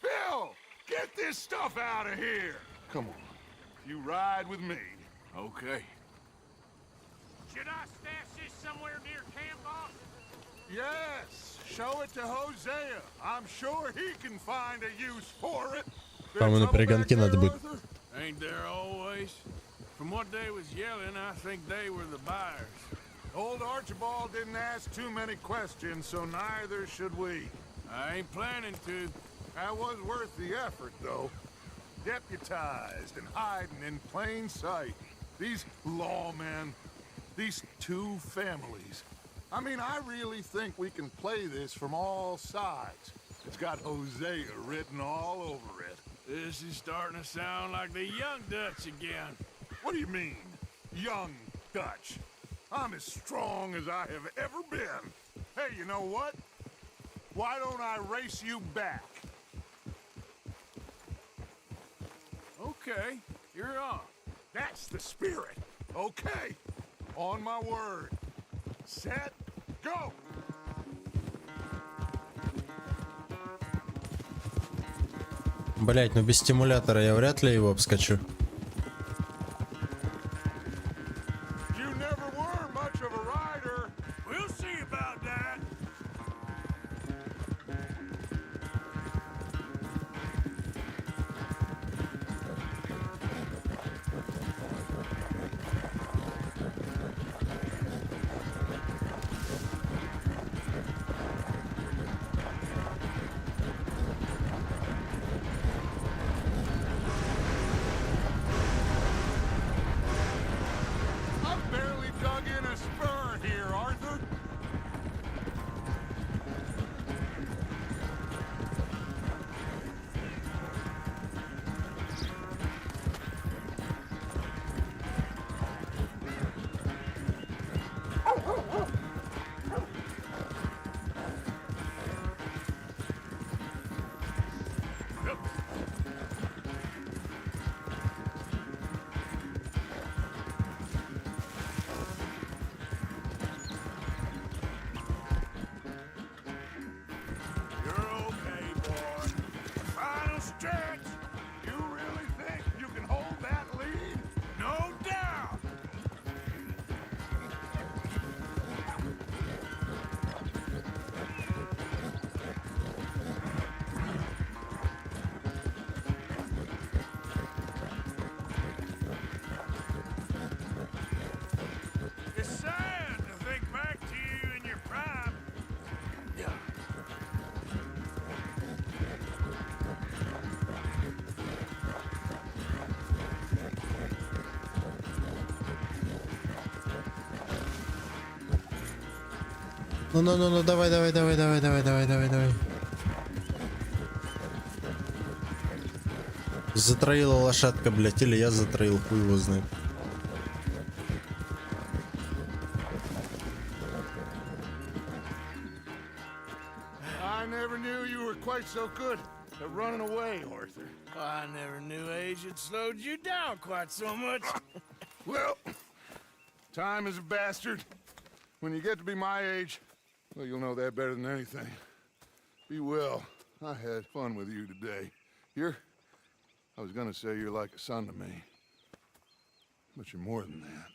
Bill, get this stuff out of here. Come on, you ride with me. Okay. Should I stash this somewhere near camp, boss? Yes, show it to Hosea. I'm sure he can find a use for it. Там на перегонки надо будет. Ain't there always? From what they was yelling, I think they were the buyers. Old Archibald didn't ask too many questions, so neither should we. I ain't planning to. That was worth the effort, though. Deputized and hiding in plain sight. These lawmen, these two families. I mean, I really think we can play this from all sides. It's got Hosea written all over it. This is starting to sound like the Young Dutch again. What do you mean, Young Dutch? I'm as strong as I have ever been. Hey, you know what? Why don't I race you back? Okay, you're on. That's the spirit. Okay, on my word. Set, go! Блять, ну без стимулятора я вряд ли его обскочу. You never were much of a rider. We'll see about that. I've barely dug in a spur here, Arthur. You're okay, boy. Final stretch. You really think you can hold that lead? No doubt. It's sad to think back to you in your prime. Yeah. Ну, давай. Затроила лошадка, блять, или я затроил, хуй его знает. I never knew you were quite so good at running away, Arthur. I never knew age had slowed you down quite so much. Well, time is a bastard. When you get to be my age, well, you'll know that better than anything. Be well. I had fun with you today. I was gonna say you're like a son to me. But you're more than that.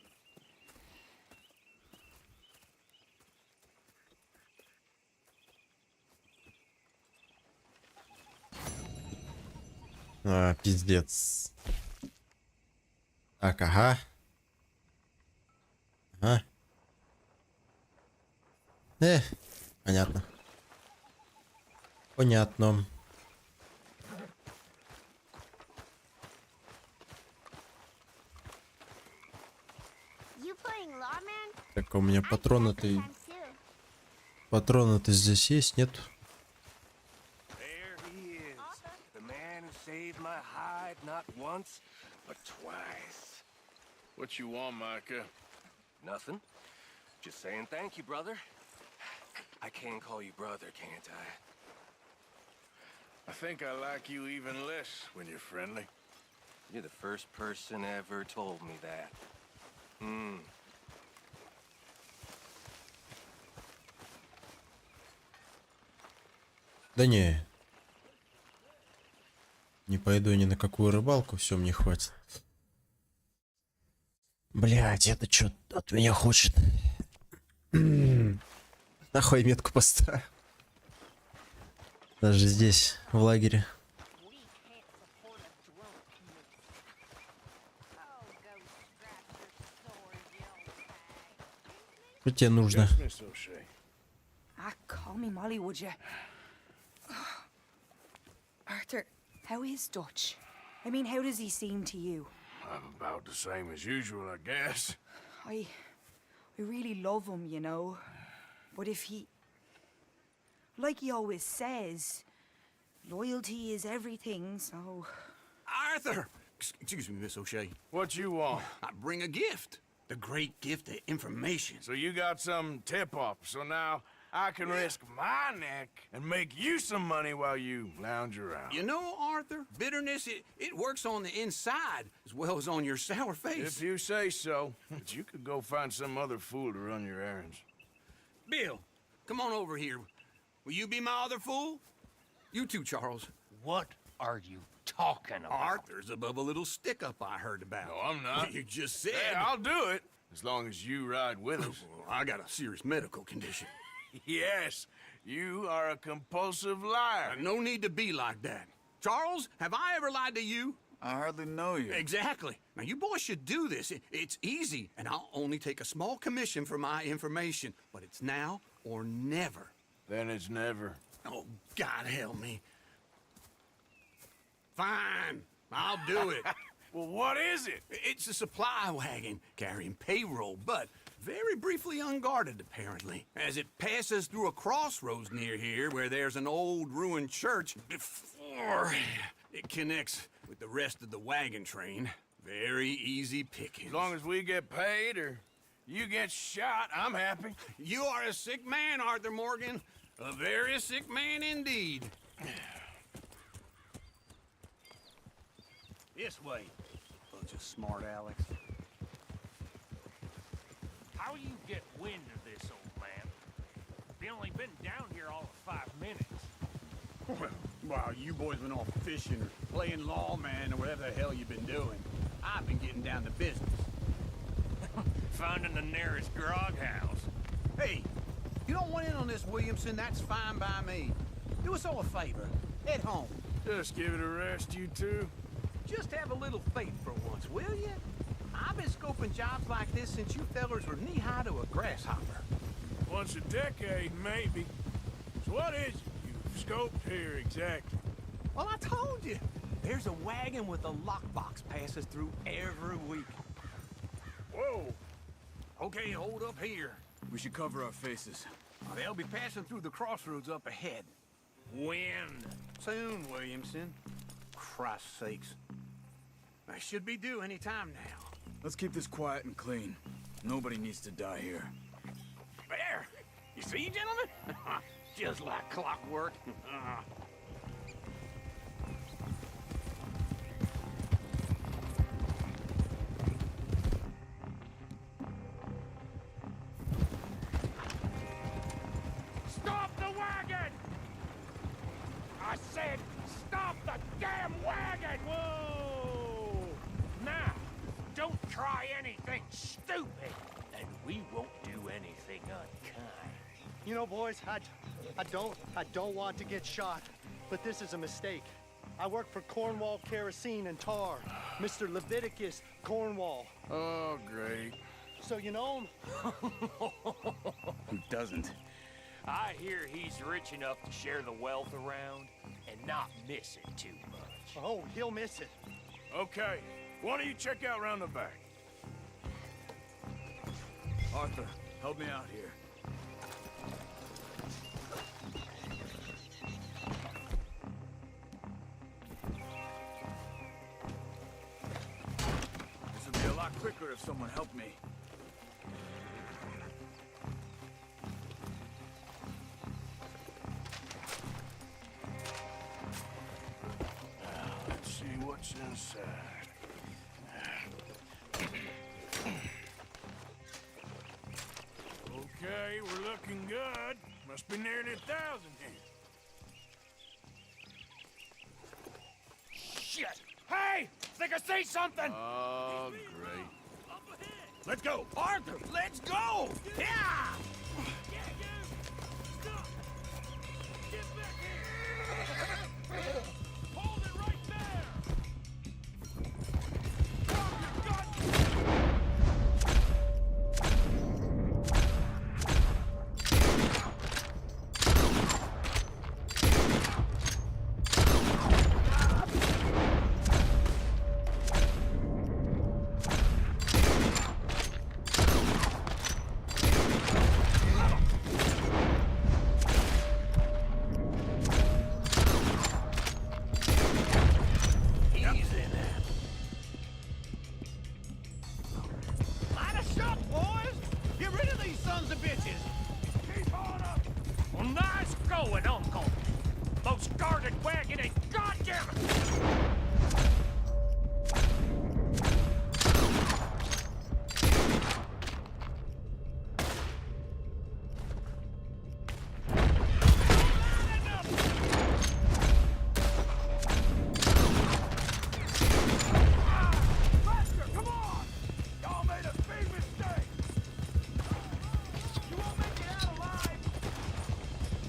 А, пиздец. Так, ага. Ага. Понятно. Понятно. Так, у меня патроны-то... Патроны-то здесь есть, нет? There he is, the man who saved my hide not once, but twice. What you want, Micah? Nothing. Just saying thank you, brother. I can call you brother, can't I? I think I like you even less when you're friendly. You're the first person ever told me that. Да не. Не пойду ни на какую рыбалку, все, мне хватит. Блять, это что от меня хочет? Нахуй метку поставил. Даже здесь, в лагере. Что тебе нужно? Call me Molly, would you? Arthur, how is Dutch? I mean, how does he seem to you? I'm about the same as usual, I guess. I really love him, you know. But if he... Like he always says, loyalty is everything, so... Arthur! Excuse me, Miss O'Shea. What you want? I bring a gift. The great gift of information. So you got some tip-off, so now I can risk my neck and make you some money while you lounge around. You know, Arthur, bitterness, it works on the inside as well as on your sour face. If you say so, but you could go find some other fool to run your errands. Bill, come on over here. Will you be my other fool? You too, Charles. What are you talking about? Arthur's above a little stick-up I heard about. No, I'm not. You just said... Hey, I'll do it, as long as you ride with us. I got a serious medical condition. Yes, you are a compulsive liar. No need to be like that. Charles, have I ever lied to you? I hardly know you. Exactly. Now, you boys should do this. It's easy, and I'll only take a small commission for my information. But it's now or never. Then it's never. Oh, God help me. Fine. I'll do it. Well, what is it? It's a supply wagon carrying payroll, but very briefly unguarded, apparently. As it passes through a crossroads near here where there's an old ruined church before it connects with the rest of the wagon train. Very easy pickings. As long as we get paid or you get shot, I'm happy. You are a sick man, Arthur Morgan. A very sick man indeed. This way. Bunch of smart Alex. How you get wind of this, old man? We only been down here all of 5 minutes. Well, while you boys been off fishing or playing lawman or whatever the hell you've been doing, I've been getting down to business. Finding the nearest grog house. Hey, you don't want in on this, Williamson, that's fine by me. Do us all a favor. Head home. Just give it a rest, you two. Just have a little faith for once, will you? I've been scoping jobs like this since you fellers were knee-high to a grasshopper. Once a decade, maybe. So what is it you've scoped here exactly? Well, I told you. There's a wagon with a lockbox passes through every week. Whoa. Okay, hold up here. We should cover our faces. They'll be passing through the crossroads up ahead. When? Soon, Williamson. Christ's sakes. I should be due any time now. Let's keep this quiet and clean. Nobody needs to die here. There! You see, gentlemen? Just like clockwork. Stop the wagon! I said, stop the damn wagon! Whoa! Now, don't try anything stupid, and we won't do anything unkind. You know, boys, I don't want to get shot, but this is a mistake. I work for Cornwall Kerosene and Tar. Mr. Leviticus Cornwall. Oh, great. So you know him? Who doesn't? I hear he's rich enough to share the wealth around and not miss it too much. Oh, he'll miss it. Okay, why don't you check out around the back? Arthur, help me out here. This would be a lot quicker if someone helped me. Let's see what's inside. Okay, we're looking good. Must be nearly 1,000 here. Shit! Hey! Think I see something! Oh, great. Let's go! Arthur, let's go! Yeah! Hold it right there! Light us up, boys! Get rid of these sons of bitches! Keep on up! Well, nice going, Uncle! Those guarded wagon ain't goddamn it! Come on! Y'all made a big mistake! You won't make it out alive!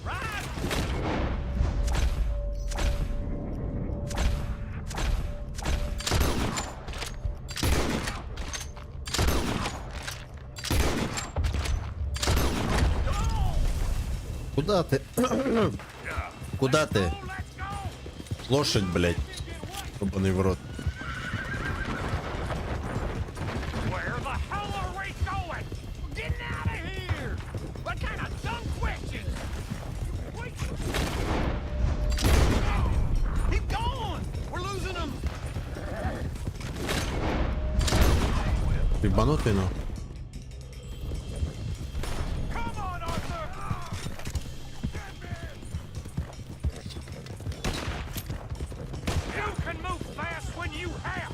Right! Куда ты? Куда ты? Лошадь, блядь. Ёбаный в рот. Where the hell are we going? We're getting out of here! What kind of dumb questions? Wait. Keep going! We're losing them! Ты ебанутый, ну? Come on, Arthur! You can move fast when you have.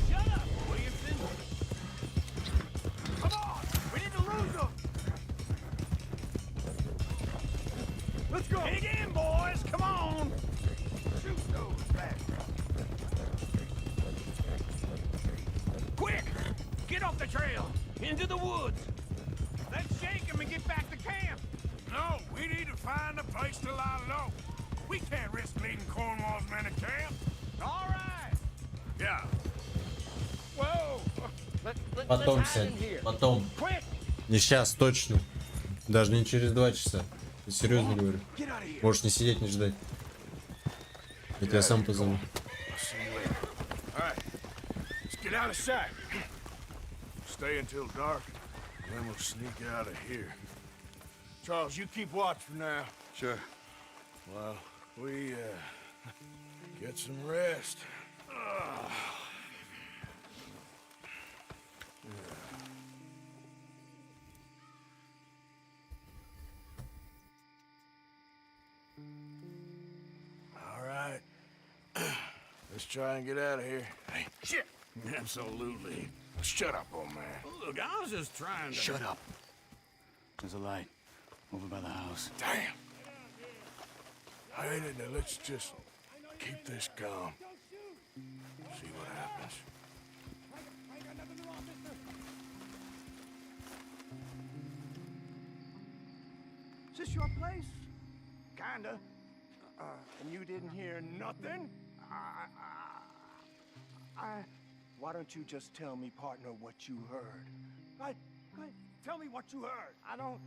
Shut up, Williamson! Come on! We need to lose them! Let's go! Dig in, boys! Come on! Shoot those bastards! Quick! Get off the trail! Into the woods! Let's shake them and get back to camp! No, we need to find a place to lie low. We can't risk leading Cornwall's men to camp. All right! Yeah. Whoa! Потом сядь. Потом. Не сейчас, точно. Даже не через 2 часа. Я серьезно говорю. Можешь не сидеть, не ждать. Я тебя сам позову. All right. Let's get out of sight. Stay until dark, then we'll sneak out of here. Charles, you keep watch for now. Sure. Well, we, get some rest. All right. Let's try and get out of here. Hey, shit! Absolutely. Shut up, old man. Look, I was just trying to... Shut up. There's a light over by the house. Damn. All right, now let's just keep this calm. See what happens. this your place? Kinda. And you didn't hear nothing? Why don't you just tell me, partner, what you heard? Right? Tell me what you heard. I don't...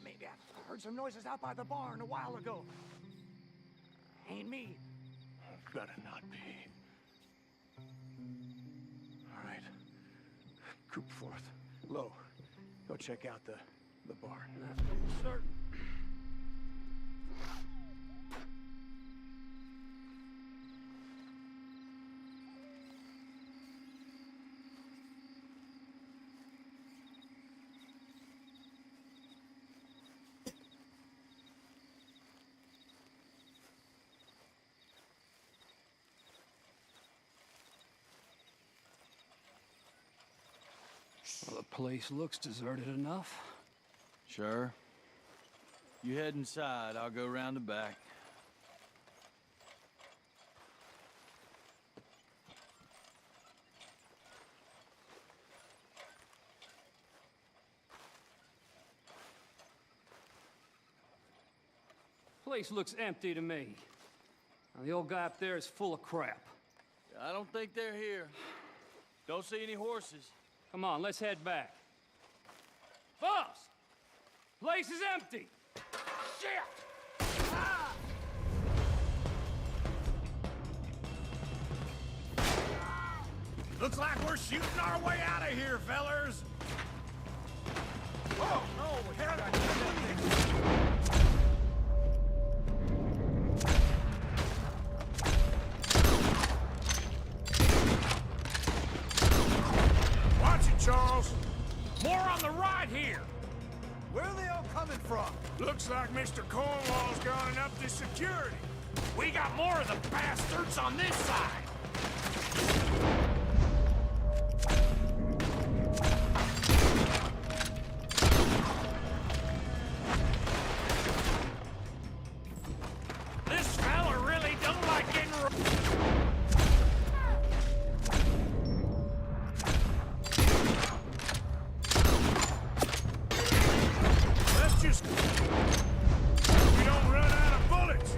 Maybe I heard some noises out by the barn a while ago. Ain't me. Better not be. All right. Coop forth. Lo, go check out the barn. Sir. Well, the place looks deserted enough. Sure. You head inside, I'll go round the back. Place looks empty to me. Now, the old guy up there is full of crap. I don't think they're here. Don't see any horses. Come on, let's head back. Boss! Place is empty! Shit! Looks like we're shooting our way out of here, fellers. Oh, no, we had a... Charles. More on the right here. Where are they all coming from? Looks like Mr. Cornwall's gone and upped his security. We got more of the bastards on this side. This fella really don't like getting... We don't run out of bullets.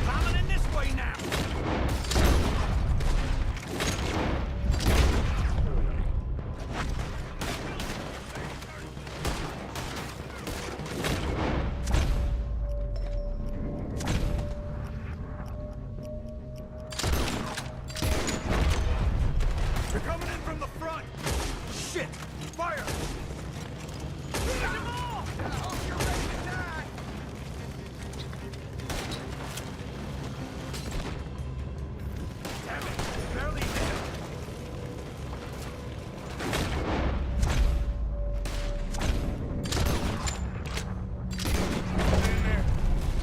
Coming in this way now. They're coming in from the front. Shit! Fire!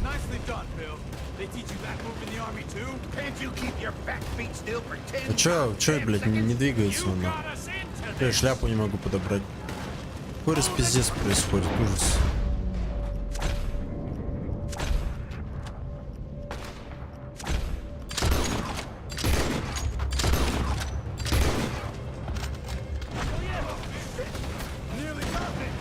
Nicely done, Bill. They teach you that move in the army too? Can't you keep your back feet still for 10 чё, блядь, не двигается он? Я шляпу не могу подобрать. Какой распиздец происходит? Ужас. Nearly nothing.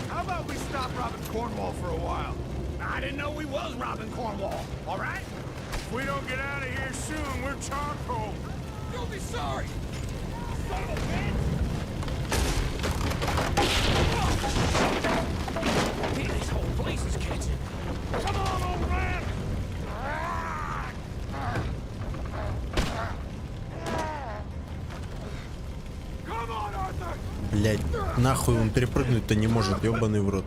How about we stop robbing Cornwall for a while? I didn't know we was robbing Cornwall, all right? If we don't get out of here soon, we're charcoal. You'll be sorry. Son of a bitch. Hey, this whole place is catching. Come on, old man. Come on, Arthur. Блядь, нахуй он перепрыгнуть-то не может, ёбаный в рот.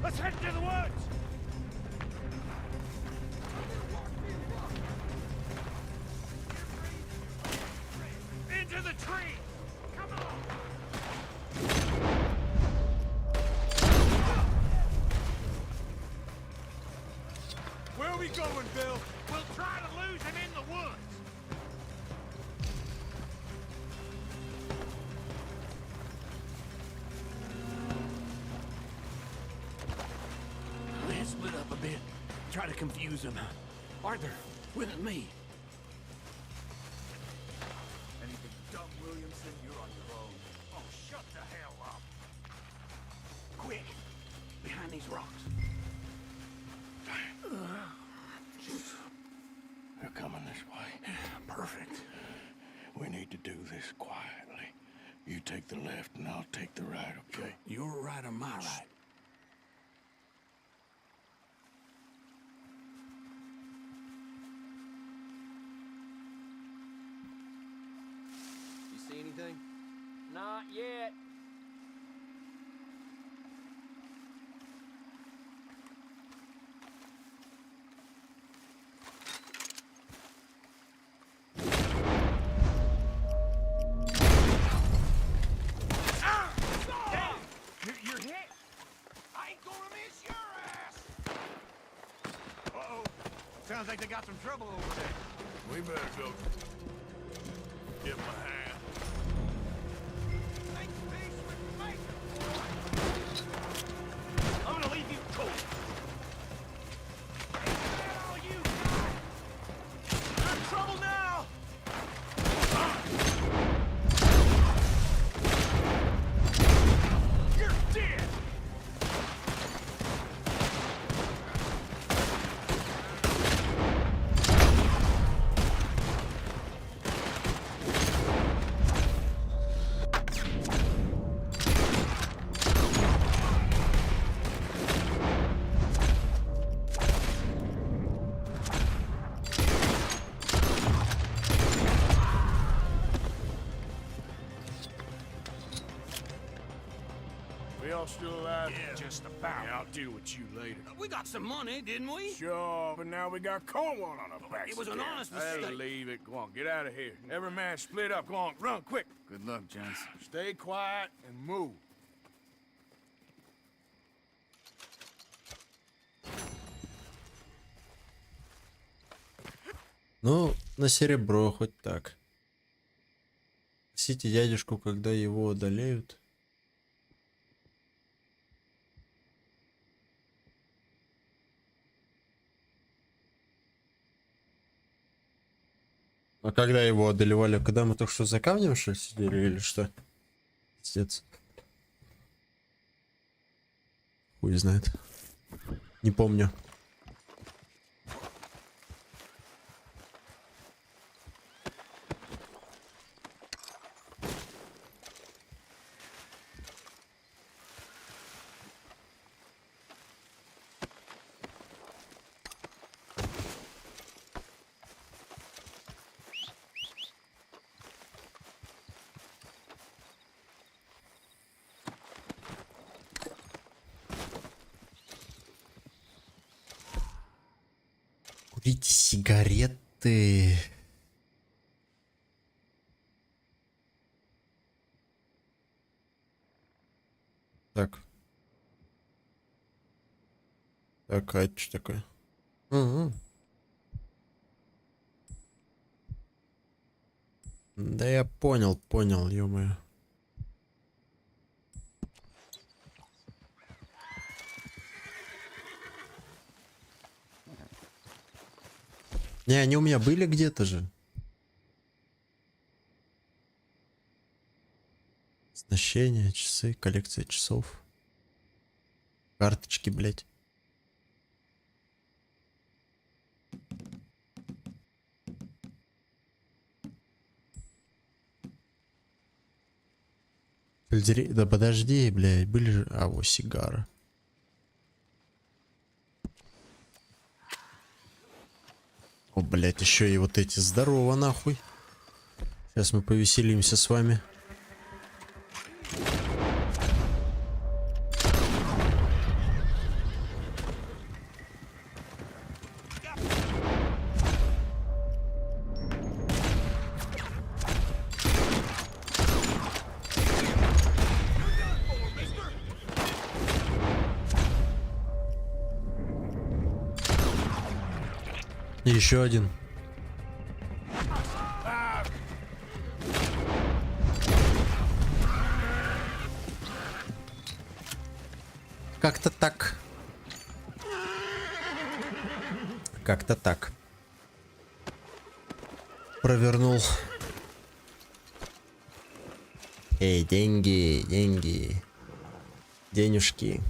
Let's head to the woods. Into the tree. Come on. Where are we going, Bill? We'll try to lose him in the woods. Let's split up a bit. Try to confuse them. Arthur, with me. Anything dumb, Williamson, you're on your own. Oh, shut the hell up. behind these rocks. They're coming this way. Perfect. We need to do this quietly. You take the left and I'll take the right, okay? Your right or my right? You see anything? Not yet. You're hit. I ain't gonna miss your ass. Uh-oh. Sounds like they got some trouble over there. We better go give them a hand. Make peace with me. I'm gonna leave you cold. All you got. I'm in trouble now. You're dead. We all still alive? Yeah. Just about. Yeah, I'll deal with you later. We got some money, didn't we? Sure, but now we got Cornwall on our backs. It was an again. honest Hey, mistake. leave it. Go on, get out of here. Every man split up. Go on, run, quick. Good luck, gents. Stay quiet and move. Ну, на серебро хоть так. Спасите дядюшку, когда его одолеют. А когда его одолевали? Когда мы только что за камнем, что ли, сидели или что? Пиздец. Хуй знает. Не помню. Курите сигареты. Так. Так, а это что такое? Угу. Да я понял, ё-моё. Не, они у меня были где-то же. Оснащение, часы, коллекция часов. Карточки, блядь. Да подожди, блядь, были же... А, вот сигара. О, блядь, еще и вот эти. Здорово, нахуй. Сейчас мы повеселимся с вами. Еще один. Как-то так. Как-то так. Провернул. Эй, деньги, деньги. Денежки.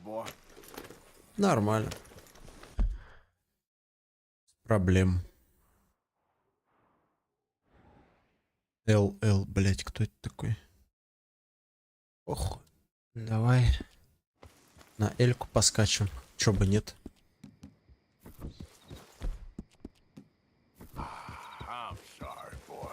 boy. Нормально. Проблем. ЛЛ, блять, кто это такой? Ох, давай на Эльку поскачем. Чё бы нет. I'm sorry, boy.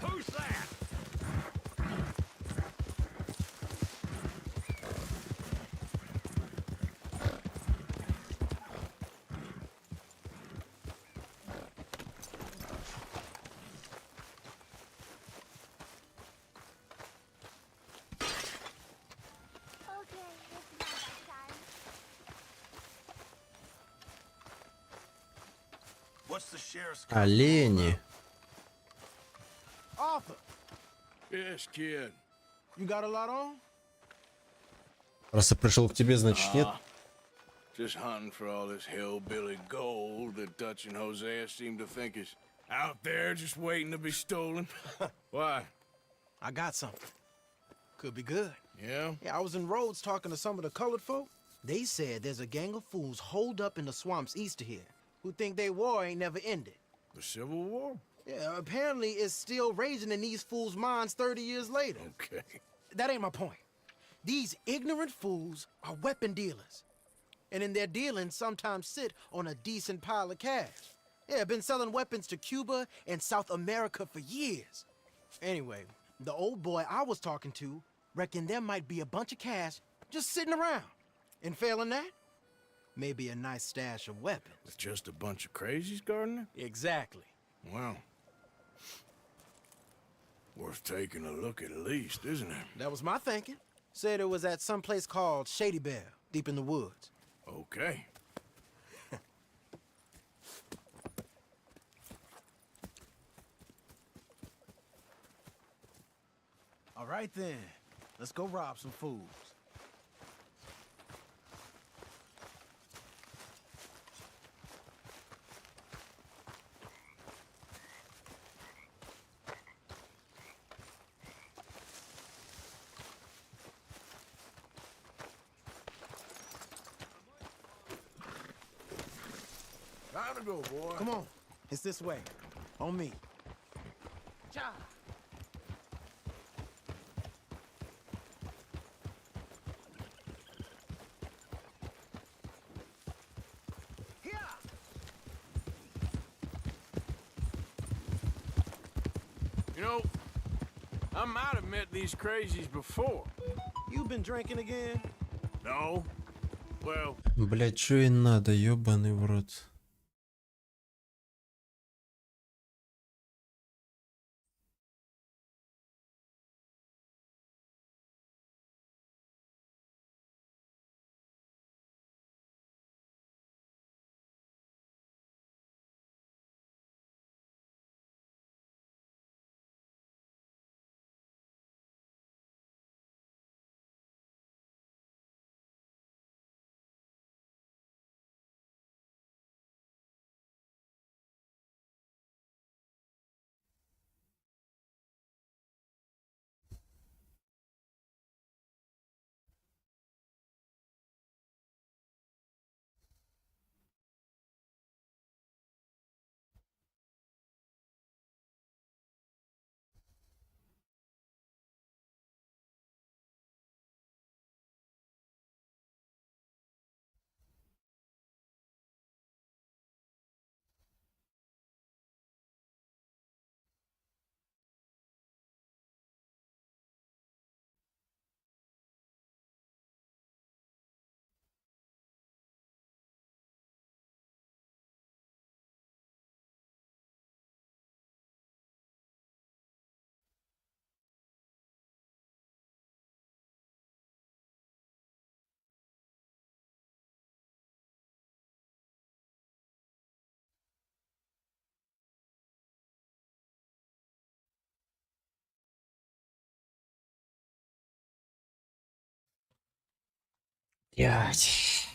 Who's that? What's the sheriff's... Олени. Arthur, Yes, kid. you got a lot on? Раз я пришел к тебе, значит нет. Just hunting for all this hillbilly gold that Dutch and Hosea seem to think is out there just waiting to be stolen. Why? I got something. Could be good. Yeah? Yeah, I was in Rhodes talking to some of the colored folk. They said there's a gang of fools holed up in the swamps east of here who think their war ain't never ended. The Civil War? Yeah, apparently it's still raging in these fools' minds 30 years later. Okay. That ain't my point. These ignorant fools are weapon dealers. And in their dealing, sometimes sit on a decent pile of cash. Yeah, been selling weapons to Cuba and South America for years. Anyway, the old boy I was talking to reckoned there might be a bunch of cash just sitting around. And failing that, maybe a nice stash of weapons. With just a bunch of crazies, Gardner? Exactly. Well, worth taking a look at least, isn't it? That was my thinking. Said it was at some place called Shady Bell, deep in the woods. Okay. All right then, let's go rob some fools. Time to go, boy. Come on, it's this way. On me. Cha. You know, I might have met these crazies before. You been drinking again? No. Well... Блять, что и надо, ёбаный в рот. Блять.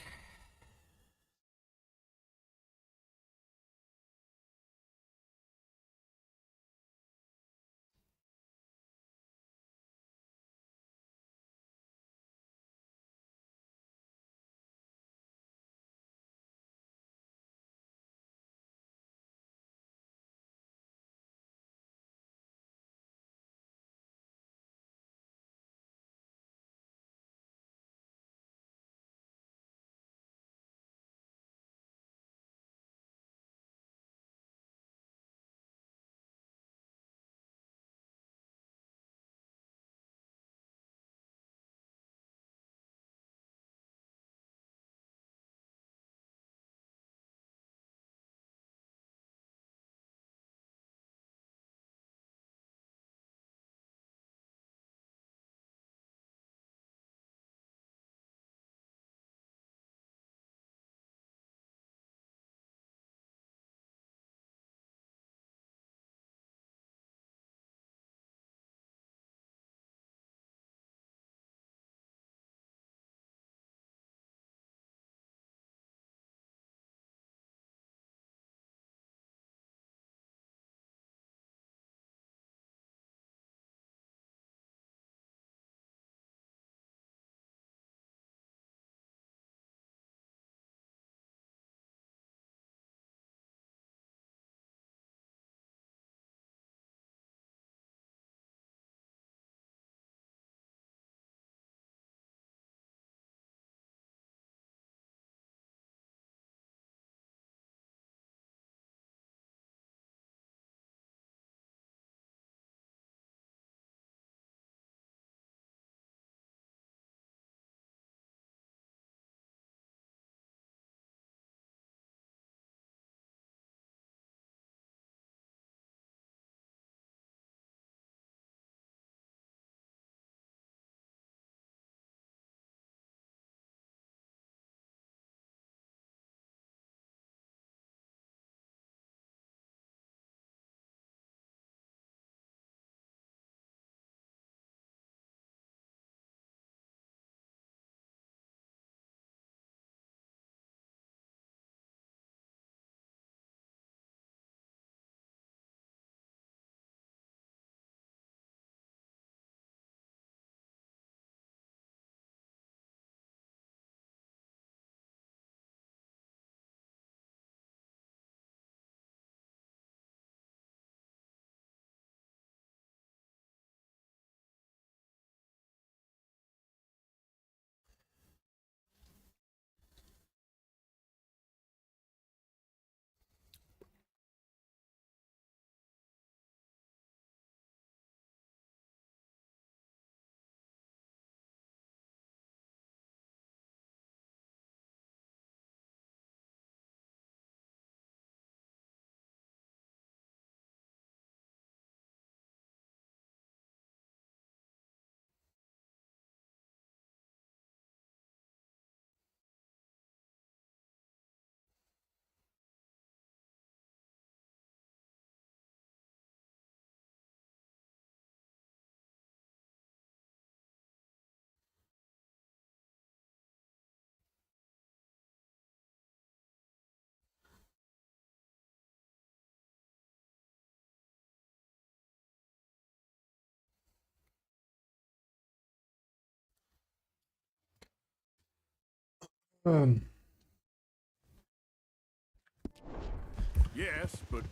Yes, but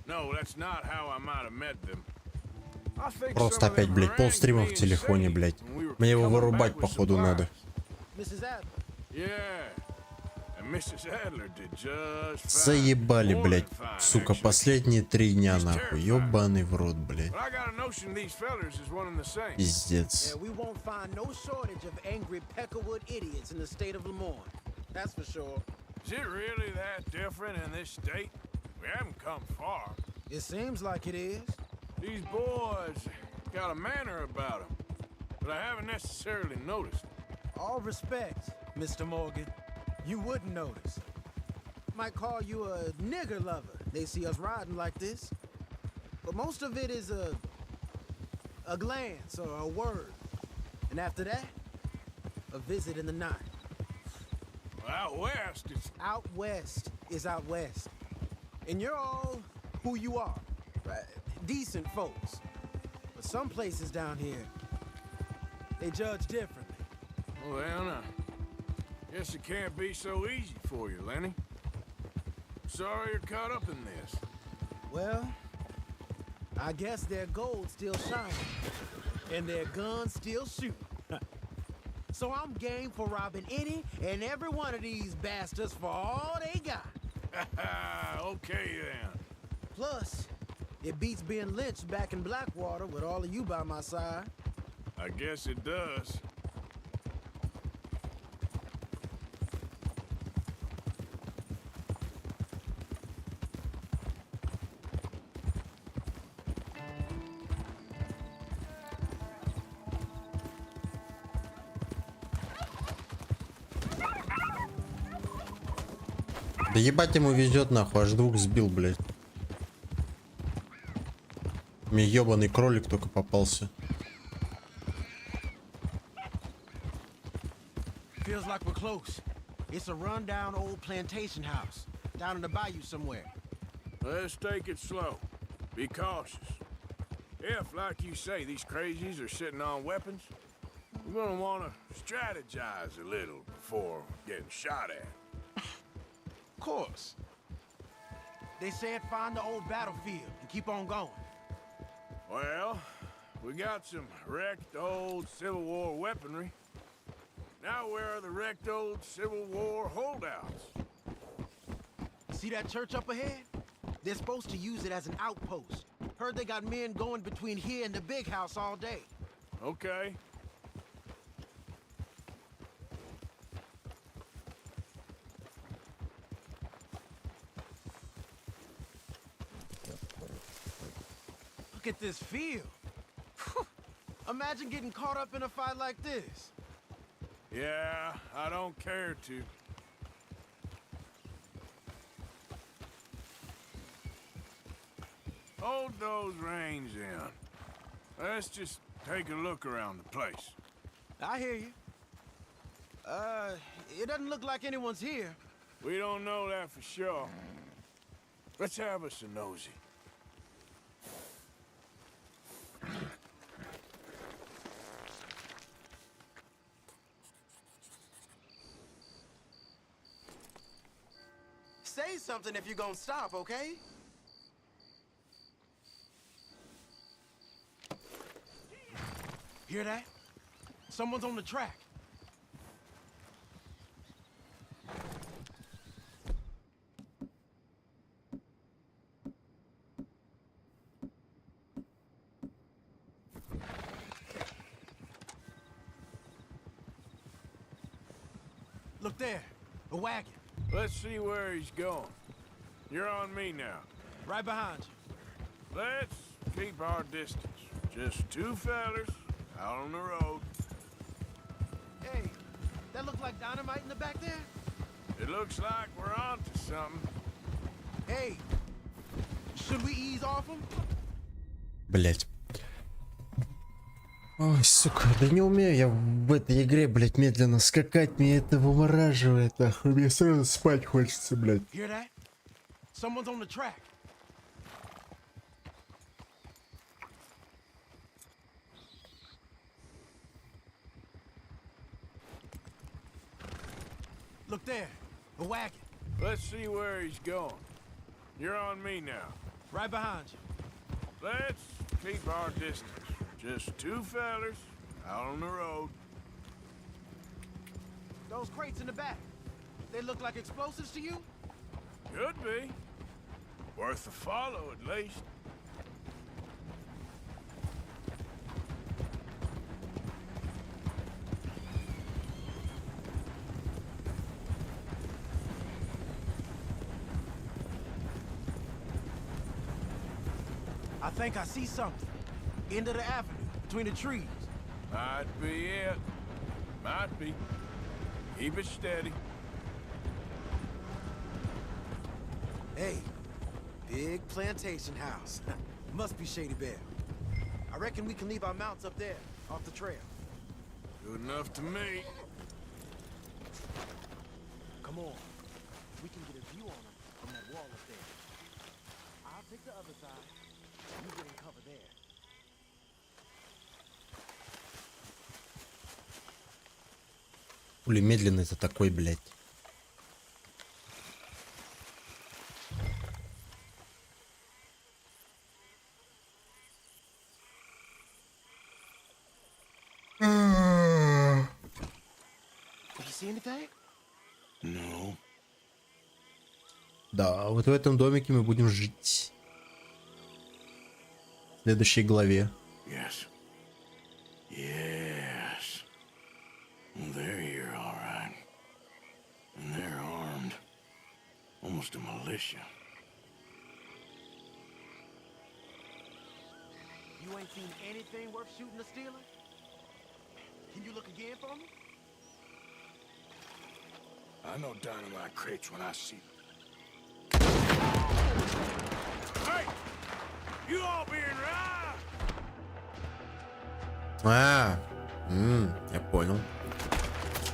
no, that's not how I might have met them. I think Просто some of опять, them блядь, полстрима harangued в me телефоне, insane блядь. when we were Мне его coming вырубать, back with походу, надо. Mrs. Adler. Yeah. And Mrs. Adler did just fine. Заебали, More блядь. than fine, Сука, actually. последние 3 дня, нахуй. Ёбаный в рот, блядь. But I got a notion these fellers is one and the same. Пиздец. Yeah, we won't find no shortage of angry Peckerwood idiots in the state of Lemoyne. That's for sure. Is it really that different in this state? We haven't come far. It seems like it is. These boys got a manner about them, but I haven't necessarily noticed. All respect, Mr. Morgan. You wouldn't notice. Might call you a nigger lover. They see us riding like this. But most of it is a glance or a word. And after that, a visit in the night. Out west, it's... Out west is out west. And you're all who you are. Right? Decent folks. But some places down here, they judge differently. Well, now, guess it can't be so easy for you, Lenny. Sorry you're caught up in this. Well, I guess their gold's still shining. And their guns still shoot. So I'm game for robbing any and every one of these bastards for all they got. Okay, then. Plus, it beats being lynched back in Blackwater with all of you by my side. I guess it does. Да ебать ему везет нахуй, аж двух сбил, блядь. Мне ебаный кролик только попался. Feels like we're close. It's a rundown old plantation house down in the bayou somewhere. Let's take it slow. Be cautious. If, like you say, these crazies are sitting on weapons, we're gonna want to strategize a little before getting shot at. Of course. They said find the old battlefield and keep on going. Well, we got some wrecked old Civil War weaponry. Now where are the wrecked old Civil War holdouts? See that church up ahead? They're supposed to use it as an outpost. Heard they got men going between here and the big house all day. Okay. Look at this field. Imagine getting caught up in a fight like this. Yeah, I don't care to. Hold those reins in. Let's just take a look around the place. I hear you. It doesn't look like anyone's here. We don't know that for sure. Let's have us a nosy. Say something if you're gonna stop, okay? Hear that? Someone's on the track. Look there, a wagon. Let's see where he's going. You're on me now. Right behind you. Let's keep our distance. Just two fellers out on the road. Hey, that look like dynamite in the back there? It looks like we're on to something. Hey, should we ease off them? Блять. Ой, сука, да не умею я в этой игре, блять, медленно скакать, мне это вымораживает, нахуй, мне сразу спать хочется, блять. Hear that? Someone's on the track. Look there, a wagon. Let's see where he's going. You're on me now. Right behind you. Let's keep our distance. Just two fellers out on the road. Those crates in the back, they look like explosives to you? Could be. Worth a follow, at least. I think I see something. End of the avenue, between the trees. Might be it. Might be. Keep it steady. Hey, big plantation house. Must be Shady Bear. I reckon we can leave our mounts up there, off the trail. Good enough to me. Come more. We can get a view on them from that wall up there. I'll take the other side. You get in cover there. Хули медленный-то такой, блядь. Did you see anything? No. Да, вот в этом домике мы будем жить. В следующей главе. Yes. Yes. Well, they're here, all right. And they're armed. Almost a militia. You ain't seen anything worth shooting or stealing? Can you look again for me? I know dynamite crates when I see them. Hey! You all being right! Я понял.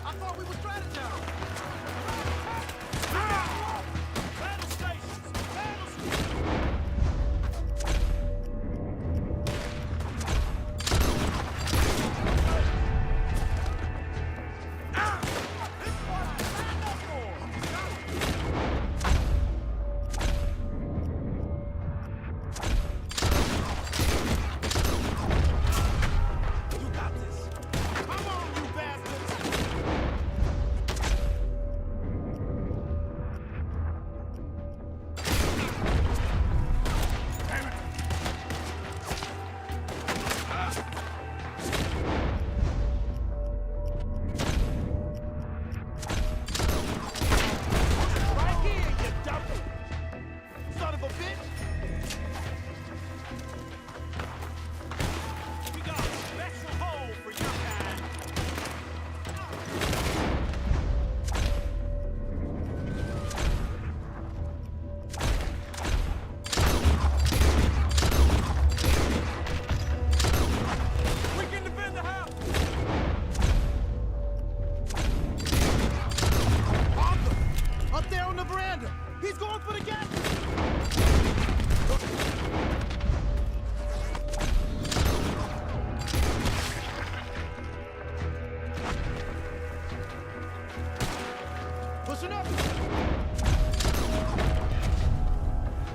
I thought we was strategizing. Battle stations! Battle stations!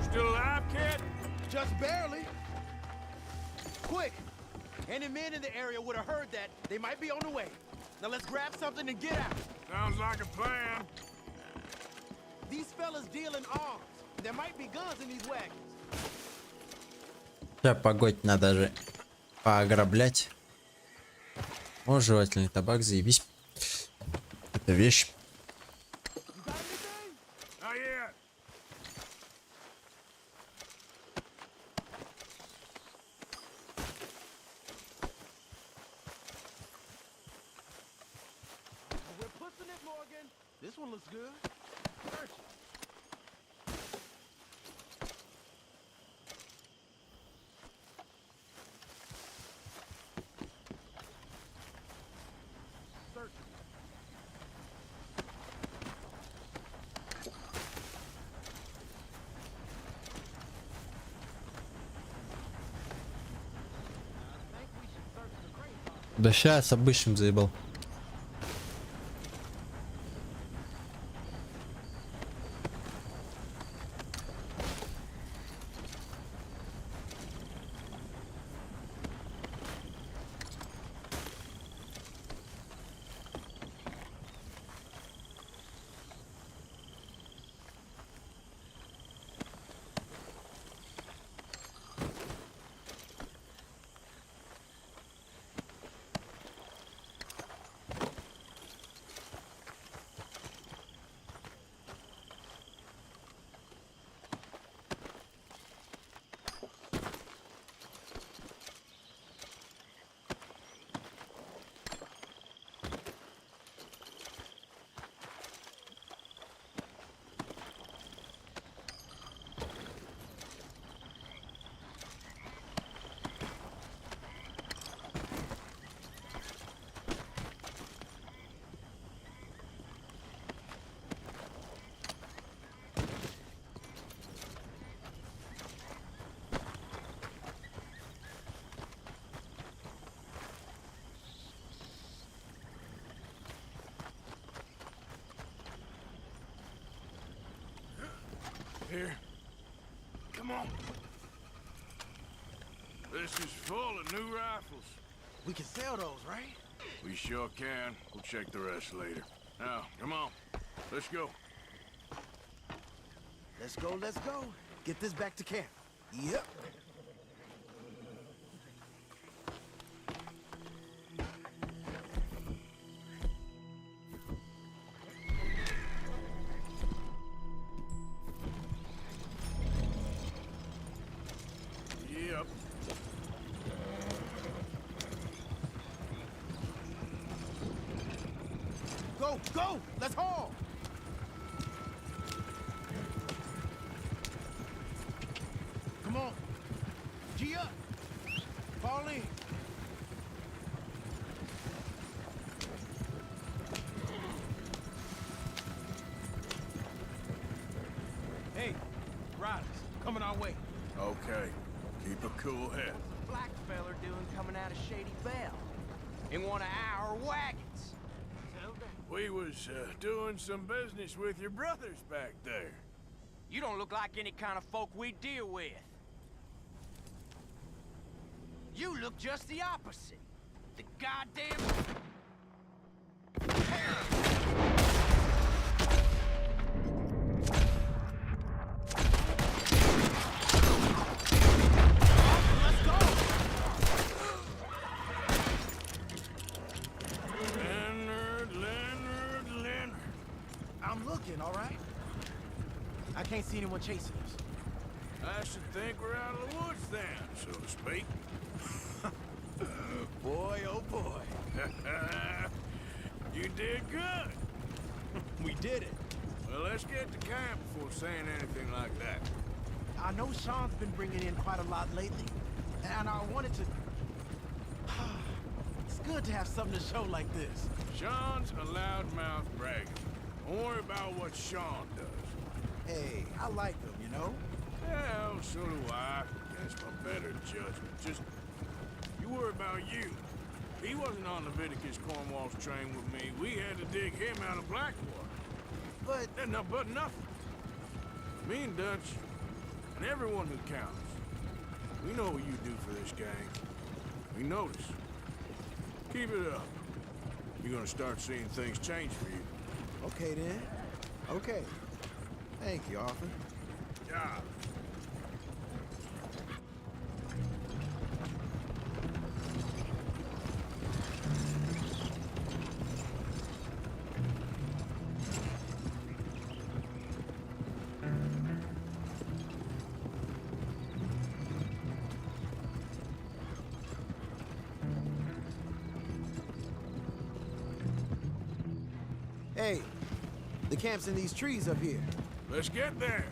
Still alive, kid? Just barely. Quick! Any men in the area would have heard that. They might be on the way. Now let's grab something and get out. Sounds like a plan. These fellas deal in arms. There might be guns in these wagons. Сейчас погодь, надо же поограблять. О, жевательный табак, заебись. Это вещь. Not yet. We're pushing it, Morgan. This one looks good. Search it. Search it. Да сейчас обычным заебал. Here. Come on. This is full of new rifles. We can sell those, right? We sure can. We'll check the rest later. Now, come on. Let's go. Let's go, let's go. Get this back to camp. Yep. Yep. Go, go! Let's haul! Come on. G up. Fall in. Hey, riders, coming our way. Okay. Keep a cool head. Black feller doing coming out of Shady Bell in one of our wagons. We was doing some business with your brothers back there. You don't look like any kind of folk we deal with. You look just the opposite. The goddamn... Leonard. I'm looking, all right? I can't see anyone chasing us. I should think we're out of the woods then, so to speak. Boy, oh boy. You did good. We did it. Well, let's get to camp before saying anything like that. I know Sean's been bringing in quite a lot lately, and I wanted to... It's good to have something to show like this. Sean's a loudmouth bragger. Don't worry about what Sean does. Hey, I like him, you know? Well, so do I. Against my better judgment. Just, you worry about you. He wasn't on Leviticus Cornwall's train with me. We had to dig him out of Blackwater. But nothing. Me and Dutch, and everyone who counts, we know what you do for this gang. We notice. Keep it up. You're gonna start seeing things change for you. Okay, then. Okay. Thank you, Arthur. Yeah. Hey, the camp's in these trees up here. Let's get there.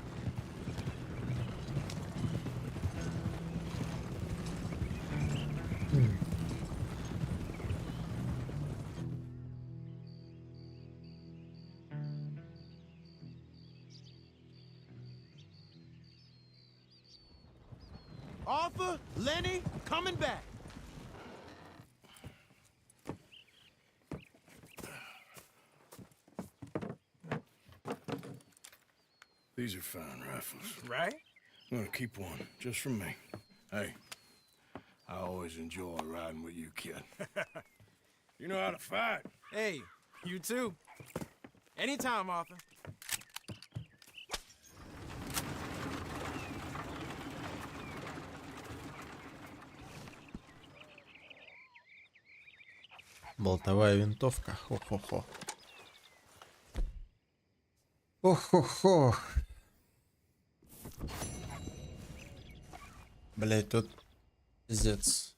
Arthur, Lenny, coming back. These are fine rifles. Right? I'm gonna keep one, just for me. Hey, I always enjoy riding with you, kid. You know how to fight. Hey, you too. Anytime, Arthur. Болтовая винтовка. Хо-хо-хо. Ох-хо-хо. Блять, тут пиздец.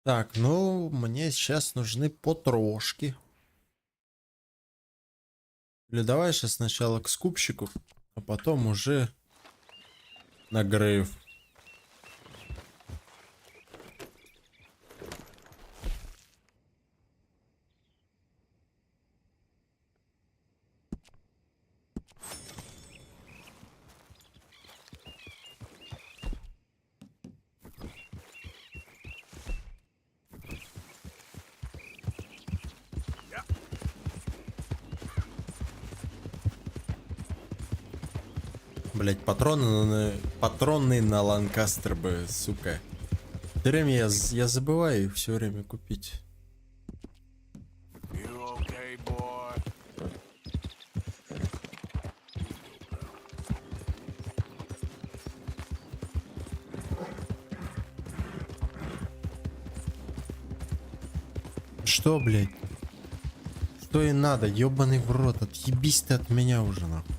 Так, ну, мне сейчас нужны потрошки. Или давай сейчас сначала к скупщику, а потом уже на грейв. Блять, патроны на Ланкастер бы, сука. Все время я забываю их все время купить. Что, блядь? Что и надо, ёбаный в рот, отъебись ты от меня уже, нахуй.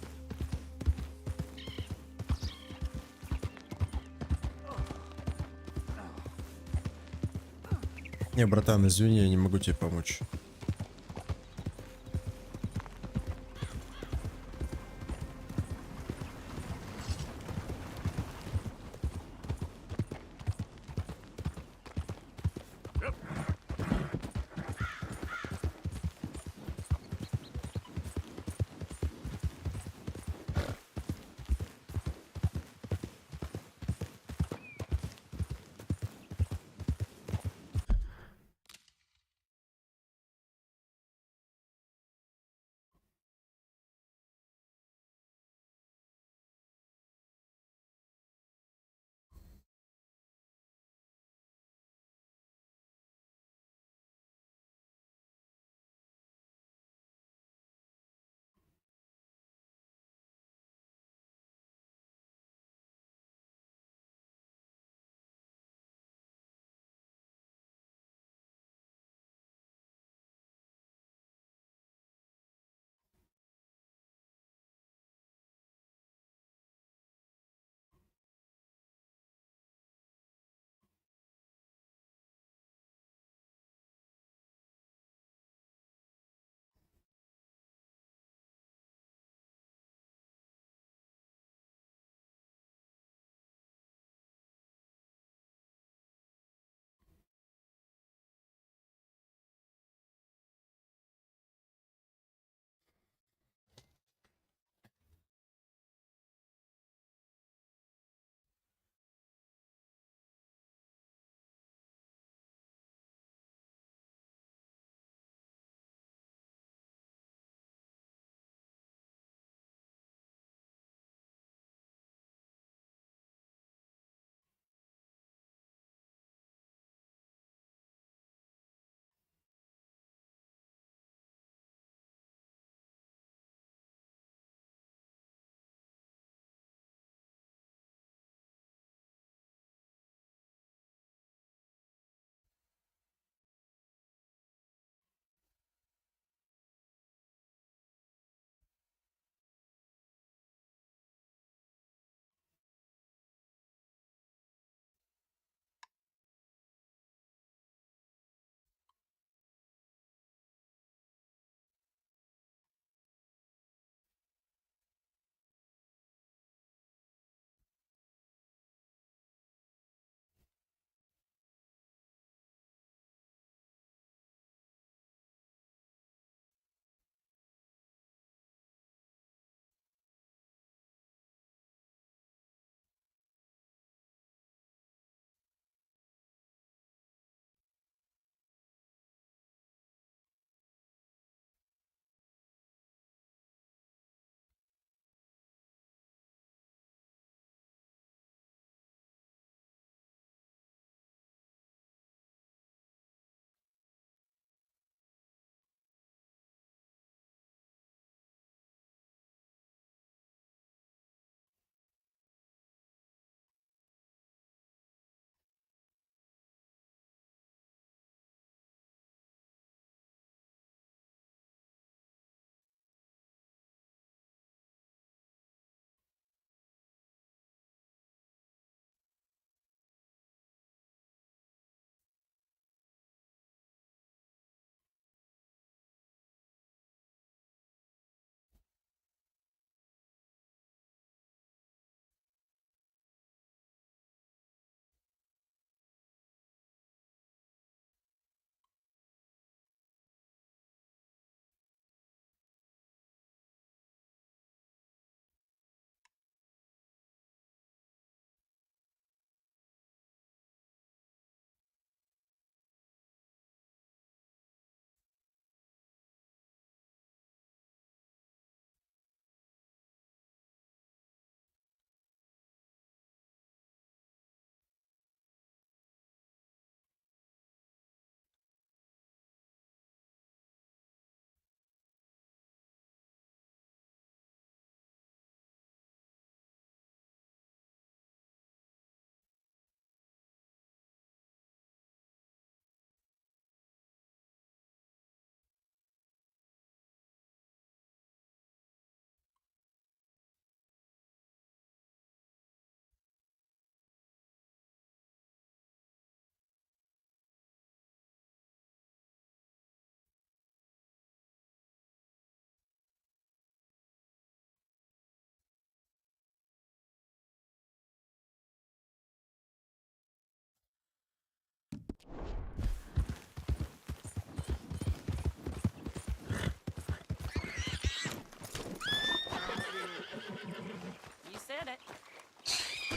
Не, братан, извини, я не могу тебе помочь.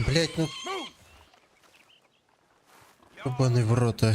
Блять, ну... Ебаный в рот, а.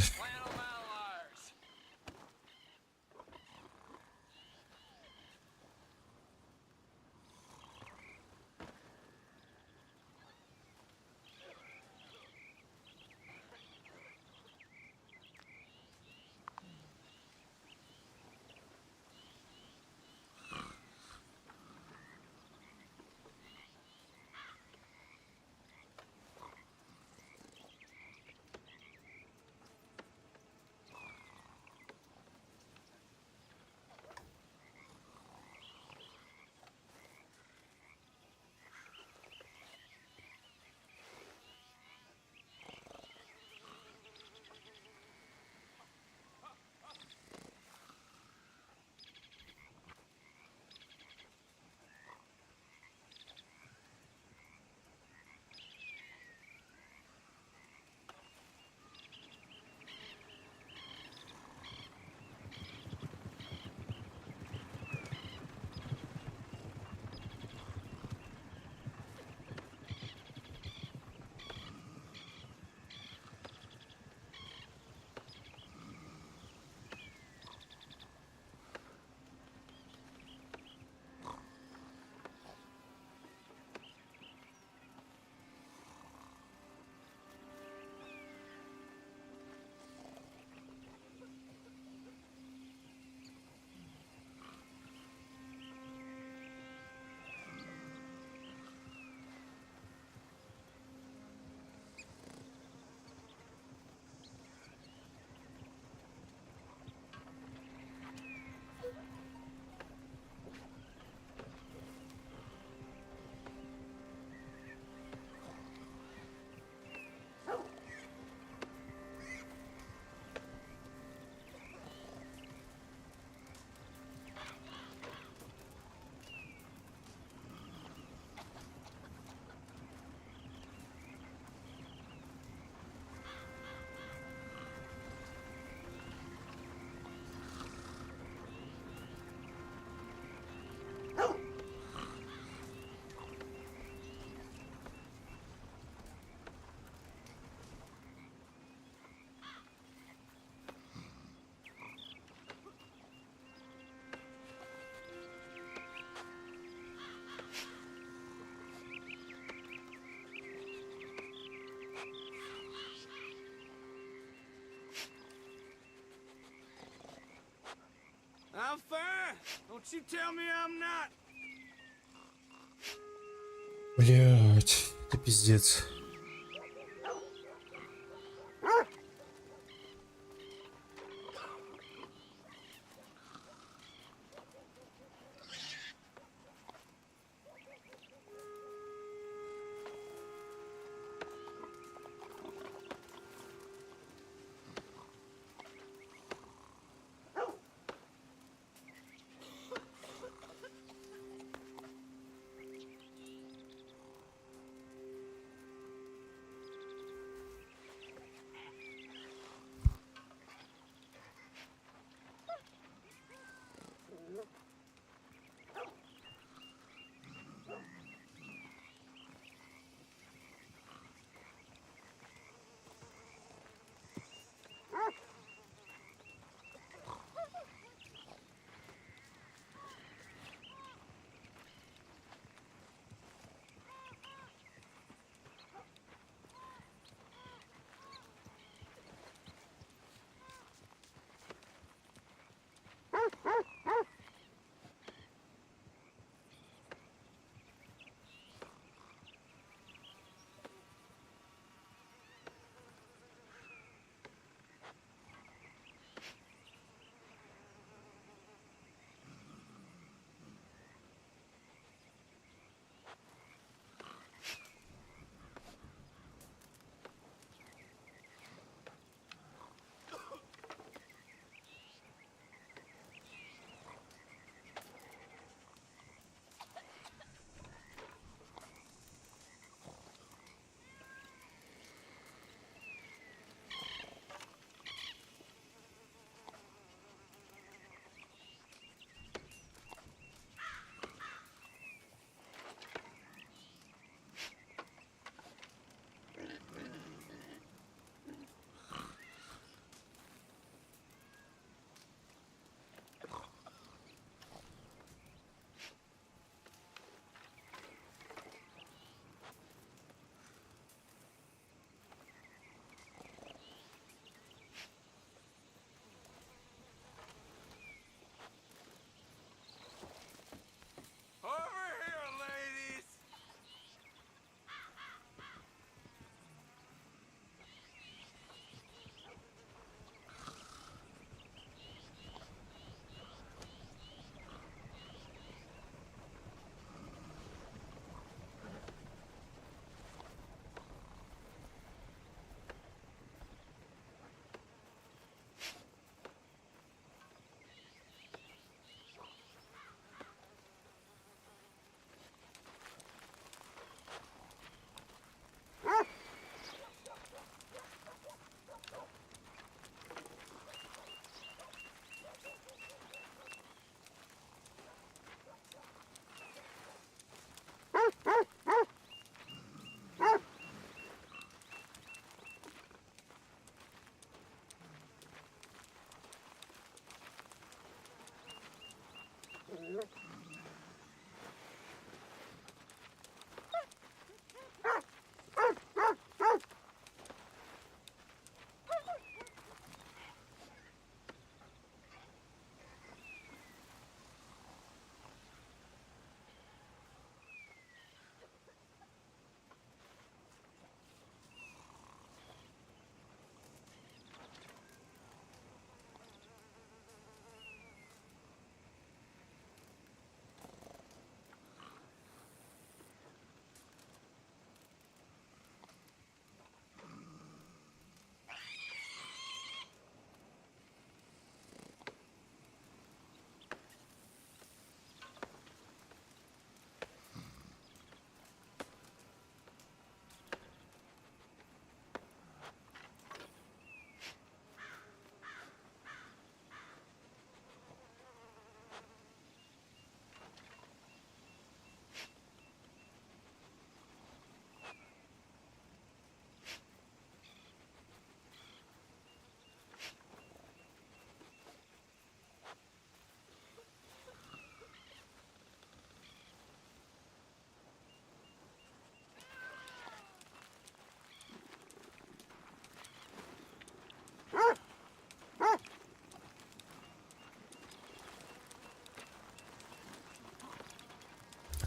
I'm fine. Don't you tell me I'm not. Блять, это пиздец.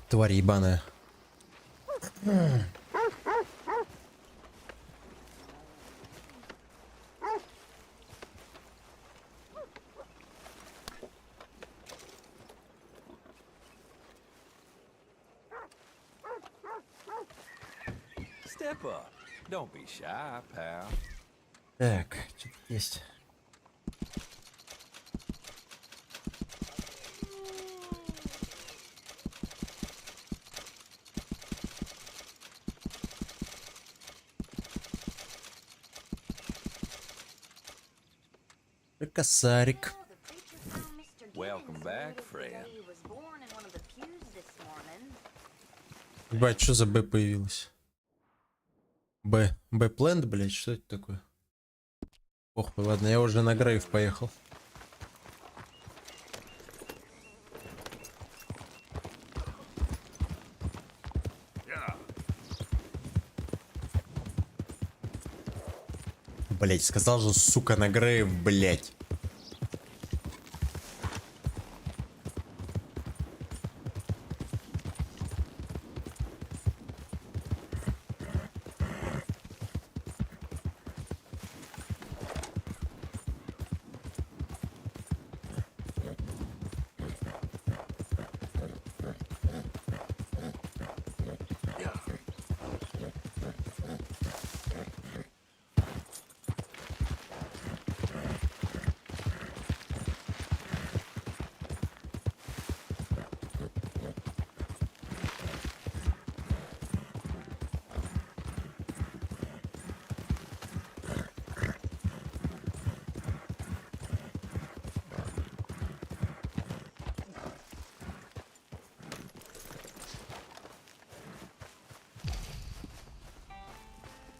Тварь ебаная. Step up. Don't be shy, pal. Так, что-то есть. Косарик. Welcome back, friend. Ебать, что за Б появилось? Б-плент, блять, что это такое? Ох, ладно, я уже на Грейв поехал. Блять, сказал же, сука, на Грейв, блять.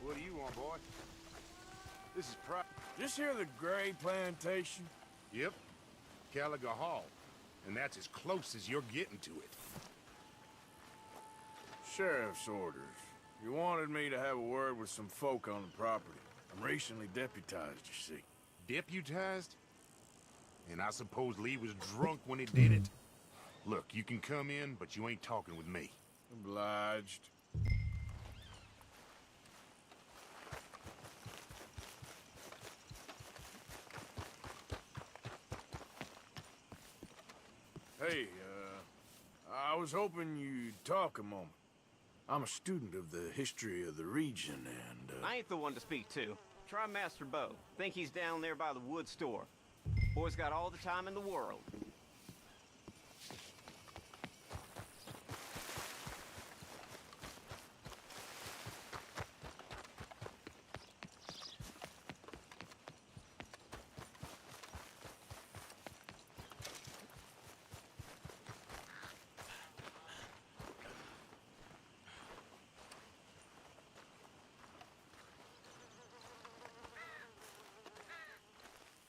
What do you want, boy? This is Just hear the Gray Plantation? Yep. Caliga Hall. And that's as close as you're getting to it. Sheriff's orders. You wanted me to have a word with some folk on the property. I'm recently deputized, you see. Deputized? And I suppose Lee was drunk when he did it? Look, you can come in, but you ain't talking with me. Obliged. Hey, I was hoping you'd talk a moment. I'm a student of the history of the region, and, I ain't the one to speak to. Try Master Bo. Think he's down there by the wood store. Boy's got all the time in the world.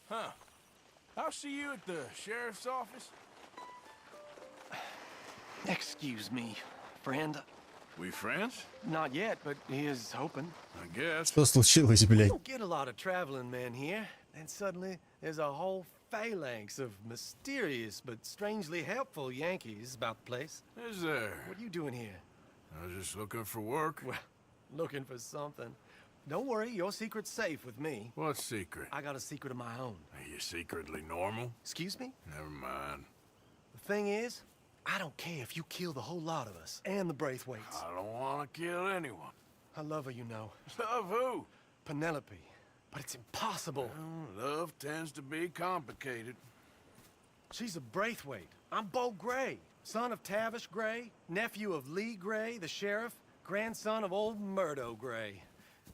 Huh. I'll see you at the sheriff's office. Excuse me, friend. We friends? Not yet, but he is hoping. I guess. Что случилось, You блядь? don't get a lot of traveling men here, and suddenly there's a whole phalanx of mysterious but strangely helpful Yankees about the place. Is there? What are you doing here? I was just looking for work. Well, looking for something. Don't worry, your secret's safe with me. What secret? I got a secret of my own. Are you secretly normal? Excuse me? Never mind. The thing is, I don't care if you kill the whole lot of us and the Braithwaites. I don't want to kill anyone. I love her, you know. Love who? Penelope. But it's impossible. Well, love tends to be complicated. She's a Braithwaite. I'm Bo Gray, son of Tavish Gray, nephew of Lee Gray, the sheriff, grandson of old Murdo Gray.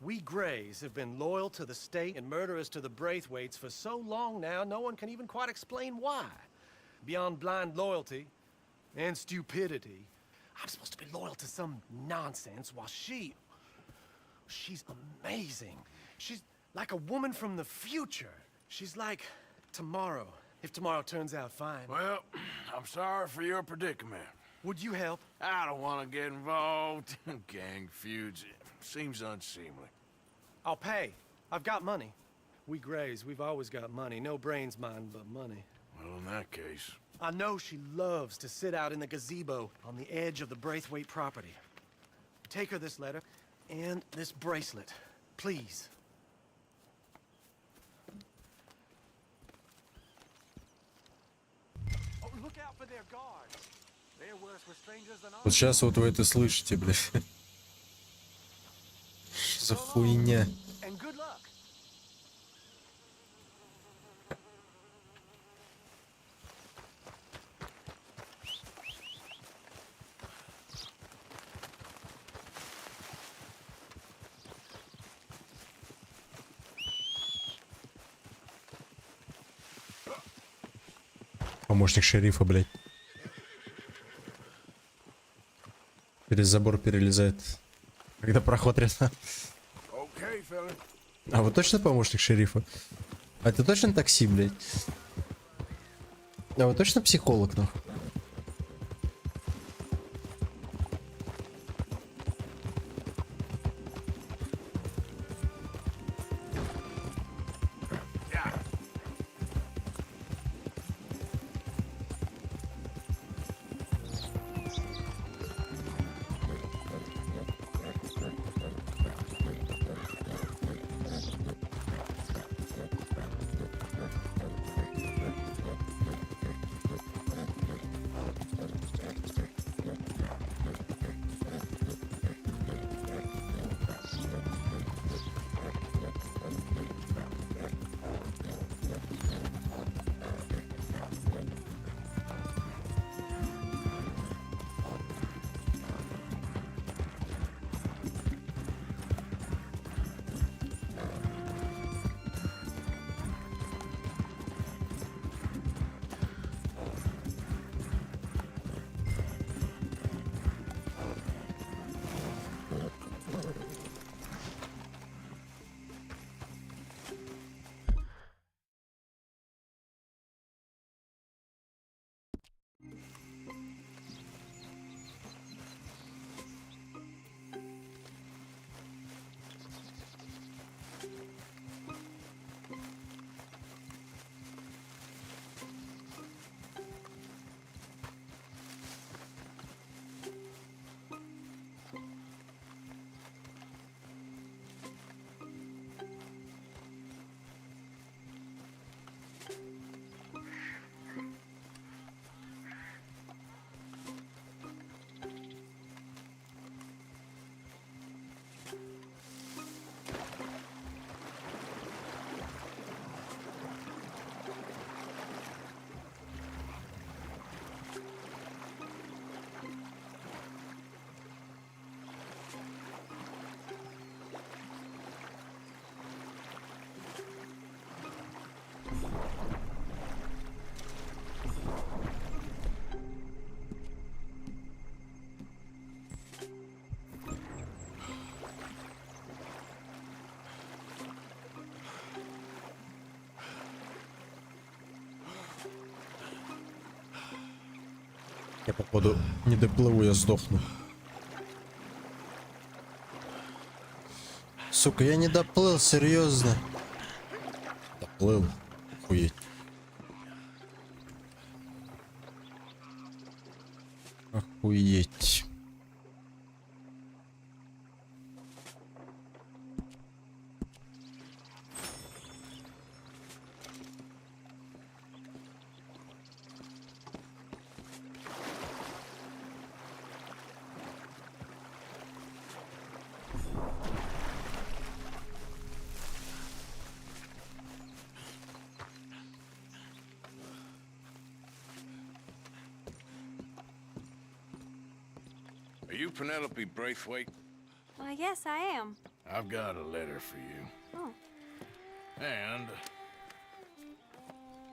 We Grays have been loyal to the state and murderous to the Braithwaites for so long now, no one can even quite explain why. Beyond blind loyalty and stupidity, I'm supposed to be loyal to some nonsense while she's amazing. She's like a woman from the future. She's like tomorrow, if tomorrow turns out fine. Well, I'm sorry for your predicament. Would you help? I don't want to get involved. Gang feuds. Seems unseemly. I'll pay. I've got money. We Grays, we've always got money. No brains, mind, but money. Well, in that case... I know she loves to sit out in the gazebo on the edge of the Braithwaite property. Take her this letter and this bracelet, please. Oh, look out for their guards. They're worse with strangers than Вот сейчас вот вы это слышите, блядь. Что за хуйня? And good luck. Помощник шерифа, блядь. Через забор перелезает. Когда проход рядом. Okay, fella. А вы точно помощник шерифа? А это точно такси, блядь? А вы точно психолог, нахуй? Я походу не доплыву, я сдохну. Сука, я не доплыл, серьезно. Доплыл. Охуеть. Охуеть. Are you Penelope Braithwaite? Well, yes, I am. I've got a letter for you. Oh. And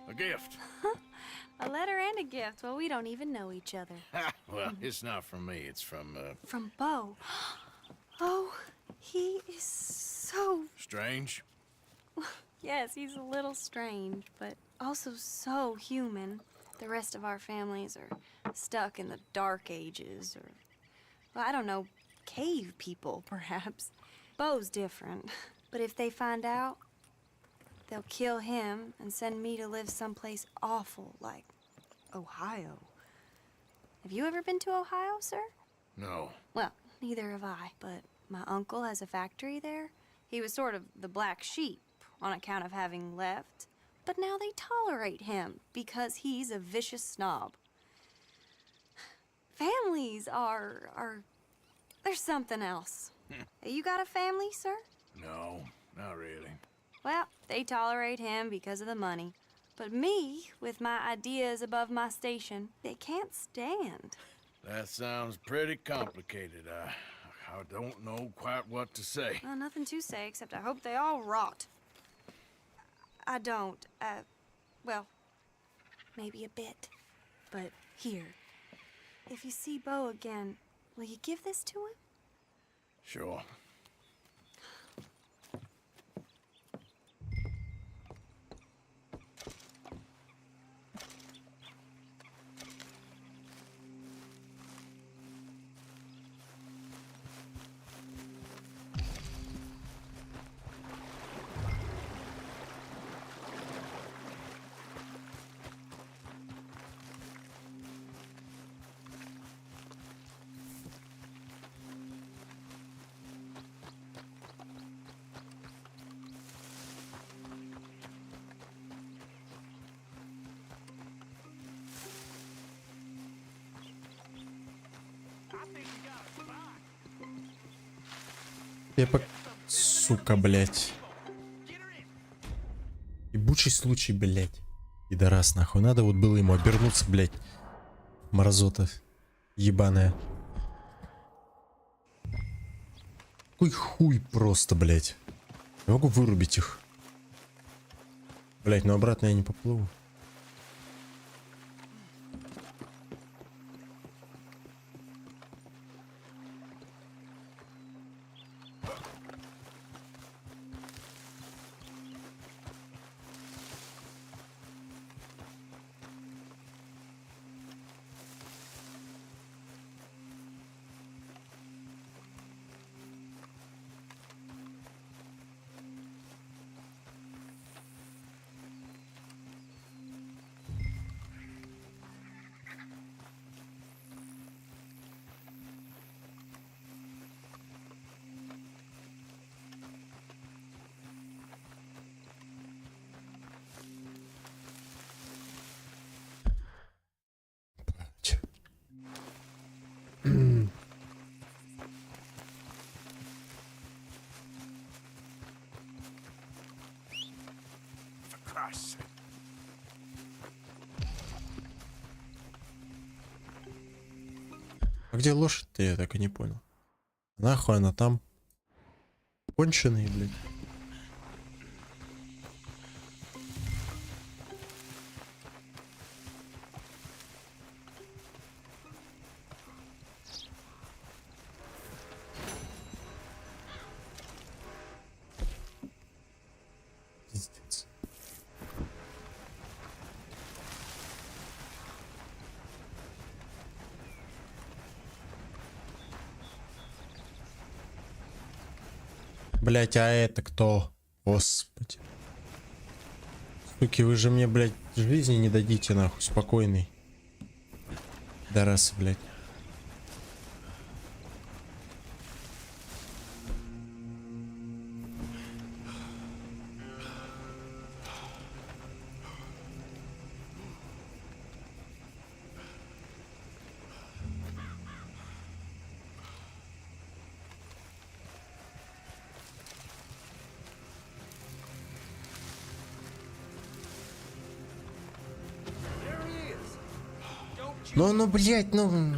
a gift. A letter and a gift. Well, we don't even know each other. Well, it's not from me. It's from, From Bo. Oh, he is so... Strange? Yes, he's a little strange, but also so human. The rest of our families are stuck in the dark ages, or... Well, I don't know, cave people, perhaps. Bo's different. But if they find out, they'll kill him and send me to live someplace awful, like Ohio. Have you ever been to Ohio, sir? No. Well, neither have I, but my uncle has a factory there. He was sort of the black sheep on account of having left. But now they tolerate him because he's a vicious snob. Families are there's something else. You got a family, sir? No, not really. Well, they tolerate him because of the money. But me, with my ideas above my station, they can't stand. That sounds pretty complicated. I don't know quite what to say. Well, nothing to say, except I hope they all rot. I don't, well, maybe a bit. But here, if you see Bo again, will you give this to him? Sure. Сука, блять. Ебучий случай, блять. Пидорас, нахуй. Надо вот было ему обернуться, блять. Мразота ебаная. Какой хуй просто, блять. Я могу вырубить их. Блять, но обратно я не поплыву. А где лошадь-то, я так и не понял. Нахуй она там? Конченые, блядь. Пиздец. Блять, а это кто? Господи. Суки, вы же мне, блять, жизни не дадите, нахуй, спокойный. Да раз, блять. Ну, блять, ну...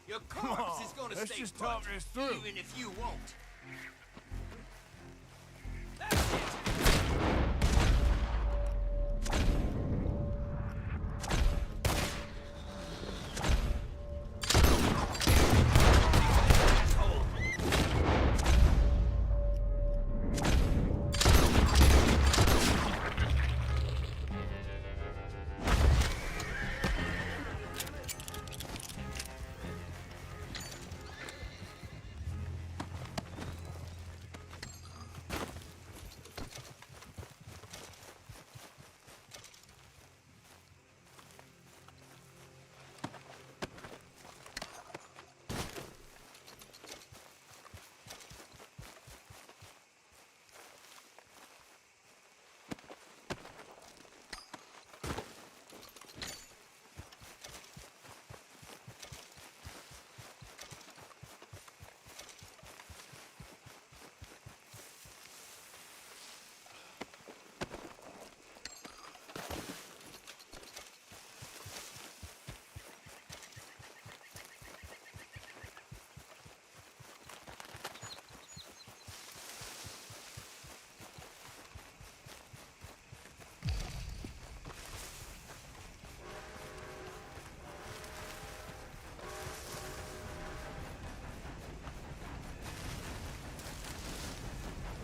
Your corpse is gonna let's stay just put, talk this through. even if you won't.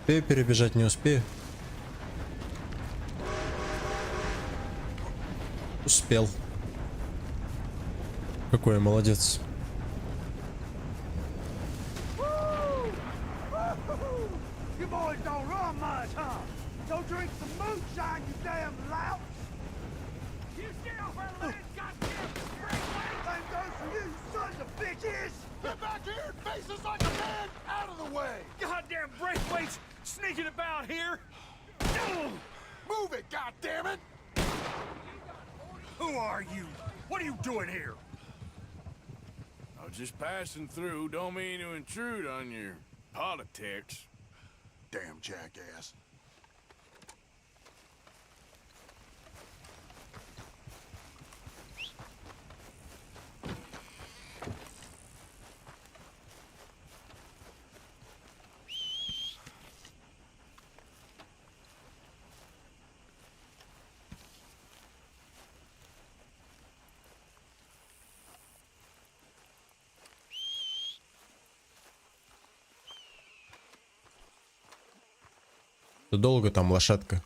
Успею перебежать, не успею. Успел. Какой я молодец. You boys don't run much, huh? Go drink some moonshine, you damn lout! You stay off our land, goddamn breakaway! Same goes for you, sons of bitches! Get back here and face us like a man out of the way! Goddamn breakaways sneaking about here! Move it, goddammit! Who are you? What are you doing here? I was just passing through. Don't mean to intrude on your politics. Damn jackass. Долго там лошадка.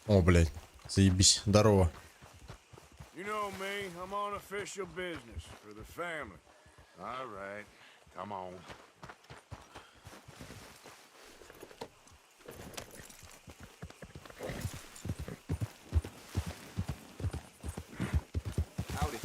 О, блядь, заебись. Здорово. You know me, I'm on official business for the family. All right, come on. Howdy.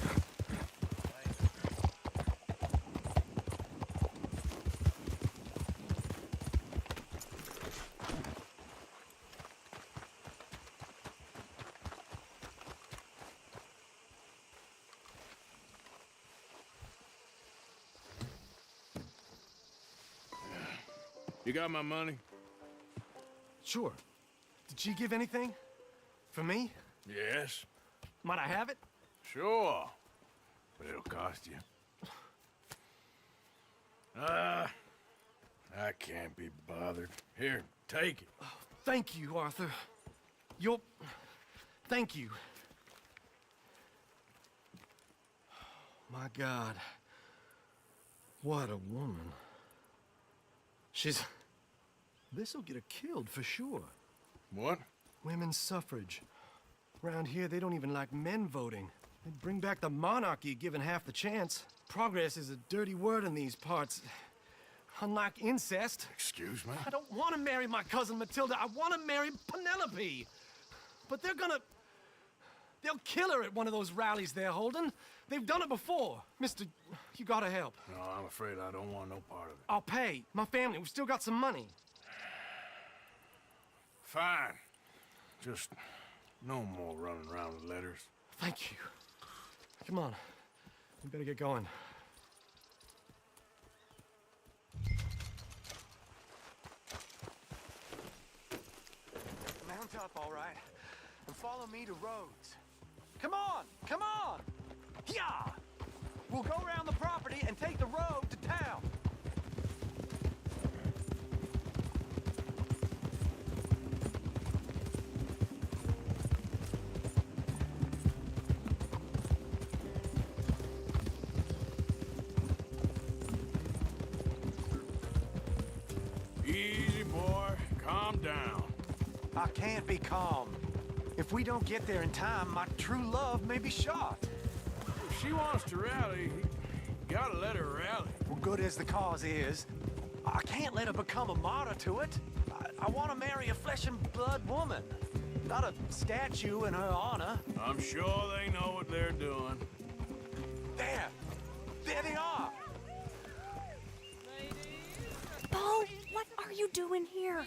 You got my money? Sure. Did she give anything? For me? Yes. Might I have it? Sure. But it'll cost you. I can't be bothered. Here, take it. Oh, thank you, Arthur. You'll... Thank you. My God. What a woman. marches. This'll get her killed for sure. What? Women's suffrage. Around here, they don't even like men voting. They'd bring back the monarchy given half the chance. Progress is a dirty word in these parts. Unlike incest. Excuse me? I don't want to marry my cousin Matilda. I want to marry Penelope. But they'll kill her at one of those rallies they're holding. They've done it before. Mister, you gotta help. No, I'm afraid I don't want no part of it. I'll pay. My family, we've still got some money. Fine. Just no more running around with letters. Thank you. Come on. We better get going. Mount up, all right, and follow me to Rhodes. Come on, come on! Yeah! We'll go around the property and take the road to town. Easy, boy. Calm down. I can't be calm. If we don't get there in time, my true love may be shot. If she wants to rally, you gotta let her rally. Well, good as the cause is, I can't let her become a martyr to it. I want to marry a flesh and blood woman, not a statue in her honor. I'm sure they know what they're doing. There! There they are! Bo, what are you doing here?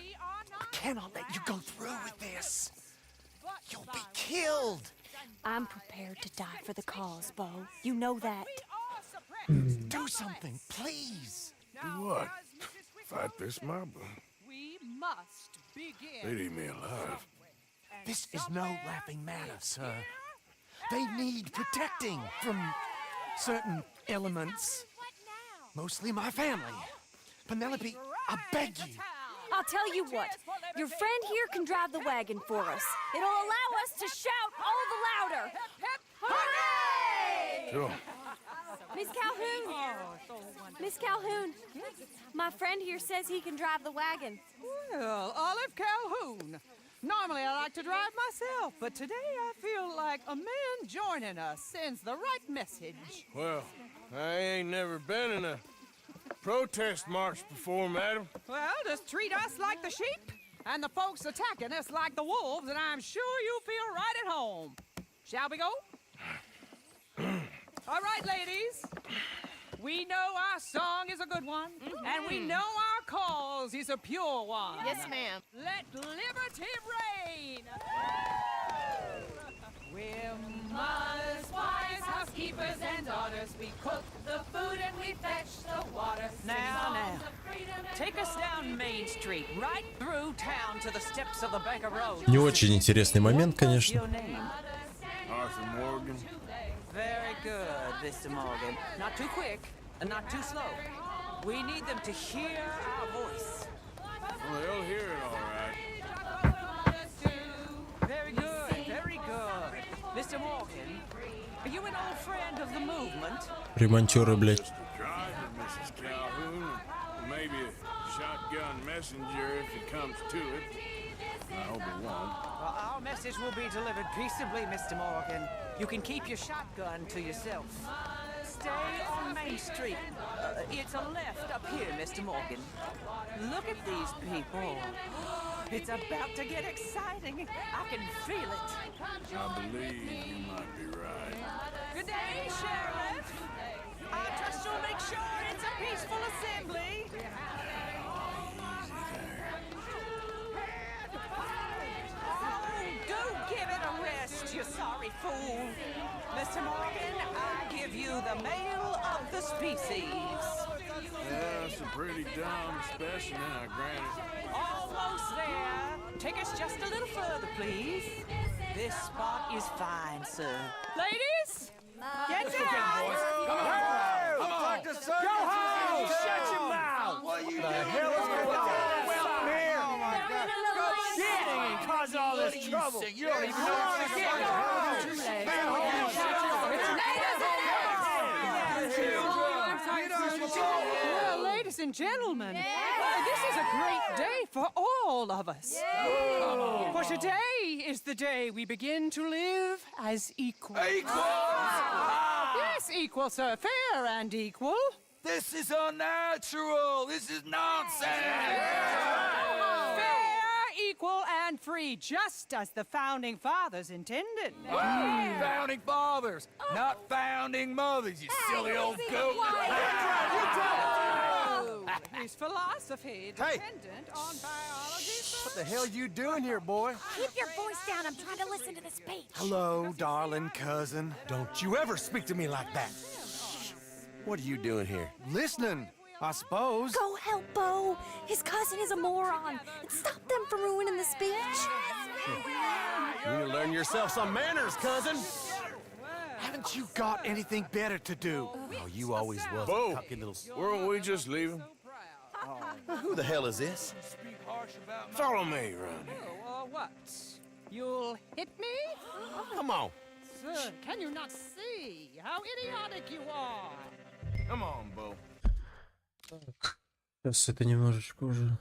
I cannot let you go through with this. You'll be killed. I'm prepared to die for the cause, Bo. You know that. Do something, please. Do what? Fight this mob? We must begin. They'd eat me alive. This is no laughing matter, sir. They need protecting from certain elements. Mostly my family. Penelope, I beg you. I'll tell you what. Your friend here can drive the wagon for us. It'll allow us to shout all the louder. Hooray! Sure. Miss Calhoun! Miss Calhoun, my friend here says he can drive the wagon. Well, Olive Calhoun. Normally I like to drive myself, but today I feel like a man joining us sends the right message. Well, I ain't never been in a protest march before, madam. Well, just treat us like the sheep, and the folks attacking us like the wolves, and I'm sure you'll feel right at home. Shall we go? All right, ladies. We know our song is a good one, and we know our cause is a pure one. Yes, ma'am. Let liberty reign. We're mothers, wives, housekeepers, and daughters. We cook the food and we fetch the water. Now, take us down Main Street, right through town to the steps of the Baker Road. Не очень интересный момент, конечно. Arthur Morgan. Very good, Mr. Morgan. Not too quick and not too slow. We need them to hear our voice. Well, they'll hear it all right. Very good, very good. Mr. Morgan, are you an old friend of the movement? Ремонтеры, блядь. Driver, Mrs. Calhoun. Maybe a shotgun messenger if it comes to it. I hope it won't. Well, our message will be delivered peaceably, Mr. Morgan. You can keep your shotgun to yourself. Stay on Main Street. It's a left up here, Mr. Morgan. Look at these people. It's about to get exciting. I can feel it. I believe you might be right. Good day, Sheriff. I trust you'll make sure it's a peaceful assembly. Do give it a rest, you sorry fool. Mr. Morgan, I give you the male of the species. Yeah, it's a pretty dumb specimen, I grant it. Almost there. Take us just a little further, please. This spot is fine, sir. Ladies, get down! Come on! Go home! Shut your mouth! What the hell is going on? Well, here! Oh my God! Shit! And cause all this trouble. You don't even know what you're Well, ladies and gentlemen, this is a great day for all of us. For today is the day we begin to live as equals. Yes, equal, sir. Fair and equal. This is unnatural. This is nonsense. Fair, equal, and free, just as the Founding Fathers intended. Founding fathers, not founding mothers, you silly old goat. His philosophy dependent on biology. What the hell you doing here, boy? Keep your voice down. I'm trying to listen to the speech. Hello, darling cousin. Don't you ever speak to me like that. What are you doing here? Listening, I suppose. Go help Bo. His cousin is a moron. And stop them from ruining the speech. You need to learn yourself some manners, cousin. Haven't you got anything better to do? Oh, you always was Bo, a cocky little... weren't we just leaving? Who the hell is this? Follow me around here. What? You'll hit me? Come on. Sir, can you not see how idiotic you are? Come on, Bo. Сейчас это немножечко уже.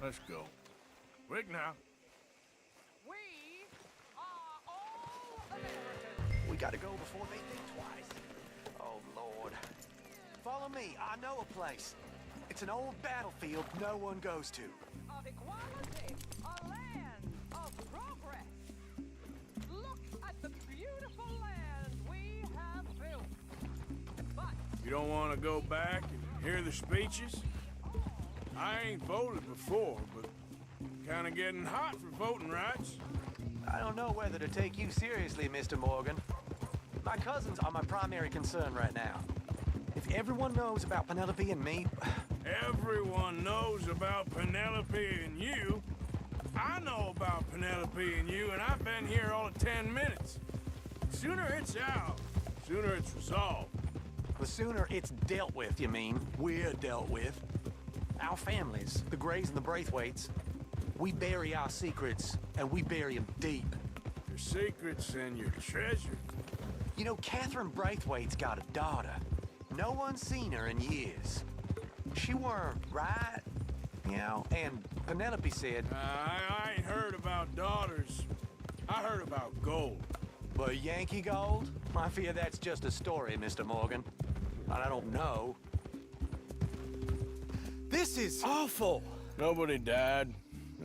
Let's go. Quick now. We are all Americans. We gotta go before they think twice. Oh, Lord. Follow me. I know a place. It's an old battlefield no one goes to. Of equality, a land of progress. Look at the beautiful land we have built. But You don't want to go back and hear the speeches? I ain't voted before, but kind of getting hot for voting rights. I don't know whether to take you seriously, Mr. Morgan. My cousins are my primary concern right now. If everyone knows about Penelope and me... Everyone knows about Penelope and you. I know about Penelope and you, and I've been here all of 10 minutes. Sooner it's out, sooner it's resolved. The sooner it's dealt with, you mean? We're dealt with. Our families, the Greys and the Braithwaites, we bury our secrets, and we bury them deep. Your secrets and your treasure. You know, Catherine Braithwaite's got a daughter. No one's seen her in years. She weren't right, you know, and Penelope said... I ain't heard about daughters. I heard about gold. But Yankee gold? I fear that's just a story, Mr. Morgan. I don't know. This is awful. Nobody died.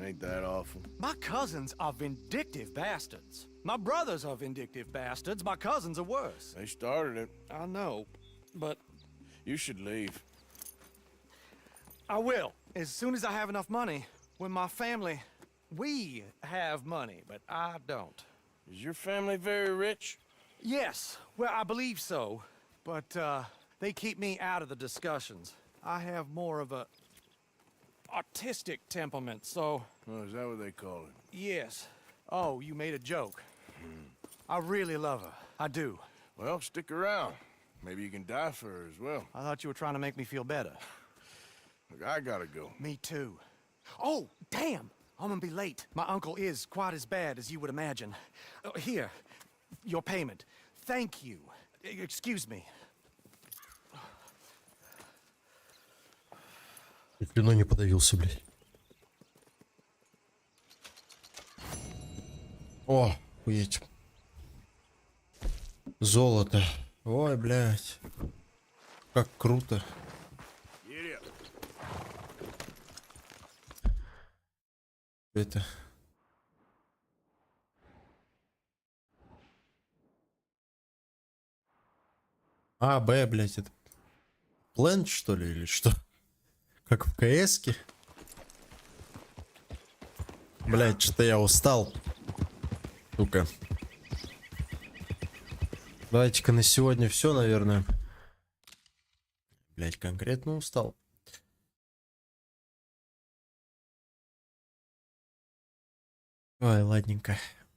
Ain't that awful? My cousins are vindictive bastards. My brothers are vindictive bastards. My cousins are worse. They started it. I know, but You should leave. I will, as soon as I have enough money. When my family, we have money, but I don't. Is your family very rich? Yes, well, I believe so, but they keep me out of the discussions. I have more of a artistic temperament, so... Oh, is that what they call it? Yes. Oh, you made a joke. I really love her. I do. Well, stick around. Maybe you can die for her as well. I thought you were trying to make me feel better. Look, I gotta go. Me too. Oh, damn! I'm gonna be late. My uncle is quite as bad as you would imagine. Here, your payment. Thank you. Excuse me. Вино не подавился, блядь. О, хуеть. Золото. Ой, блядь. Как круто. Это... А, Б, блядь, это... Плент, что ли, или что? Как в КС-ке? Блядь, что-то я устал. Сука. Давайте-ка на сегодня все, наверное. Блядь, конкретно устал. Ой, ладненько.